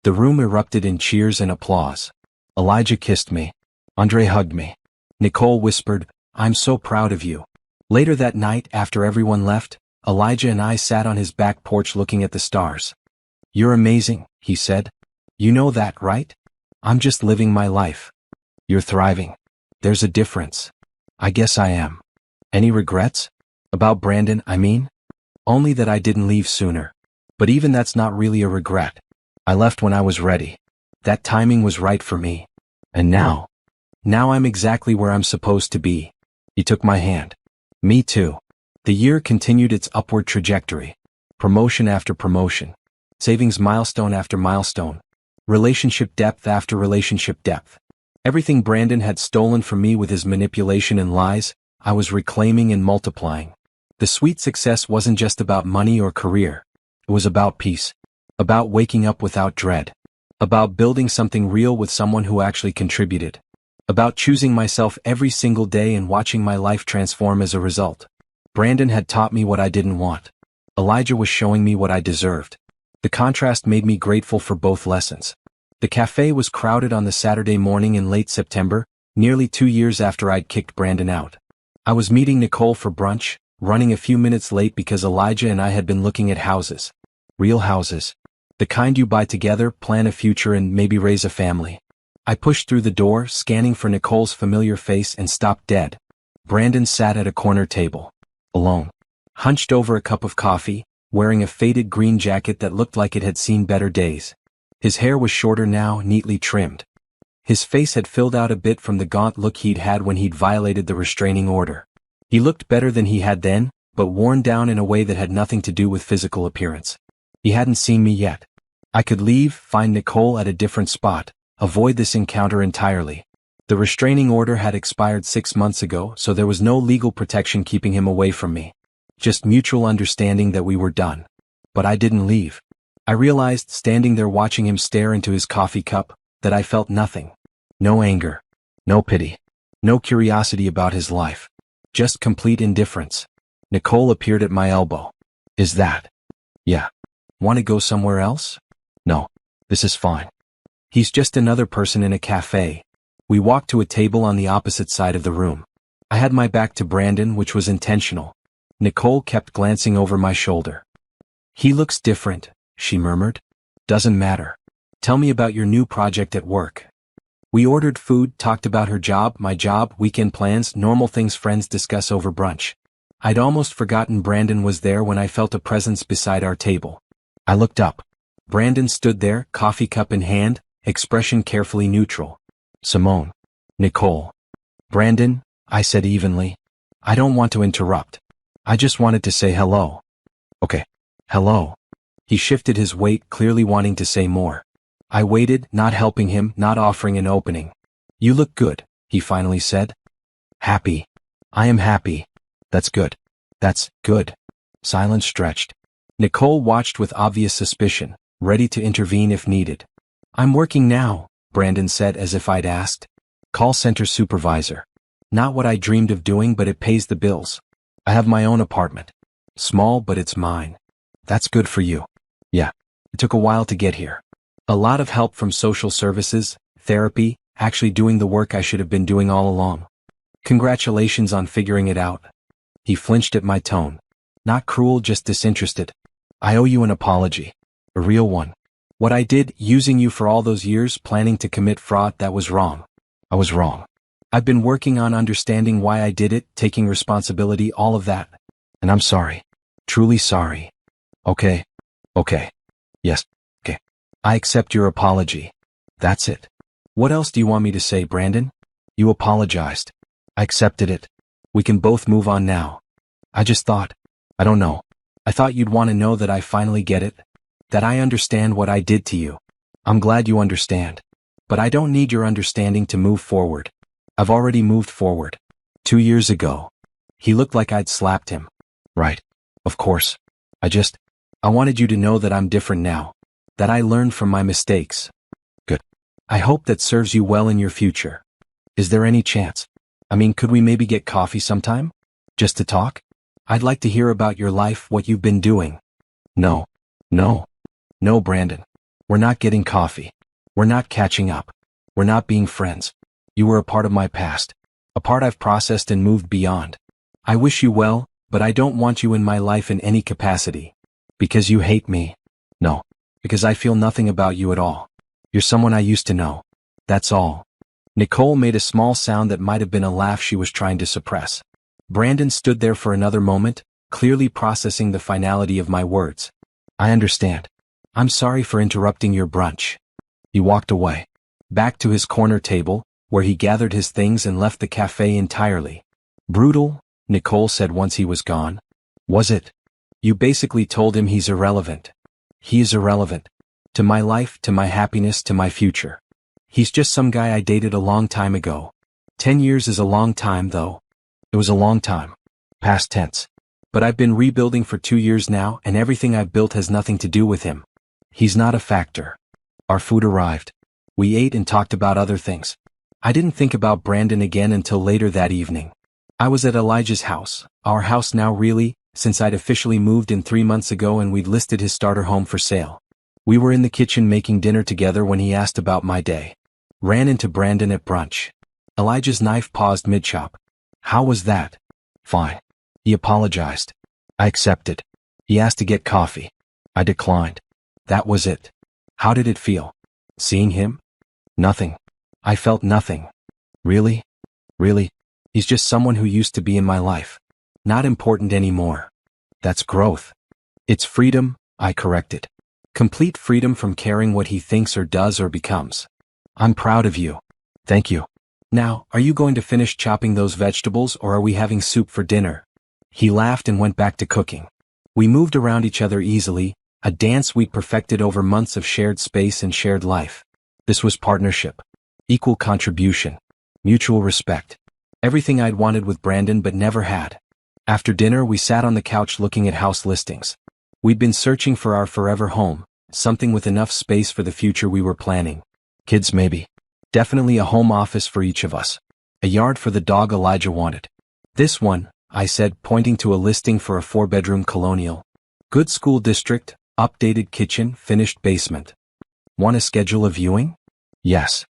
The room erupted in cheers and applause. Elijah kissed me. Andre hugged me. Nicole whispered, I'm so proud of you. Later that night, after everyone left, Elijah and I sat on his back porch looking at the stars. You're amazing, he said. You know that, right? I'm just living my life. You're thriving. There's a difference. I guess I am. Any regrets? About Brandon, I mean? Only that I didn't leave sooner. But even that's not really a regret. I left when I was ready. That timing was right for me. And now I'm exactly where I'm supposed to be. He took my hand. Me too. The year continued its upward trajectory. Promotion after promotion. Savings milestone after milestone. Relationship depth after relationship depth. Everything Brandon had stolen from me with his manipulation and lies, I was reclaiming and multiplying. The sweet success wasn't just about money or career. It was about peace. About waking up without dread. About building something real with someone who actually contributed. About choosing myself every single day and watching my life transform as a result. Brandon had taught me what I didn't want. Elijah was showing me what I deserved. The contrast made me grateful for both lessons. The cafe was crowded on the Saturday morning in late September, nearly 2 years after I'd kicked Brandon out. I was meeting Nicole for brunch, running a few minutes late because Elijah and I had been looking at houses. Real houses. The kind you buy together, plan a future, and maybe raise a family. I pushed through the door, scanning for Nicole's familiar face, and stopped dead. Brandon sat at a corner table. Alone. Hunched over a cup of coffee, wearing a faded green jacket that looked like it had seen better days. His hair was shorter now, neatly trimmed. His face had filled out a bit from the gaunt look he'd had when he'd violated the restraining order. He looked better than he had then, but worn down in a way that had nothing to do with physical appearance. He hadn't seen me yet. I could leave, find Nicole at a different spot, avoid this encounter entirely. The restraining order had expired 6 months ago, so there was no legal protection keeping him away from me. Just mutual understanding that we were done. But I didn't leave. I realized, standing there watching him stare into his coffee cup, that I felt nothing. No anger. No pity. No curiosity about his life. Just complete indifference. Nicole appeared at my elbow. Is that? Yeah. Want to go somewhere else? No. This is fine. He's just another person in a cafe. We walked to a table on the opposite side of the room. I had my back to Brandon, which was intentional. Nicole kept glancing over my shoulder. He looks different, she murmured. Doesn't matter. Tell me about your new project at work. We ordered food, talked about her job, my job, weekend plans, normal things friends discuss over brunch. I'd almost forgotten Brandon was there when I felt a presence beside our table. I looked up. Brandon stood there, coffee cup in hand, expression carefully neutral. Simone. Nicole. Brandon, I said evenly. I don't want to interrupt. I just wanted to say hello. Okay. Hello. He shifted his weight, clearly wanting to say more. I waited, not helping him, not offering an opening. You look good, he finally said. Happy. I am happy. That's good. That's good. Silence stretched. Nicole watched with obvious suspicion, ready to intervene if needed. I'm working now, Brandon said as if I'd asked. Call center supervisor. Not what I dreamed of doing, but it pays the bills. I have my own apartment. Small, but it's mine. That's good for you. Yeah. It took a while to get here. A lot of help from social services, therapy, actually doing the work I should have been doing all along. Congratulations on figuring it out. He flinched at my tone. Not cruel, just disinterested. I owe you an apology. A real one. What I did, using you for all those years, planning to commit fraud, that was wrong. I was wrong. I've been working on understanding why I did it, taking responsibility, all of that. And I'm sorry. Truly sorry. Okay. Okay. Yes. Okay. I accept your apology. That's it. What else do you want me to say, Brandon? You apologized. I accepted it. We can both move on now. I just thought, I don't know. I thought you'd want to know that I finally get it. That I understand what I did to you. I'm glad you understand. But I don't need your understanding to move forward. I've already moved forward. 2 years ago. He looked like I'd slapped him. Right. Of course. I wanted you to know that I'm different now. That I learned from my mistakes. Good. I hope that serves you well in your future. Is there any chance? I mean, could we maybe get coffee sometime? Just to talk? I'd like to hear about your life, what you've been doing. No. No. No, Brandon. We're not getting coffee. We're not catching up. We're not being friends. You were a part of my past. A part I've processed and moved beyond. I wish you well, but I don't want you in my life in any capacity. Because you hate me. No. Because I feel nothing about you at all. You're someone I used to know. That's all. Nicole made a small sound that might have been a laugh she was trying to suppress. Brandon stood there for another moment, clearly processing the finality of my words. I understand. I'm sorry for interrupting your brunch. He walked away. Back to his corner table, where he gathered his things and left the cafe entirely. Brutal, Nicole said once he was gone. Was it? You basically told him he's irrelevant. He is irrelevant. To my life, to my happiness, to my future. He's just some guy I dated a long time ago. 10 years is a long time though. It was a long time. Past tense. But I've been rebuilding for 2 years now and everything I've built has nothing to do with him. He's not a factor. Our food arrived. We ate and talked about other things. I didn't think about Brandon again until later that evening. I was at Elijah's house, our house now really, since I'd officially moved in 3 months ago and we'd listed his starter home for sale. We were in the kitchen making dinner together when he asked about my day. Ran into Brandon at brunch. Elijah's knife paused mid-chop. How was that? Fine. He apologized. I accepted. He asked to get coffee. I declined. That was it. How did it feel? Seeing him? Nothing. I felt nothing. Really? Really? He's just someone who used to be in my life. Not important anymore. That's growth. It's freedom, I corrected. Complete freedom from caring what he thinks or does or becomes. I'm proud of you. Thank you. Now, are you going to finish chopping those vegetables or are we having soup for dinner? He laughed and went back to cooking. We moved around each other easily, a dance we'd perfected over months of shared space and shared life. This was partnership. Equal contribution. Mutual respect. Everything I'd wanted with Brandon but never had. After dinner we sat on the couch looking at house listings. We'd been searching for our forever home, something with enough space for the future we were planning. Kids maybe. Definitely a home office for each of us. A yard for the dog Elijah wanted. This one, I said, pointing to a listing for a 4-bedroom colonial. Good school district, updated kitchen, finished basement. Want to schedule a viewing? Yes.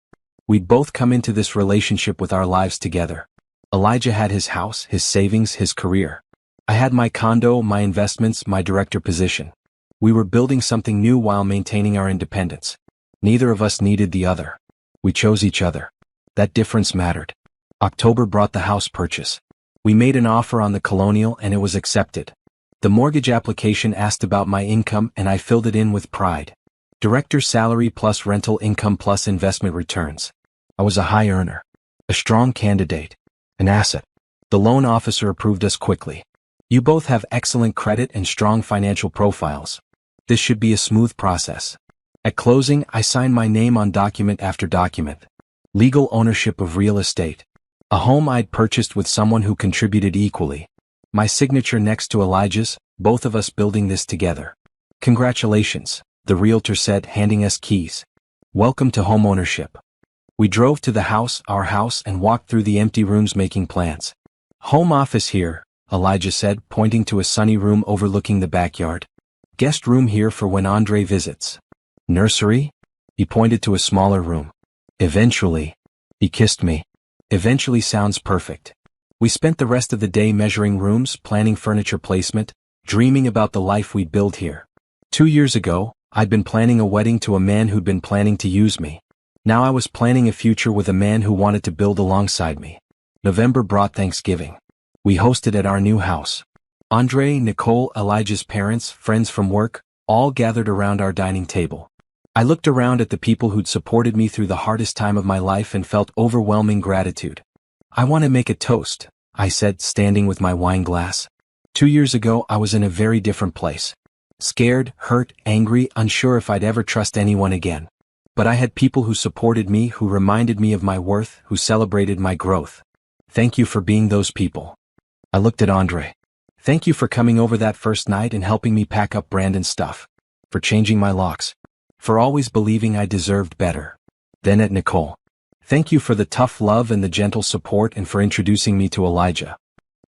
We'd both come into this relationship with our lives together. Elijah had his house, his savings, his career. I had my condo, my investments, my director position. We were building something new while maintaining our independence. Neither of us needed the other. We chose each other. That difference mattered. October brought the house purchase. We made an offer on the colonial and it was accepted. The mortgage application asked about my income and I filled it in with pride. Director's salary plus rental income plus investment returns. I was a high earner. A strong candidate. An asset. The loan officer approved us quickly. You both have excellent credit and strong financial profiles. This should be a smooth process. At closing, I signed my name on document after document. Legal ownership of real estate. A home I'd purchased with someone who contributed equally. My signature next to Elijah's, both of us building this together. Congratulations, the realtor said, handing us keys. Welcome to home ownership. We drove to the house, our house, and walked through the empty rooms making plans. Home office here, Elijah said, pointing to a sunny room overlooking the backyard. Guest room here for when Andre visits. Nursery? He pointed to a smaller room. Eventually. He kissed me. Eventually sounds perfect. We spent the rest of the day measuring rooms, planning furniture placement, dreaming about the life we'd build here. 2 years ago, I'd been planning a wedding to a man who'd been planning to use me. Now I was planning a future with a man who wanted to build alongside me. November brought Thanksgiving. We hosted at our new house. Andre, Nicole, Elijah's parents, friends from work, all gathered around our dining table. I looked around at the people who'd supported me through the hardest time of my life and felt overwhelming gratitude. I want to make a toast, I said, standing with my wine glass. 2 years ago I was in a very different place. Scared, hurt, angry, unsure if I'd ever trust anyone again. But I had people who supported me, who reminded me of my worth, who celebrated my growth. Thank you for being those people. I looked at Andre. Thank you for coming over that first night and helping me pack up Brandon's stuff. For changing my locks. For always believing I deserved better. Then at Nicole. Thank you for the tough love and the gentle support and for introducing me to Elijah.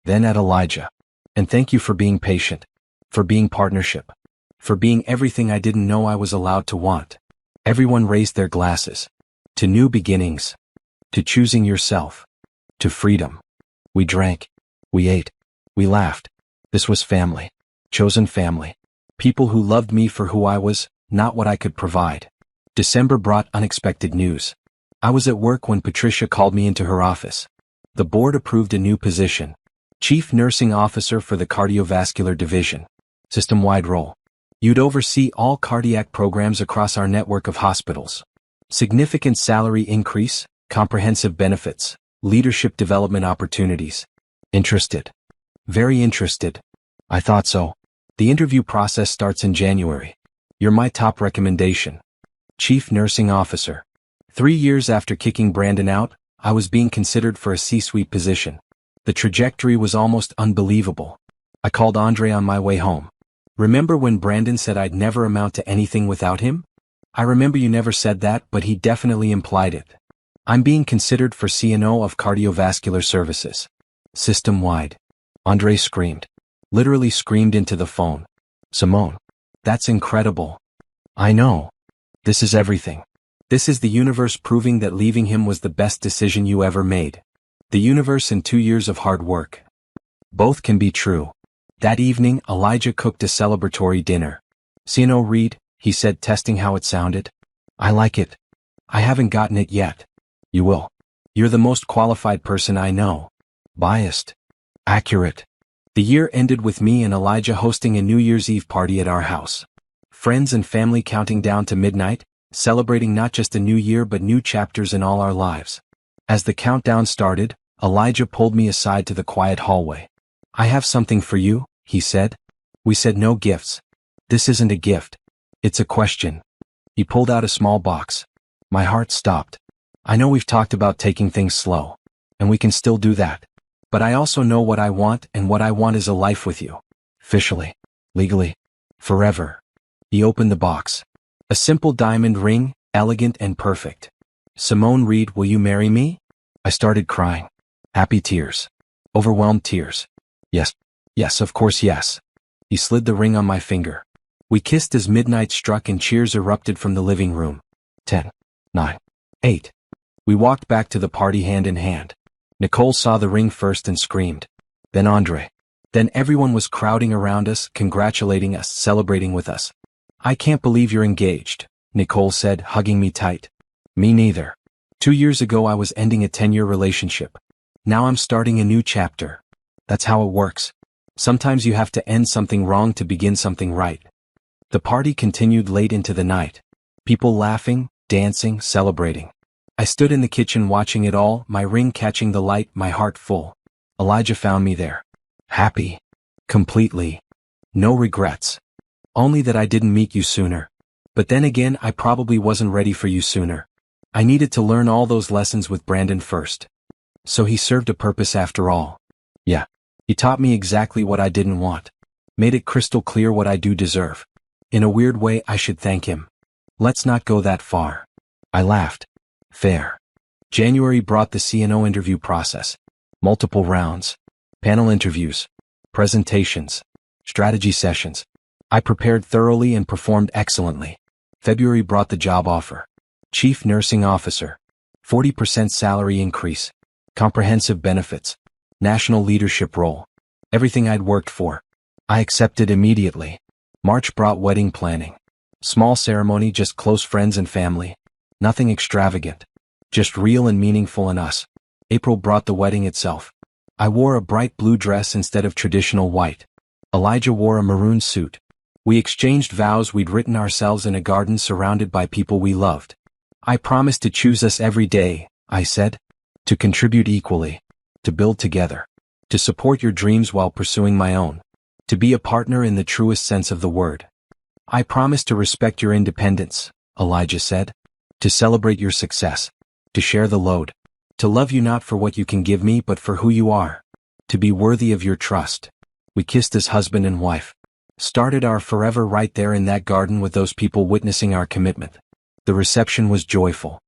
Then at Elijah. And thank you for being patient. For being partnership. For being everything I didn't know I was allowed to want. Everyone raised their glasses. To new beginnings. To choosing yourself. To freedom. We drank. We ate. We laughed. This was family. Chosen family. People who loved me for who I was, not what I could provide. December brought unexpected news. I was at work when Patricia called me into her office. The board approved a new position. Chief Nursing Officer for the Cardiovascular Division. System-wide role. You'd oversee all cardiac programs across our network of hospitals. Significant salary increase, comprehensive benefits, leadership development opportunities. Interested? Very interested. I thought so. The interview process starts in January. You're my top recommendation. Chief Nursing Officer. 3 years after kicking Brandon out, I was being considered for a C-suite position. The trajectory was almost unbelievable. I called Andre on my way home. Remember when Brandon said I'd never amount to anything without him? I remember you never said that, but he definitely implied it. I'm being considered for CNO of Cardiovascular Services. System-wide. Andre screamed. Literally screamed into the phone. Simone. That's incredible. I know. This is everything. This is the universe proving that leaving him was the best decision you ever made. The universe and 2 years of hard work. Both can be true. That evening, Elijah cooked a celebratory dinner. CNO Reed, he said, testing how it sounded. I like it. I haven't gotten it yet. You will. You're the most qualified person I know. Biased. Accurate. The year ended with me and Elijah hosting a New Year's Eve party at our house. Friends and family counting down to midnight, celebrating not just a new year but new chapters in all our lives. As the countdown started, Elijah pulled me aside to the quiet hallway. I have something for you, he said. We said no gifts. This isn't a gift. It's a question. He pulled out a small box. My heart stopped. I know we've talked about taking things slow. And we can still do that. But I also know what I want, and what I want is a life with you. Officially. Legally. Forever. He opened the box. A simple diamond ring, elegant and perfect. Simone Reed, will you marry me? I started crying. Happy tears. Overwhelmed tears. Yes. Yes, of course yes. He slid the ring on my finger. We kissed as midnight struck and cheers erupted from the living room. 10, 9, 8. We walked back to the party hand in hand. Nicole saw the ring first and screamed. Then Andre. Then everyone was crowding around us, congratulating us, celebrating with us. I can't believe you're engaged, Nicole said, hugging me tight. Me neither. 2 years ago I was ending a 10-year relationship. Now I'm starting a new chapter. That's how it works. Sometimes you have to end something wrong to begin something right. The party continued late into the night. People laughing, dancing, celebrating. I stood in the kitchen watching it all, my ring catching the light, my heart full. Elijah found me there. Happy. Completely. No regrets. Only that I didn't meet you sooner. But then again, I probably wasn't ready for you sooner. I needed to learn all those lessons with Brandon first. So he served a purpose after all. Yeah. He taught me exactly what I didn't want. Made it crystal clear what I do deserve. In a weird way, I should thank him. Let's not go that far. I laughed. Fair. January brought the CNO interview process. Multiple rounds. Panel interviews. Presentations. Strategy sessions. I prepared thoroughly and performed excellently. February brought the job offer. Chief Nursing Officer. 40% salary increase. Comprehensive benefits. National leadership role. Everything I'd worked for. I accepted immediately. March brought wedding planning. Small ceremony, just close friends and family. Nothing extravagant. Just real and meaningful in us. April brought the wedding itself. I wore a bright blue dress instead of traditional white. Elijah wore a maroon suit. We exchanged vows we'd written ourselves in a garden surrounded by people we loved. I promised to choose us every day, I said. To contribute equally. To build together. To support your dreams while pursuing my own. To be a partner in the truest sense of the word. I promise to respect your independence, Elijah said. To celebrate your success. To share the load. To love you not for what you can give me but for who you are. To be worthy of your trust. We kissed as husband and wife. Started our forever right there in that garden with those people witnessing our commitment. The reception was joyful.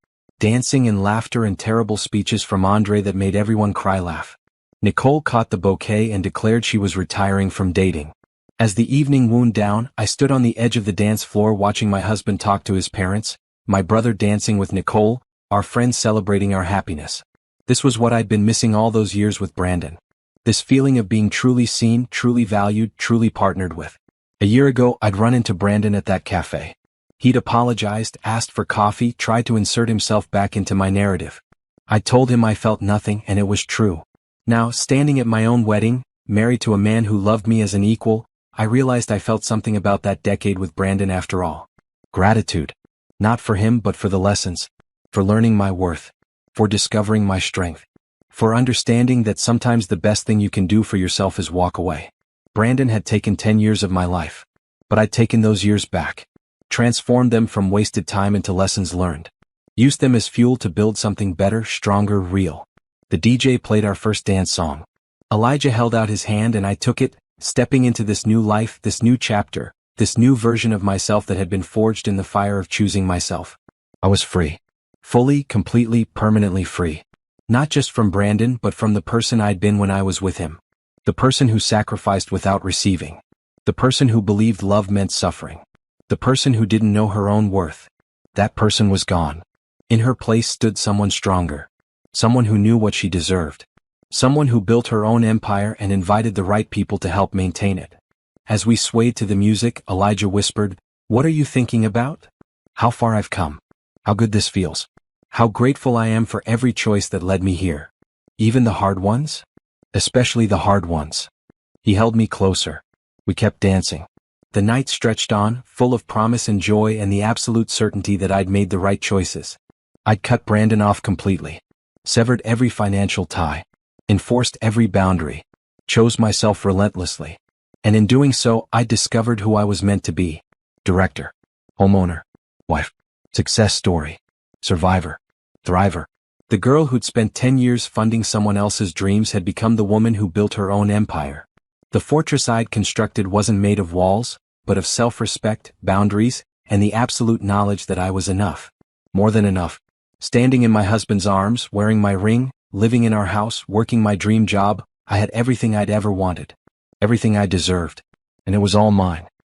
Dancing and laughter and terrible speeches from Andre that made everyone cry laugh. Nicole caught the bouquet and declared she was retiring from dating. As the evening wound down, I stood on the edge of the dance floor watching my husband talk to his parents, my brother dancing with Nicole, our friends celebrating our happiness. This was what I'd been missing all those years with Brandon. This feeling of being truly seen, truly valued, truly partnered with. A year ago, I'd run into Brandon at that cafe. He'd apologized, asked for coffee, tried to insert himself back into my narrative. I told him I felt nothing and it was true. Now, standing at my own wedding, married to a man who loved me as an equal, I realized I felt something about that decade with Brandon after all. Gratitude. Not for him but for the lessons. For learning my worth. For discovering my strength. For understanding that sometimes the best thing you can do for yourself is walk away. Brandon had taken 10 years of my life. But I'd taken those years back. Transformed them from wasted time into lessons learned. Used them as fuel to build something better, stronger, real. The DJ played our first dance song. Elijah held out his hand and I took it, stepping into this new life, this new chapter, this new version of myself that had been forged in the fire of choosing myself. I was free. Fully, completely, permanently free. Not just from Brandon but from the person I'd been when I was with him. The person who sacrificed without receiving. The person who believed love meant suffering. The person who didn't know her own worth. That person was gone. In her place stood someone stronger. Someone who knew what she deserved. Someone who built her own empire and invited the right people to help maintain it. As we swayed to the music, Elijah whispered, "What are you thinking about?" How far I've come. How good this feels. How grateful I am for every choice that led me here. Even the hard ones? Especially the hard ones. He held me closer. We kept dancing. The night stretched on, full of promise and joy and the absolute certainty that I'd made the right choices. I'd cut Brandon off completely. Severed every financial tie. Enforced every boundary. Chose myself relentlessly. And in doing so, I discovered who I was meant to be. Director. Homeowner. Wife. Success story. Survivor. Thriver. The girl who'd spent 10 years funding someone else's dreams had become the woman who built her own empire. The fortress I'd constructed wasn't made of walls, but of self-respect, boundaries, and the absolute knowledge that I was enough. More than enough. Standing in my husband's arms, wearing my ring, living in our house, working my dream job, I had everything I'd ever wanted. Everything I deserved. And it was all mine.